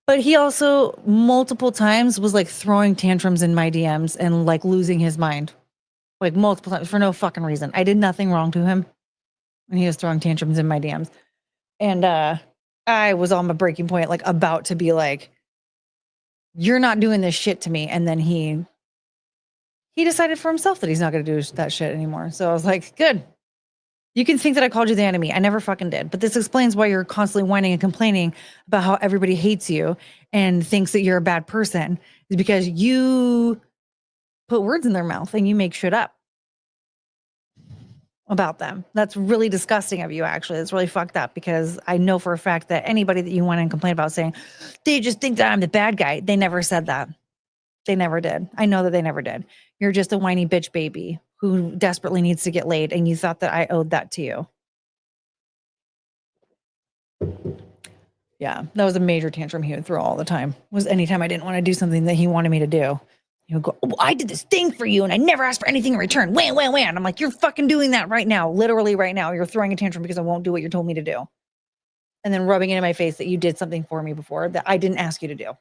But he also multiple times was like throwing tantrums in my DMs and like losing his mind. Like multiple times for no fucking reason. I did nothing wrong to him. And he was throwing tantrums in my DMs. And I was on my breaking point, like about to be like, you're not doing this shit to me. And then he decided for himself that he's not going to do that shit anymore. So I was like, good. You can think that I called you the enemy. I never fucking did. But this explains why you're constantly whining and complaining about how everybody hates you and thinks that you're a bad person. Is because you put words in their mouth and you make shit up about them. That's really disgusting of you, actually. It's really fucked up because I know for a fact that anybody that you whine and complain about saying, they just think that I'm the bad guy. They never said that. They never did. I know that they never did. You're just a whiny bitch baby who desperately needs to get laid, and you thought that I owed that to you. Yeah, that was a major tantrum he would throw all the time. Was anytime I didn't want to do something that he wanted me to do. He would go, oh, I did this thing for you, and I never asked for anything in return. Wham, wham, wham. I'm like, you're fucking doing that right now. Literally right now. You're throwing a tantrum because I won't do what you told me to do. And then rubbing it in my face that you did something for me before that I didn't ask you to do.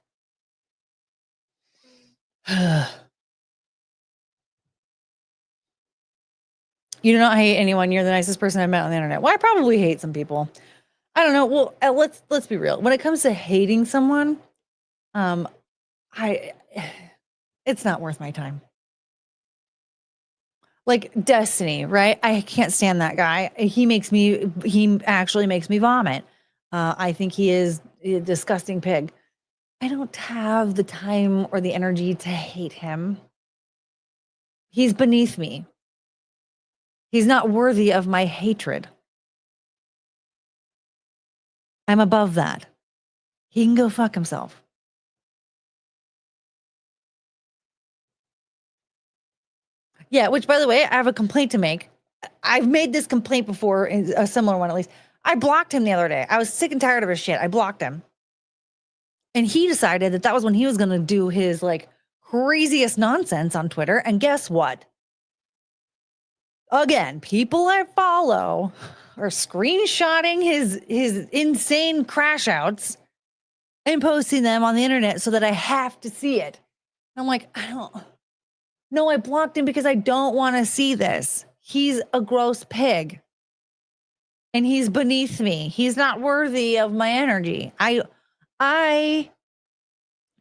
You do not hate anyone. You're the nicest person I've met on the internet. Well, I probably hate some people. I don't know. Well, let's be real. When it comes to hating someone, it's not worth my time. Like Destiny, right? I can't stand that guy. He actually makes me vomit. I think he is a disgusting pig. I don't have the time or the energy to hate him. He's beneath me. He's not worthy of my hatred. I'm above that. He can go fuck himself. Yeah, which, by the way, I have a complaint to make. I've made this complaint before, a similar one at least. I blocked him the other day. I was sick and tired of his shit. I blocked him. And he decided that was when he was going to do his like craziest nonsense on Twitter. And guess what? Again, people I follow are screenshotting his insane crash outs and posting them on the internet so that I have to see it. I'm like, I blocked him because I don't want to see this. He's a gross pig. And he's beneath me. He's not worthy of my energy. I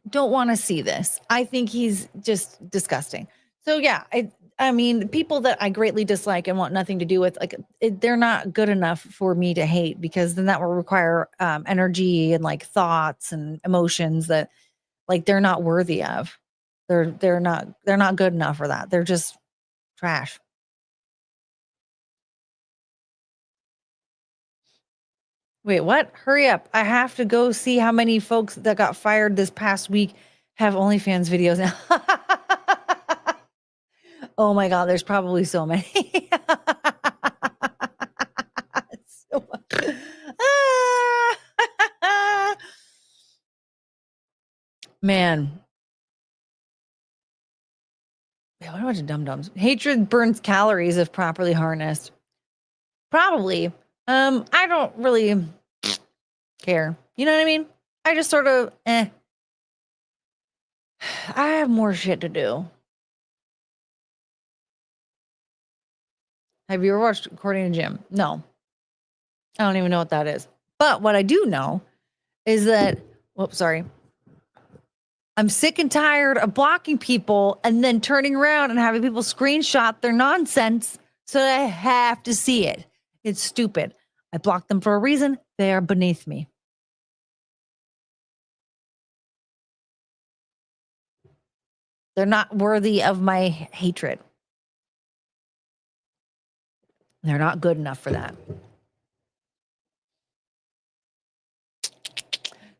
don't want to see this. I think he's just disgusting. So yeah, I mean, people that I greatly dislike and want nothing to do with, like, they're not good enough for me to hate, because then that will require energy and like thoughts and emotions that like they're not worthy of. They're not good enough for that. They're just trash. Wait, what? Hurry up. I have to go see how many folks that got fired this past week have OnlyFans videos now. Oh my God, there's probably so many. So much. Man. Yeah, what a bunch of dum-dums. Hatred burns calories if properly harnessed. Probably. I don't really care. You know what I mean? I just sort of, I have more shit to do. Have you ever watched Courtney and Jim? No. I don't even know what that is. But what I do know is that, whoops, sorry. I'm sick and tired of blocking people and then turning around and having people screenshot their nonsense so that I have to see it. It's stupid. I blocked them for a reason. They are beneath me. They're not worthy of my hatred. They're not good enough for that.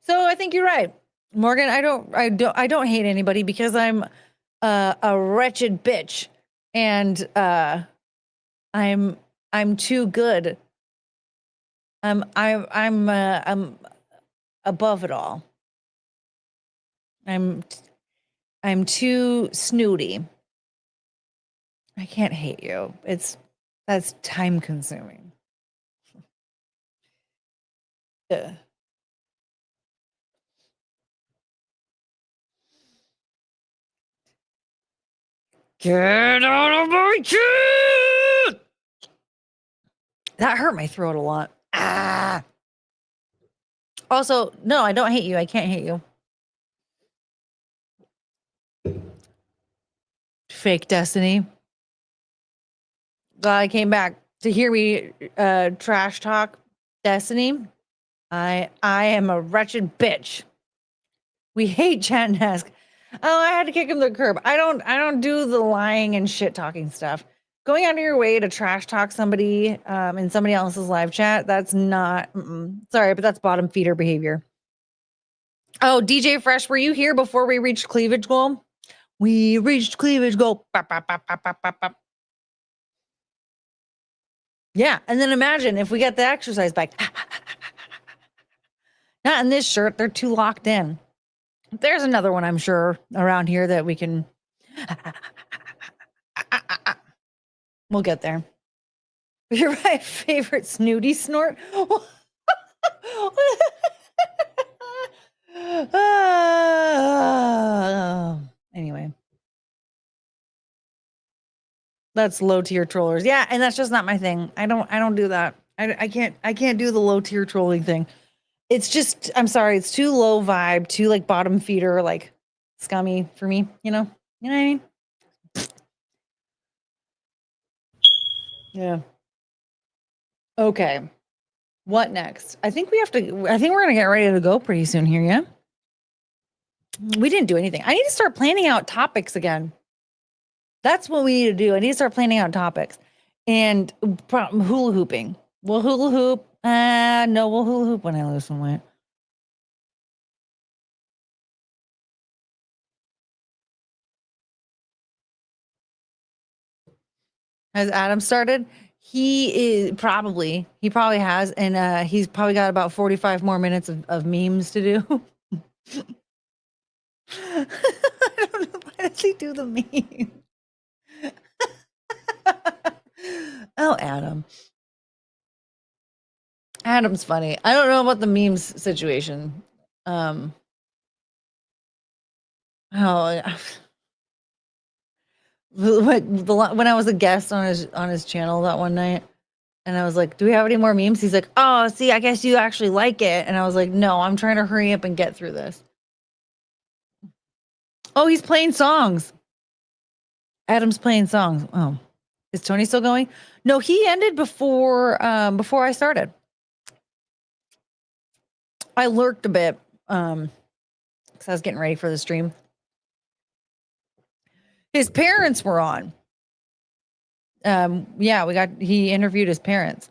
So I think you're right, Morgan. I don't hate anybody because I'm a wretched bitch, and I'm too good. I'm above it all. I'm too snooty. I can't hate you. That's time consuming. Yeah. Get out of my chin! That hurt my throat a lot. Ah. Also, no, I don't hate you. I can't hate you. Fake Destiny. Glad I came back to hear me trash talk Destiny. I am a wretched bitch. We hate chat and ask. Oh, I had to kick him to the curb. I don't do the lying and shit talking stuff. Going out of your way to trash talk somebody in somebody else's live chat, that's not, sorry, but that's bottom feeder behavior. Oh, DJ Fresh, were you here before we reached cleavage goal? We reached cleavage goal. Bop, bop, bop, bop, bop, bop, bop. Yeah, and then imagine if we get the exercise back. Not in this shirt, they're too locked in. There's another one, I'm sure, around here that we can. We'll get there. You're my favorite snooty snort. Anyway, that's low tier trollers. Yeah, and that's just not my thing. I don't do that. I can't do the low tier trolling thing. It's just, I'm sorry, it's too low vibe, too like bottom feeder, like scummy for me, you know what I mean? Yeah. Okay. What next? I think we're going to get ready to go pretty soon here, yeah? We didn't do anything. I need to start planning out topics again. That's what we need to do. I need to start planning out topics. And hula hooping. We'll hula hoop. No, we'll hula hoop when I lose some weight. Has Adam started? He probably has, and he's probably got about 45 more minutes of memes to do. I don't know, why does he do the meme? Oh, Adam. Adam's funny. I don't know about the memes situation. When I was a guest on his channel that one night, and I was like, "Do we have any more memes?" He's like, "Oh, see, I guess you actually like it." And I was like, "No, I'm trying to hurry up and get through this." Oh, he's playing songs. Adam's playing songs. Oh, is Tony still going? No, he ended before I started. I lurked a bit because I was getting ready for the stream. His parents were on. Yeah, he interviewed his parents.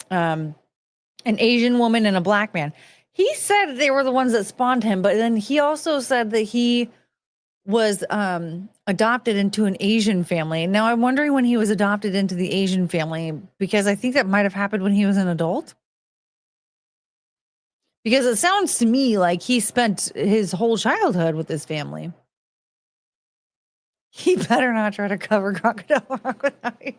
An Asian woman and a black man. He said they were the ones that spawned him, but then he also said that he was adopted into an Asian family. Now I'm wondering when he was adopted into the Asian family, because I think that might have happened when he was an adult. Because it sounds to me like he spent his whole childhood with his family. He better not try to cover Crocodile Rock without you.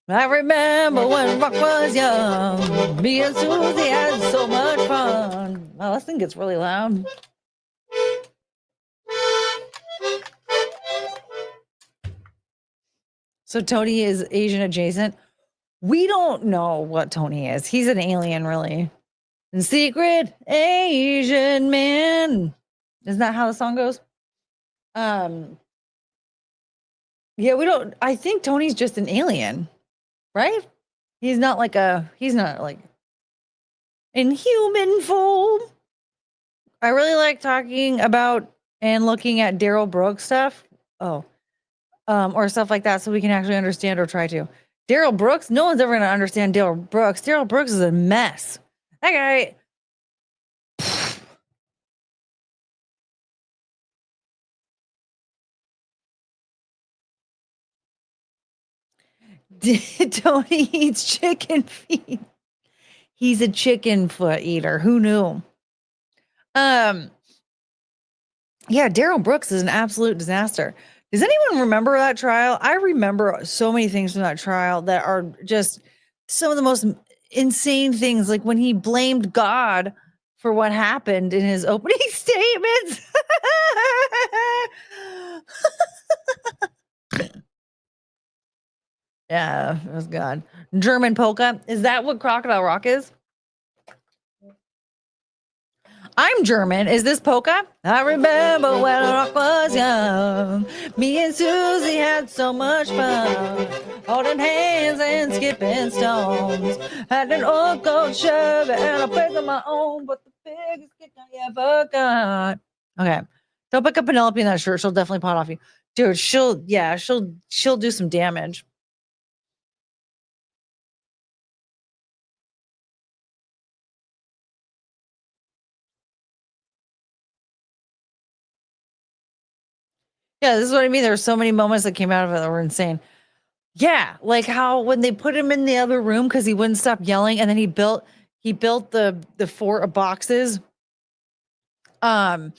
I remember when Rock was young. Me and Susie had so much fun. Oh, this thing gets really loud. So Tony is Asian adjacent. We don't know what Tony is. He's an alien, really. And secret Asian man. Isn't that how the song goes? Yeah, we don't. I think Tony's just an alien, right? He's not like in human form. I really like talking about and looking at Daryl Brooks stuff. Oh, or stuff like that, so we can actually understand or try to. Daryl Brooks, no one's ever going to understand Daryl Brooks. Daryl Brooks is a mess. That guy. Tony eats chicken feet. He's a chicken foot eater. Who knew? Yeah, Daryl Brooks is an absolute disaster. Does anyone remember that trial? I remember so many things from that trial that are just some of the most insane things, like when he blamed God for what happened in his opening statements. Yeah, it was God. German polka. Is that what Crocodile Rock is? I'm German. Is this polka? I remember when Rock was young. Me and Susie had so much fun. Holding hands and skipping stones. Had an old gold Chevy and a place of my own. But the biggest kick I ever got. Okay. Don't pick up Penelope in that shirt. She'll definitely pot off you. Dude, she'll do some damage. Yeah, this is what I mean. There were so many moments that came out of it that were insane. Yeah, like how when they put him in the other room because he wouldn't stop yelling, and then he built the fort of boxes, so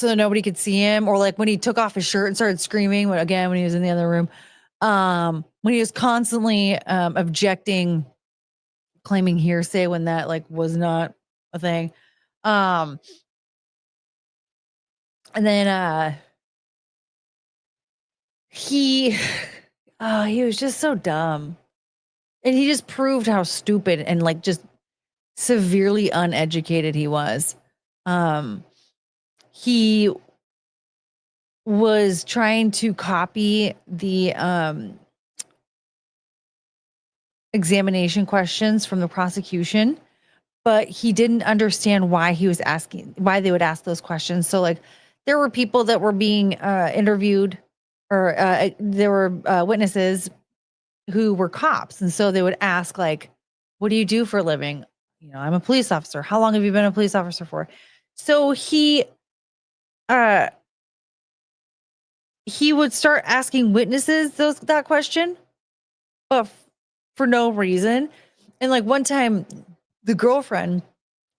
nobody could see him, or like when he took off his shirt and started screaming when he was in the other room, when he was constantly objecting, claiming hearsay when that like was not a thing, and then he was just so dumb. And he just proved how stupid and like just severely uneducated he was. He was trying to copy the examination questions from the prosecution, but he didn't understand why they would ask those questions. So like there were people that were being interviewed, or there were witnesses who were cops. And so they would ask like, what do you do for a living? You know, I'm a police officer. How long have you been a police officer for? So he would start asking witnesses that question, but for no reason. And like one time the girlfriend,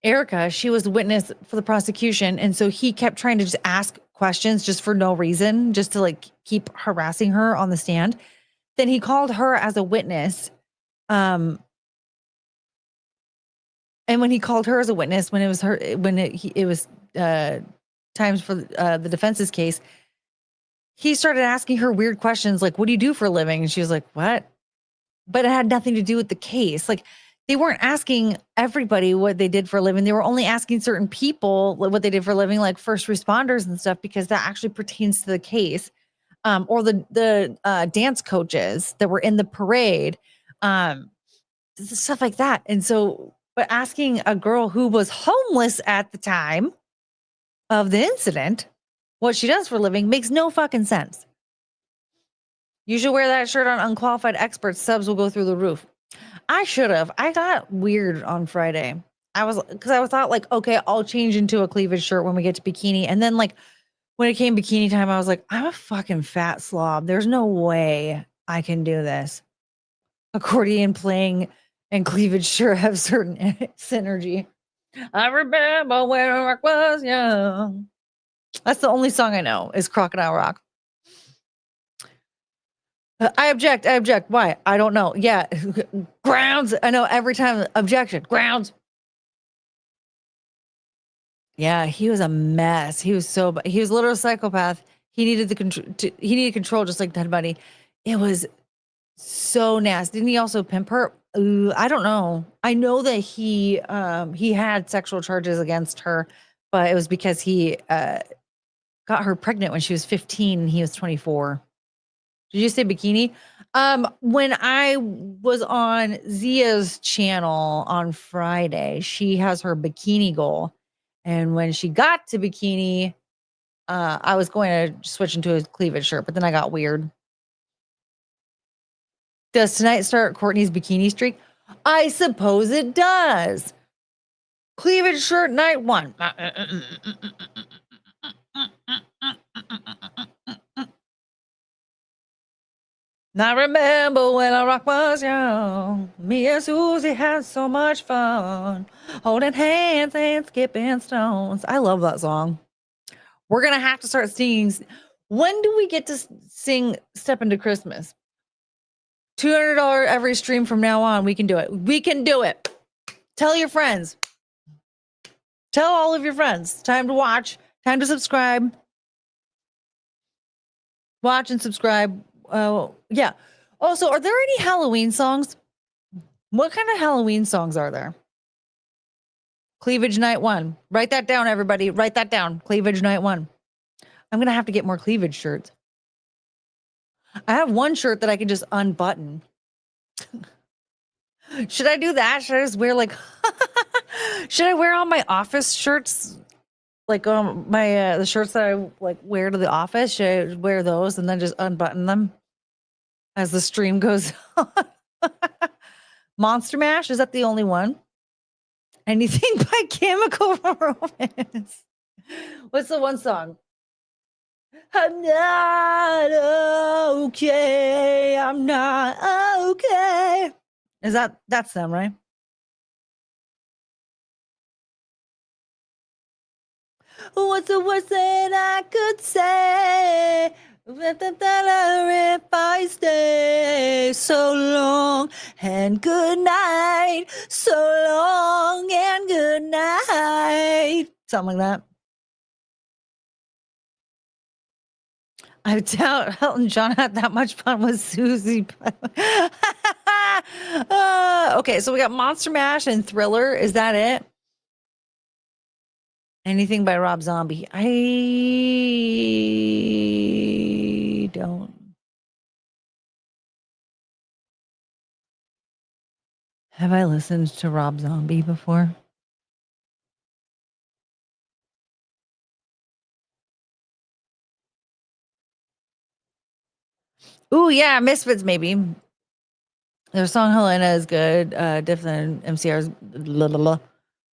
Erica, she was the witness for the prosecution. And so he kept trying to just ask questions just for no reason, just to like keep harassing her on the stand. Then he called her as a witness. And when he called her as a witness, when it was times for the defense's case, he started asking her weird questions like, what do you do for a living? And she was like, what? But it had nothing to do with the case. Like they weren't asking everybody what they did for a living. They were only asking certain people what they did for a living, like first responders and stuff, because that actually pertains to the case. Or the dance coaches that were in the parade, stuff like that. And so, but asking a girl who was homeless at the time of the incident what she does for a living makes no fucking sense. You should wear that shirt on Unqualified Experts. Subs will go through the roof. I should have. I got weird on Friday. I thought like, okay, I'll change into a cleavage shirt when we get to bikini. And then like when it came bikini time, I was like, I'm a fucking fat slob. There's no way I can do this. Accordion playing and cleavage sure have certain synergy. I remember when rock was young. That's the only song I know is Crocodile Rock. I object. Why? I don't know. Yeah. Grounds. I know every time. Objection. Grounds. Yeah, he was a mess. He was he was a literal psychopath. He needed he needed control just like Ted Bundy. It was so nasty. Didn't he also pimp her? I don't know. I know that he had sexual charges against her, but it was because he got her pregnant when she was 15 and he was 24. Did you say bikini? When I was on Zia's channel on Friday, she has her bikini goal. And when she got to bikini, I was going to switch into a cleavage shirt, but then I got weird. Does tonight start Courtney's bikini streak? I suppose it does. Cleavage shirt night 1. I remember when our rock was young. Me and Susie had so much fun. Holding hands and skipping stones. I love that song. We're going to have to start singing. When do we get to sing Step Into Christmas? $200 every stream from now on. We can do it. We can do it. Tell your friends. Tell all of your friends. Time to watch. Time to subscribe. Watch and subscribe. Yeah. Also, are there any Halloween songs? What kind of Halloween songs are there? Cleavage night 1. Write that down, everybody. Write that down. Cleavage night 1. I'm going to have to get more cleavage shirts. I have one shirt that I can just unbutton. Should I do that? Should I just wear like, should I wear all my office shirts? Like the shirts that I like wear to the office, should I wear those and then just unbutton them as the stream goes on? Monster Mash, is that the only one? Anything by Chemical Romance. What's the one song? I'm not okay. I'm not okay. That's them, right? What's the worst that I could say? If I stay so long and good night, so long and good night. Something like that. I doubt Elton John had that much fun with Susie. Okay, so we got Monster Mash and Thriller. Is that it? Anything by Rob Zombie? I don't. Have I listened to Rob Zombie before? Ooh, yeah, Misfits maybe. Their song Helena is good. Different than MCR's. Blah, blah, blah.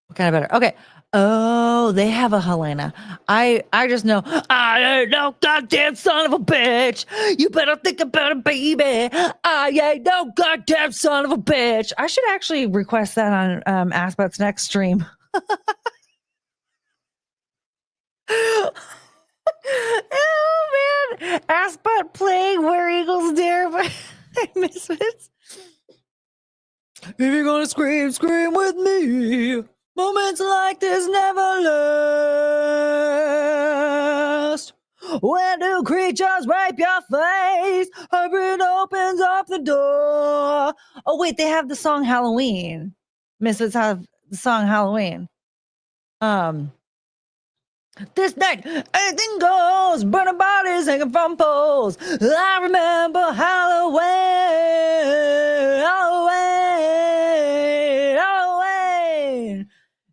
What kind of better? Okay. Oh, they have a Helena. I just know. I ain't no goddamn son of a bitch. You better think about it, baby. I ain't no goddamn son of a bitch. I should actually request that on Aspet's next stream. Oh man, Aspet playing Where Eagles Dare by Misfits. If you're gonna scream, scream with me. Moments like this never last. When do creatures rape your face? Hybrid opens up the door. Oh wait, they have the song Halloween. Misfits have the song Halloween. This night, anything goes, burning bodies hanging from poles. I remember Halloween, Halloween, Halloween,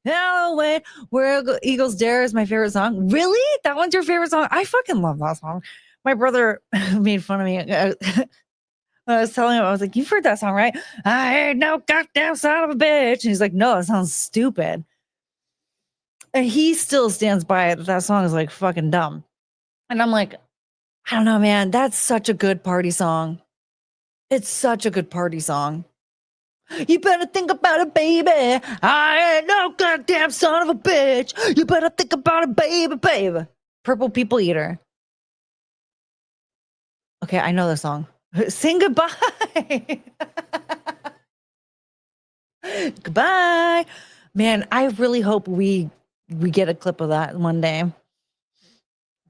Halloween. Where Eagles Dare is my favorite song. Really? That one's your favorite song? I fucking love that song. My brother made fun of me. I was telling him, I was like, "You've heard that song, right? I ain't no goddamn son of a bitch." And he's like, "No, it sounds stupid." And he still stands by it that that song is like fucking dumb. And I'm like, I don't know, man. That's such a good party song. It's such a good party song. You better think about it, baby. I ain't no goddamn son of a bitch. You better think about it, baby, baby. Purple People Eater. Okay, I know the song. Sing goodbye. Goodbye. Man, I really hope we get a clip of that one day.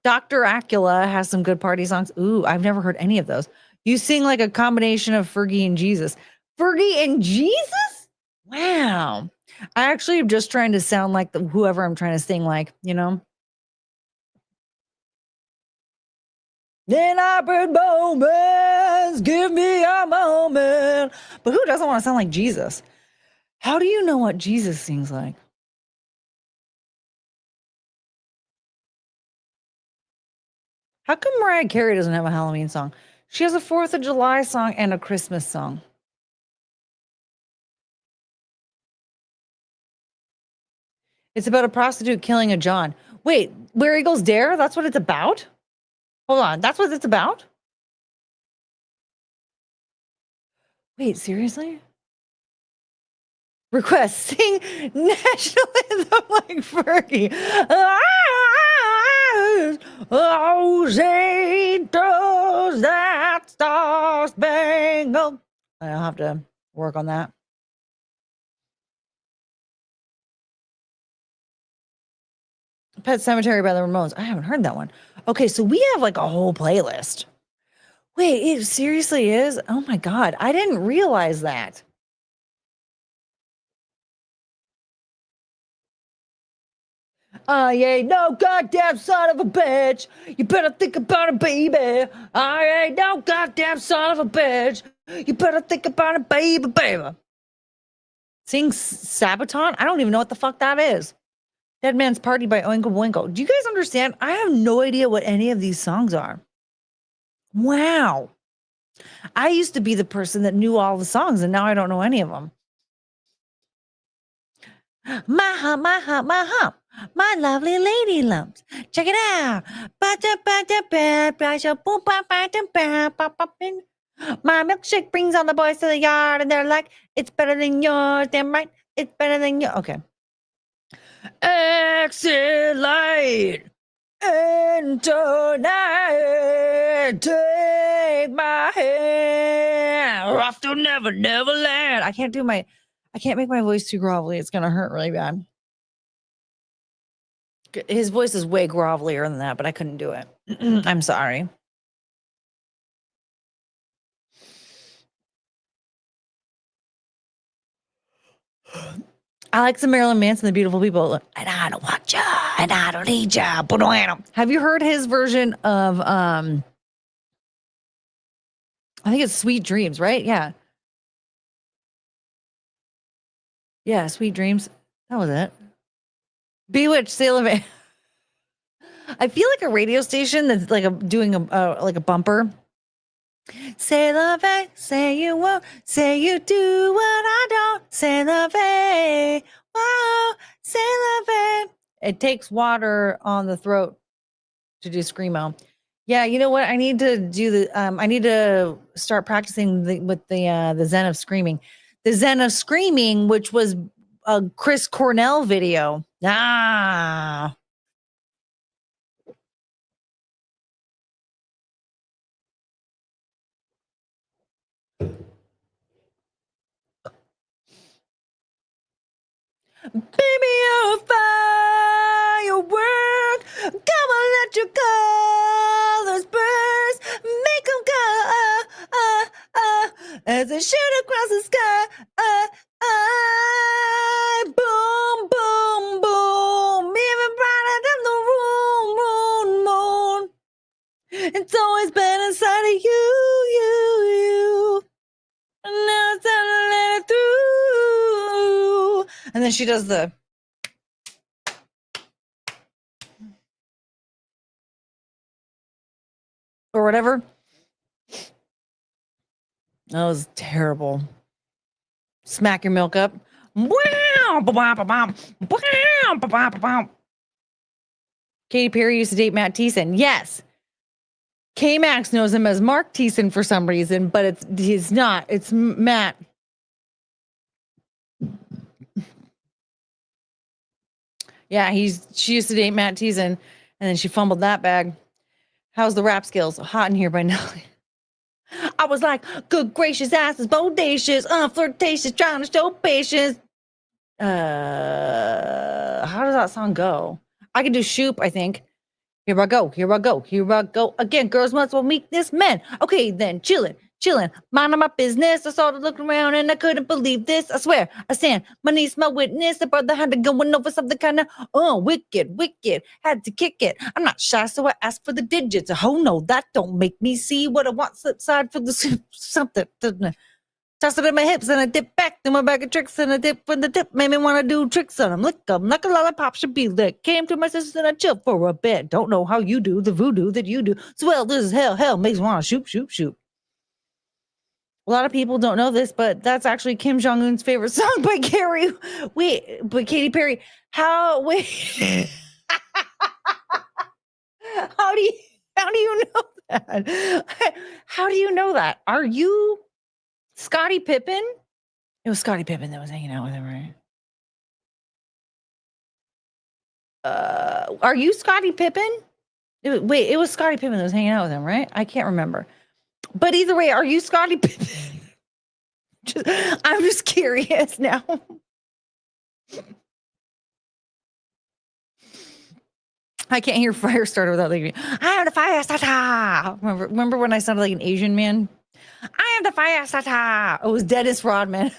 Dr. Acula has some good party songs. Ooh, I've never heard any of those. You sing like a combination of Fergie and Jesus. Fergie and Jesus? Wow. I actually am just trying to sound like whoever I'm trying to sing like, you know? Then I bring moments, give me a moment. But who doesn't want to sound like Jesus? How do you know what Jesus sings like? How come Mariah Carey doesn't have a Halloween song? She has a 4th of July song and a Christmas song. It's about a prostitute killing a John. Wait, Where Eagles Dare? That's what it's about? Hold on, that's what it's about? Wait, seriously? Request, sing national anthem like Fergie. Those angels that star spangled. I'll have to work on that. Pet Cemetery by the Ramones. I haven't heard that one. Okay, so we have like a whole playlist. Wait, it seriously is? Oh my God, I didn't realize that. I ain't no goddamn son of a bitch. You better think about it, baby. I ain't no goddamn son of a bitch. You better think about it, baby, baby. Sing Sabaton? I don't even know what the fuck that is. Dead Man's Party by Oingo Boingo. Do you guys understand? I have no idea what any of these songs are. Wow. I used to be the person that knew all the songs, and now I don't know any of them. My hump, my hump, my hump. My lovely lady lumps. Check it out. My milkshake brings all the boys to the yard, and they're like, it's better than yours. Damn right, it's better than yours. Okay. Exit light. Enter night. Take my hand. Off to never, never land. I can't make my voice too grovelly. It's going to hurt really bad. His voice is way grovelier than that, but I couldn't do it. I'm sorry. I like some Marilyn Manson, The Beautiful People. And I don't want ya, and I don't need ya. Have you heard his version of, I think it's Sweet Dreams, right? Yeah. Yeah, Sweet Dreams. That was it. Bewitched, Sail of A. I feel like a radio station that's like doing a bumper. Say love, say you won't, say you do what I don't. Say love, whoa, say love. It takes water on the throat to do screamo. Yeah, you know what? I need to do the. I need to start practicing with the Zen of Screaming. The Zen of Screaming, which was a Chris Cornell video. Ah. Baby, you're a firework. Come on, let your colors burst. Make them go, as they shoot across the sky. Boom, boom, boom. Even brighter than the moon. It's always been inside of you. And now it's time to let it through. And then she does the. whatever. That was terrible. Smack your milk up. Katy Perry used to date Matt Thiessen. Yes. K-Max knows him as Mark Thiessen for some reason, but he's not. It's Matt. Yeah, she used to date Matt Thiessen, and then she fumbled that bag. How's the rap skills? Hot in here by Nelly. I was like, good gracious, ass is bodacious, flirtatious, trying to show patience. How does that song go? I can do Shoop, I think. Here I go, here I go, here I go. Again, girls must will meet this man. Okay, then chillin', minding my business. I started looking around and I couldn't believe this. I swear, I stand, my niece, my witness. The brother had to going over something kind of, wicked. Had to kick it. I'm not shy, so I asked for the digits. Oh no, that don't make me see what I want. Slip side for the something. Toss it in my hips and I dip back, do my bag of tricks and I dip from the tip. Made me want to do tricks on them. Lick them like a lollipop should be licked. Came to my sister and I chilled for a bit. Don't know how you do the voodoo that you do. So well, this is hell makes me want to shoot. A lot of people don't know this, but that's actually Kim Jong-un's favorite song by Carrie. Wait, but Katy Perry, how do you know that? How do you know that? Are you Scottie Pippen? It was Scottie Pippen that was hanging out with him, right? Are you Scottie Pippen? It was Scottie Pippen that was hanging out with him, right? I can't remember. But either way, are you Scottie Pippen? I'm just curious now. I can't hear Firestarter without thinking, I am the Firestarter. Remember when I sounded like an Asian man? I am the Firestarter. It was Dennis Rodman.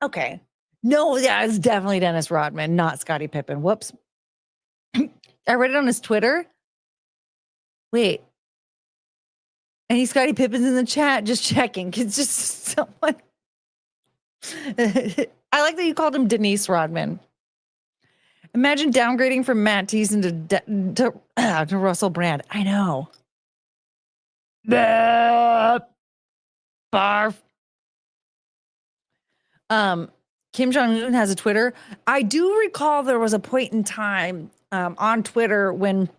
Okay. No, yeah, it's definitely Dennis Rodman, not Scottie Pippen. Whoops. I read it on his Twitter. Wait. Any Scottie Pippins in the chat? Just checking. It's just someone. I like that you called him Denise Rodman. Imagine downgrading from Matt Thiessen to Russell Brand. I know. Barf. Kim Jong-un has a Twitter. I do recall there was a point in time on Twitter when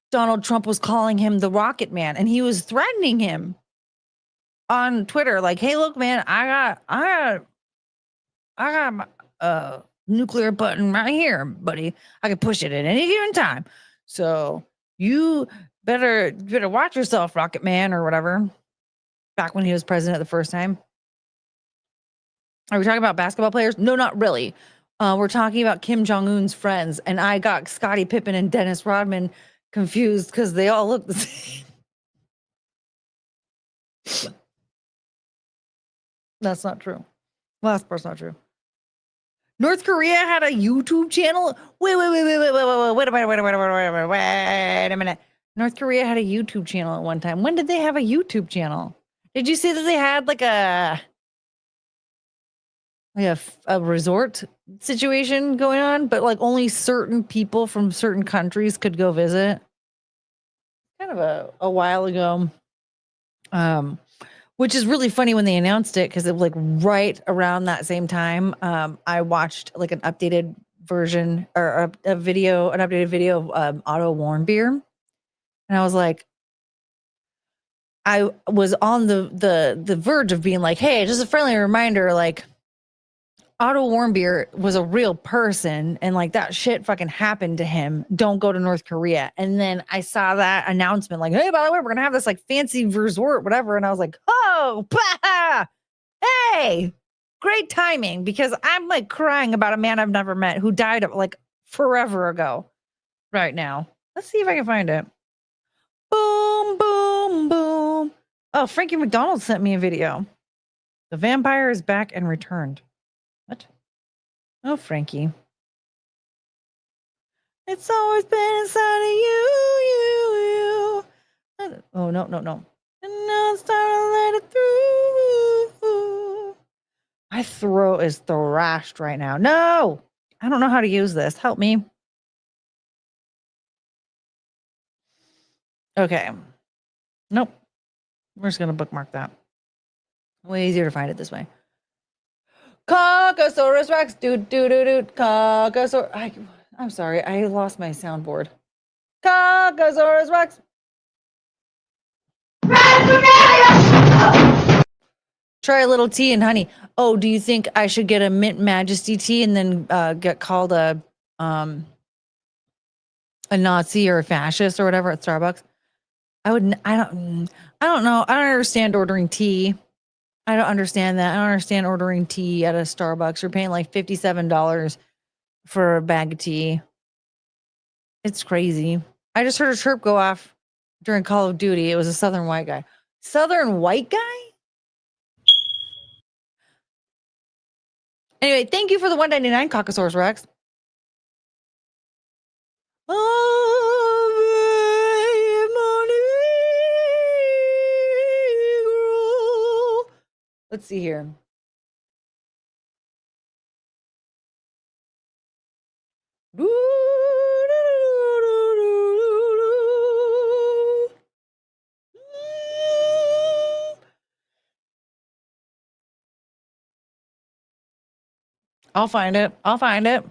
Donald Trump was calling him the Rocket Man, and he was threatening him on Twitter, like, "Hey, look, man, I got my nuclear button right here, buddy. I can push it at any given time. So you better watch yourself, Rocket Man," or whatever. Back when he was president the first time. Are we talking about basketball players? No, not really. We're talking about Kim Jong-un's friends, and I got Scottie Pippen and Dennis Rodman confused because they all look the same. That's not true. Last part's not true. North Korea had a YouTube channel. Wait a minute. North Korea had a YouTube channel at one time. When did they have a YouTube channel? Did you see that they had like a resort situation going on, but like only certain people from certain countries could go visit? Kind of a while ago. Which is really funny when they announced it, because it was like right around that same time. I watched like an updated version or an updated video of Otto Warmbier. And I was like, I was on the verge of being like, hey, just a friendly reminder, like Otto Warmbier was a real person and like that shit fucking happened to him. Don't go to North Korea. And then I saw that announcement like, hey, by the way, we're going to have this like fancy resort, whatever. And I was like, oh, bah! Hey, great timing, because I'm like crying about a man I've never met who died like forever ago right now. Let's see if I can find it. Boom, boom, boom. Oh, Frankie McDonald sent me a video. The vampire is back and returned. What? Oh, Frankie. It's always been inside of you. Oh, no. And now it's time to let it through. My throat is thrashed right now. No! I don't know how to use this. Help me. Okay. Nope. We're just gonna bookmark that. Way easier to find it this way. Caucasaurus Rex. Doot doot doot doot. Caucasaurus. I'm sorry. I lost my soundboard. Caucasaurus Rex. Try a little tea and honey. Oh, do you think I should get a Mint Majesty tea and then get called a Nazi or a fascist or whatever at Starbucks? I don't know. I don't understand ordering tea. I don't understand that. I don't understand ordering tea at a Starbucks. You're paying like $57 for a bag of tea. It's crazy. I just heard a chirp go off during Call of Duty. It was a Southern white guy. Southern white guy? Anyway, thank you for the 199 Caucasaurus Rex. Let's see here. I'll find it. I'll find it.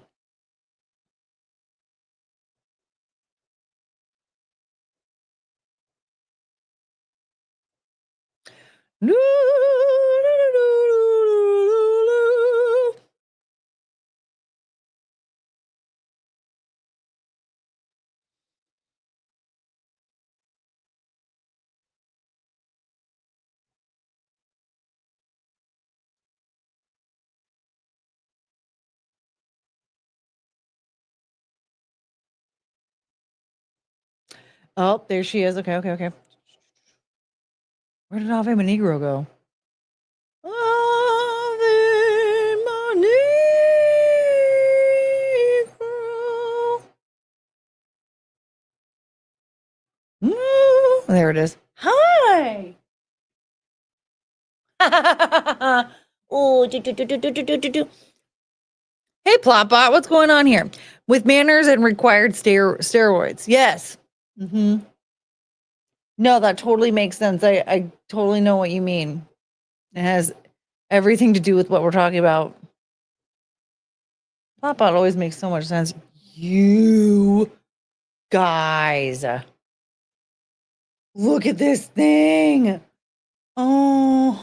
Oh, there she is. Okay, okay, okay. Where did Ave Negro go? Ave Negro. There it is. Hi. Oh, Hey, Plotbot, what's going on here? With manners and required steroids. Yes. Mm-hmm. No, that totally makes sense. I totally know what you mean. It has everything to do with what we're talking about. Plotbot always makes so much sense. You guys. Look at this thing. Oh,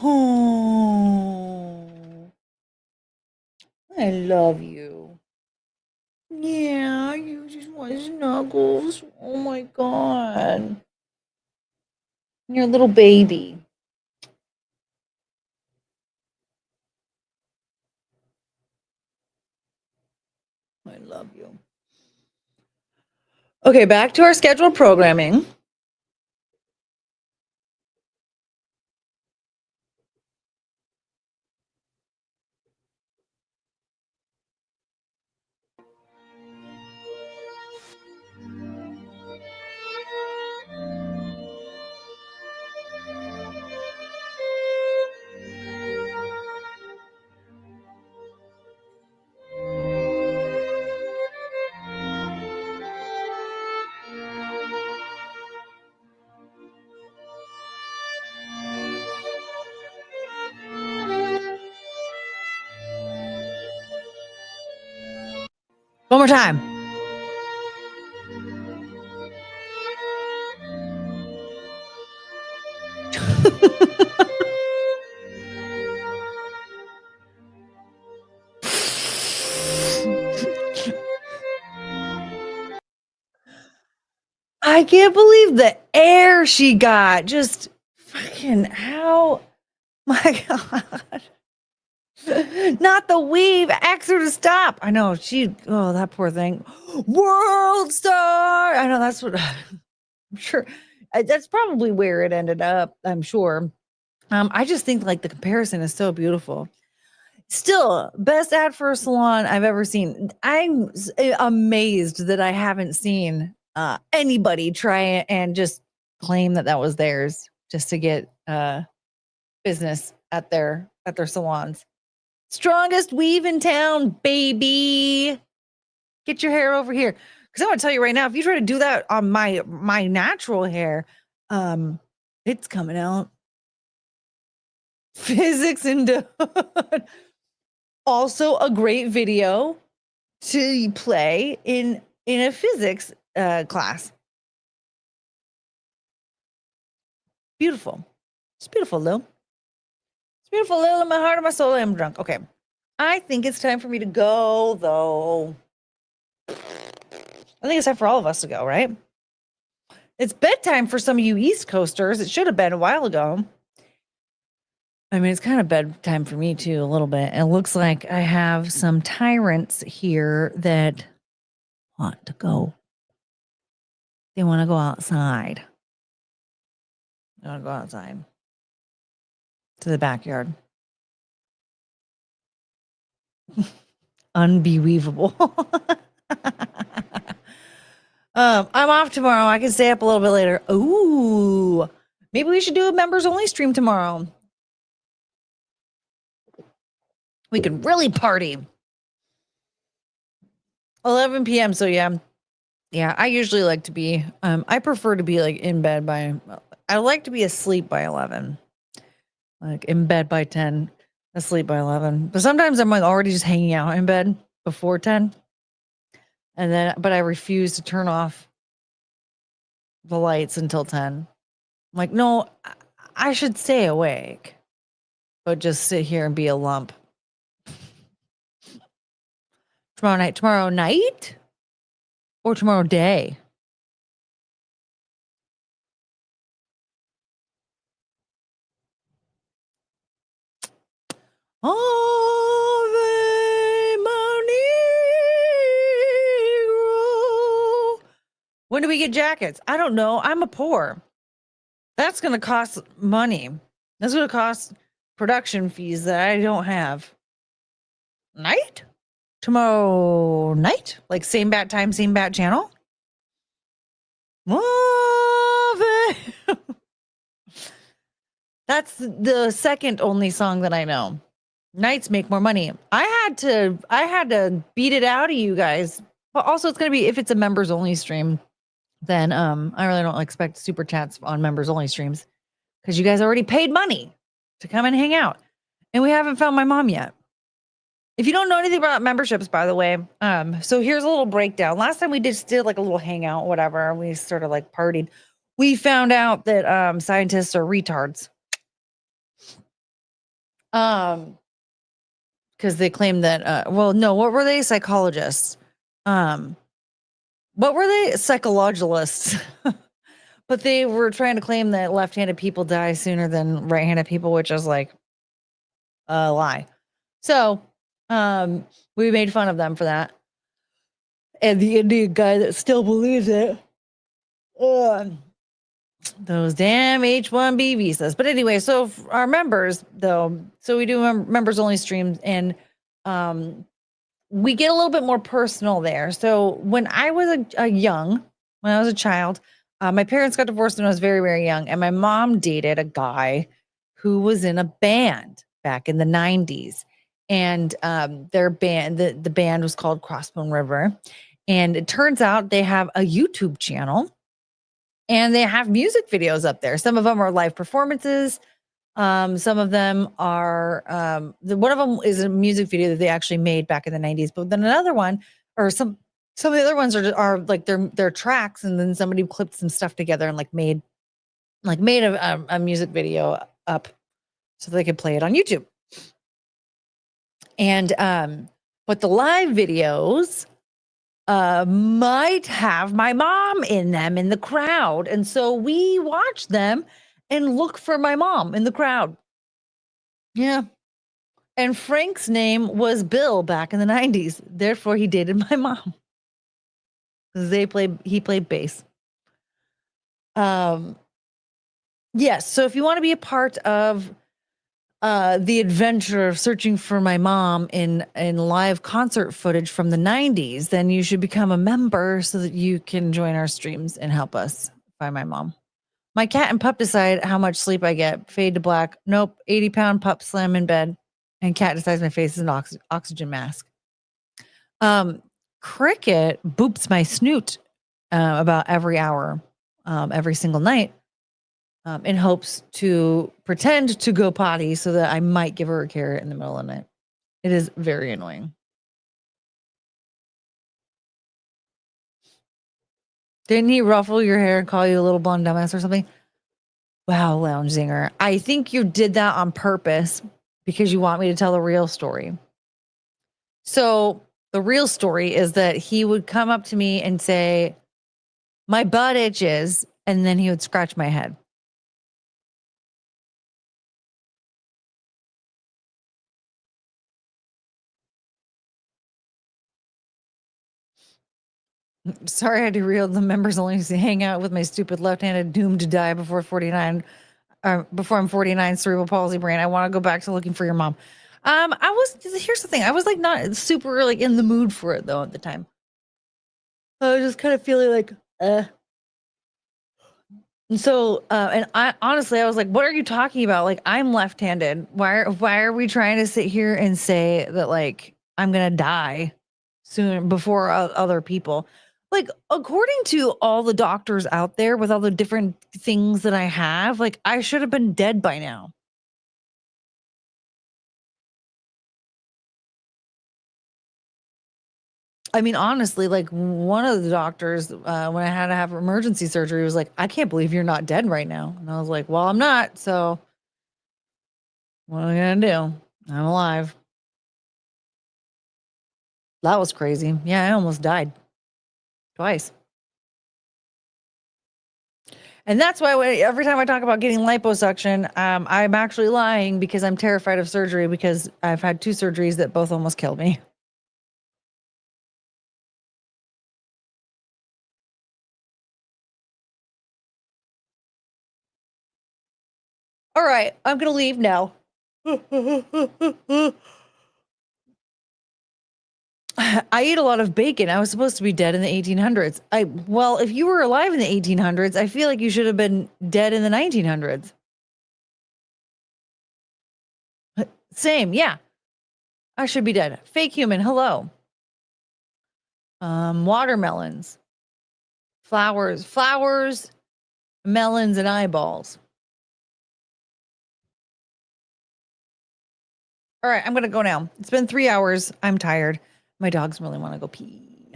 I love you. Yeah, you just want snuggles. Oh my God. You're a little baby. I love you. Okay, back to our scheduled programming. One more time. I can't believe the air she got. Just fucking how. My God. Not the weave. Ask her to stop. I know. That poor thing. World star. I know that's what I'm sure. That's probably where it ended up. I'm sure. I just think like the comparison is so beautiful. Still, best ad for a salon I've ever seen. I'm amazed that I haven't seen anybody try and just claim that was theirs just to get business at their salons. Strongest weave in town, baby. Get your hair over here. Because I'm gonna tell you right now, if you try to do that on my natural hair, it's coming out. Physics and Done. Also a great video to play in a physics class. Beautiful. It's beautiful, Lil. It's beautiful, Lil, in my heart and my soul. I'm drunk. Okay. I think it's time for me to go, though. I think it's time for all of us to go, right? It's bedtime for some of you East Coasters. It should have been a while ago. I mean, it's kind of bedtime for me, too, a little bit. It looks like I have some tyrants here that want to go. They want to go outside. They want to go outside to the backyard. Unbelievable. I'm off tomorrow. I can stay up a little bit later. Ooh, maybe we should do a members only stream tomorrow. We can really party. 11 p.m. So yeah, I usually like to be, I prefer to be like in bed by, I like to be asleep by 11, like in bed by 10, asleep by 11. But sometimes I'm like already just hanging out in bed before 10. And then, but I refuse to turn off the lights until 10. I'm like, no, I should stay awake, but just sit here and be a lump. Tomorrow night or tomorrow day? Ave Negro. When do we get jackets? I don't know. I'm a poor. That's going to cost money. That's going to cost production fees that I don't have. Night? Tomorrow night? Like same bat time, same bat channel? That's the second only song that I know. Nights make more money. I had to beat it out of you guys. But also it's going to be, if it's a members only stream, then I really don't expect super chats on members only streams because you guys already paid money to come and hang out. And we haven't found my mom yet. If you don't know anything about memberships, by the way, so here's a little breakdown. Last time we did like a little hangout, whatever. We sort of like partied. We found out that scientists are retards. Because they claim that, what were they? Psychologists. What were they? Psychologists. But they were trying to claim that left-handed people die sooner than right-handed people, which is like a lie. So we made fun of them for that. And the Indian guy that still believes it. Those damn H-1B visas. But anyway, so our members, though, so we do members only streams, and we get a little bit more personal there. So when I was when I was a child, my parents got divorced when I was very, very young, and my mom dated a guy who was in a band back in the 90s. And their band, the band was called Crossbone River. And it turns out they have a YouTube channel and they have music videos up there. Some of them are live performances. Some of them are, one of them is a music video that they actually made back in the 90s. But then another one, or some of the other ones are like their tracks. And then somebody clipped some stuff together and made a music video up so they could play it on YouTube. And but the live videos might have my mom in them in the crowd. And so we watch them and look for my mom in the crowd. Yeah. And Frank's name was Bill back in the 90s. Therefore, he dated my mom. Because he played bass. Yes. So if you want to be a part of the adventure of searching for my mom in live concert footage from the 90s, then you should become a member so that you can join our streams and help us find my mom. My cat and pup decide how much sleep I get. Fade to black. Nope. 80-pound pup slam in bed. And cat decides my face is an oxygen mask. Cricket boops my snoot about every hour, every single night, in hopes to pretend to go potty so that I might give her a carrot in the middle of the night. It is very annoying. Didn't he ruffle your hair and call you a little blonde dumbass or something? Wow, Lounge Zinger. I think you did that on purpose because you want me to tell the real story. So the real story is that he would come up to me and say, my butt itches, and then he would scratch my head. Sorry, I had to reel the members only hang out with my stupid left-handed doomed to die before 49. Before I'm 49, cerebral palsy brain. I want to go back to looking for your mom. Here's the thing. I was like not super like in the mood for it though at the time. I was just kind of feeling like, And so, and I honestly, I was like, what are you talking about? Like, I'm left-handed. Why are we trying to sit here and say that like, I'm going to die soon before other people? Like, according to all the doctors out there with all the different things that I have, like I should have been dead by now. I mean, honestly, like one of the doctors, when I had to have emergency surgery, was like, I can't believe you're not dead right now. And I was like, well, I'm not. So what am I going to do? I'm alive. That was crazy. Yeah, I almost died twice. And that's why every time I talk about getting liposuction, I'm actually lying because I'm terrified of surgery because I've had 2 surgeries that both almost killed me. All right, I'm going to leave now. I eat a lot of bacon. I was supposed to be dead in the 1800s. Well, if you were alive in the 1800s, I feel like you should have been dead in the 1900s. Same, yeah. I should be dead. Fake human, hello. Watermelons. Flowers, melons, and eyeballs. All right, I'm going to go now. It's been 3 hours. I'm tired. My dogs really want to go pee.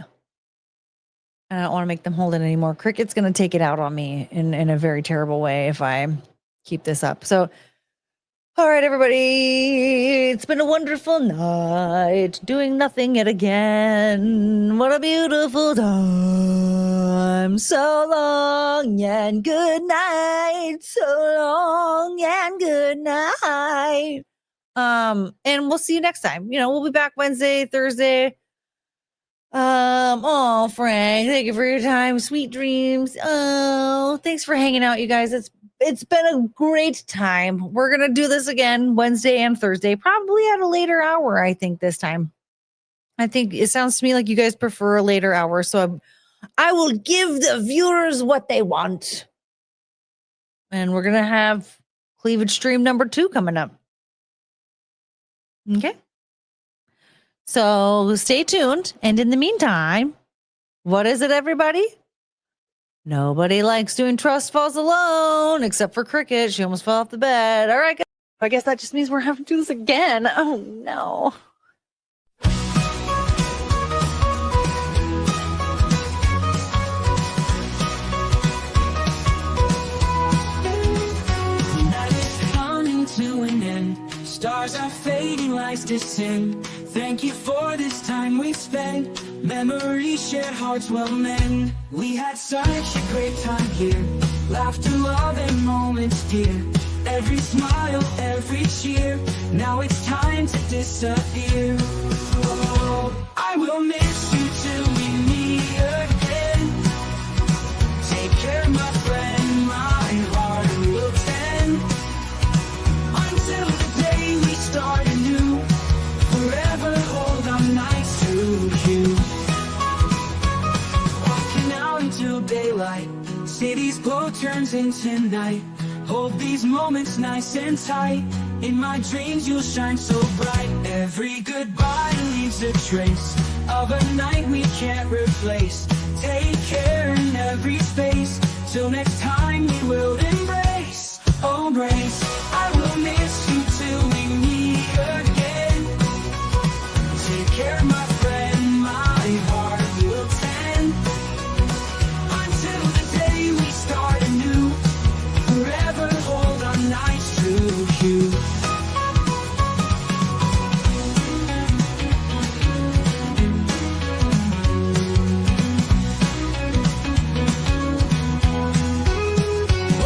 And I don't want to make them hold it anymore. Cricket's going to take it out on me in a very terrible way if I keep this up. So, all right, everybody. It's been a wonderful night. Doing nothing yet again. What a beautiful time. So long and good night. So long and good night. And we'll see you next time. We'll be back Wednesday, Thursday. Oh, Frank, thank you for your time. Sweet dreams. Oh, thanks for hanging out, you guys. It's been a great time. We're gonna do this again Wednesday and Thursday, probably at a later hour, I think this time. I think it sounds to me like you guys prefer a later hour, so I will give the viewers what they want. And we're gonna have cleavage stream number 2 coming up. Okay. So stay tuned. And in the meantime, what is it, everybody? Nobody likes doing trust falls alone, except for Cricket. She almost fell off the bed. All right, guys. I guess that just means we're having to do this again. Oh, no. To an end, stars are fading, lights descend. Thank you for this time we spent. Memories, shared hearts will mend. We had such a great time here. Laughter, love, and moments dear. Every smile, every cheer. Now it's time to disappear. Oh, I will miss you till we meet again. Take care, my friend, my heart will tend. Until the day we start anew, forever hold on nights to you. Walking out into daylight, city's glow turns into night. Hold these moments nice and tight. In my dreams you'll shine so bright. Every goodbye leaves a trace. of a night we can't replace. Take care in every space, till next time we will embrace. Oh, embrace. I will miss you till we meet again. Take care, my friend, my heart will tend. Until the day we start anew, forever hold our nights to you.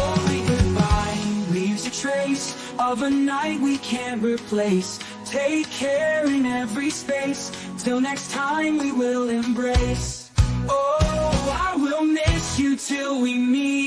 Only goodbye leaves a trace of a night we can't replace. Take care in every space, till next time we will embrace. Oh, I will miss you till we meet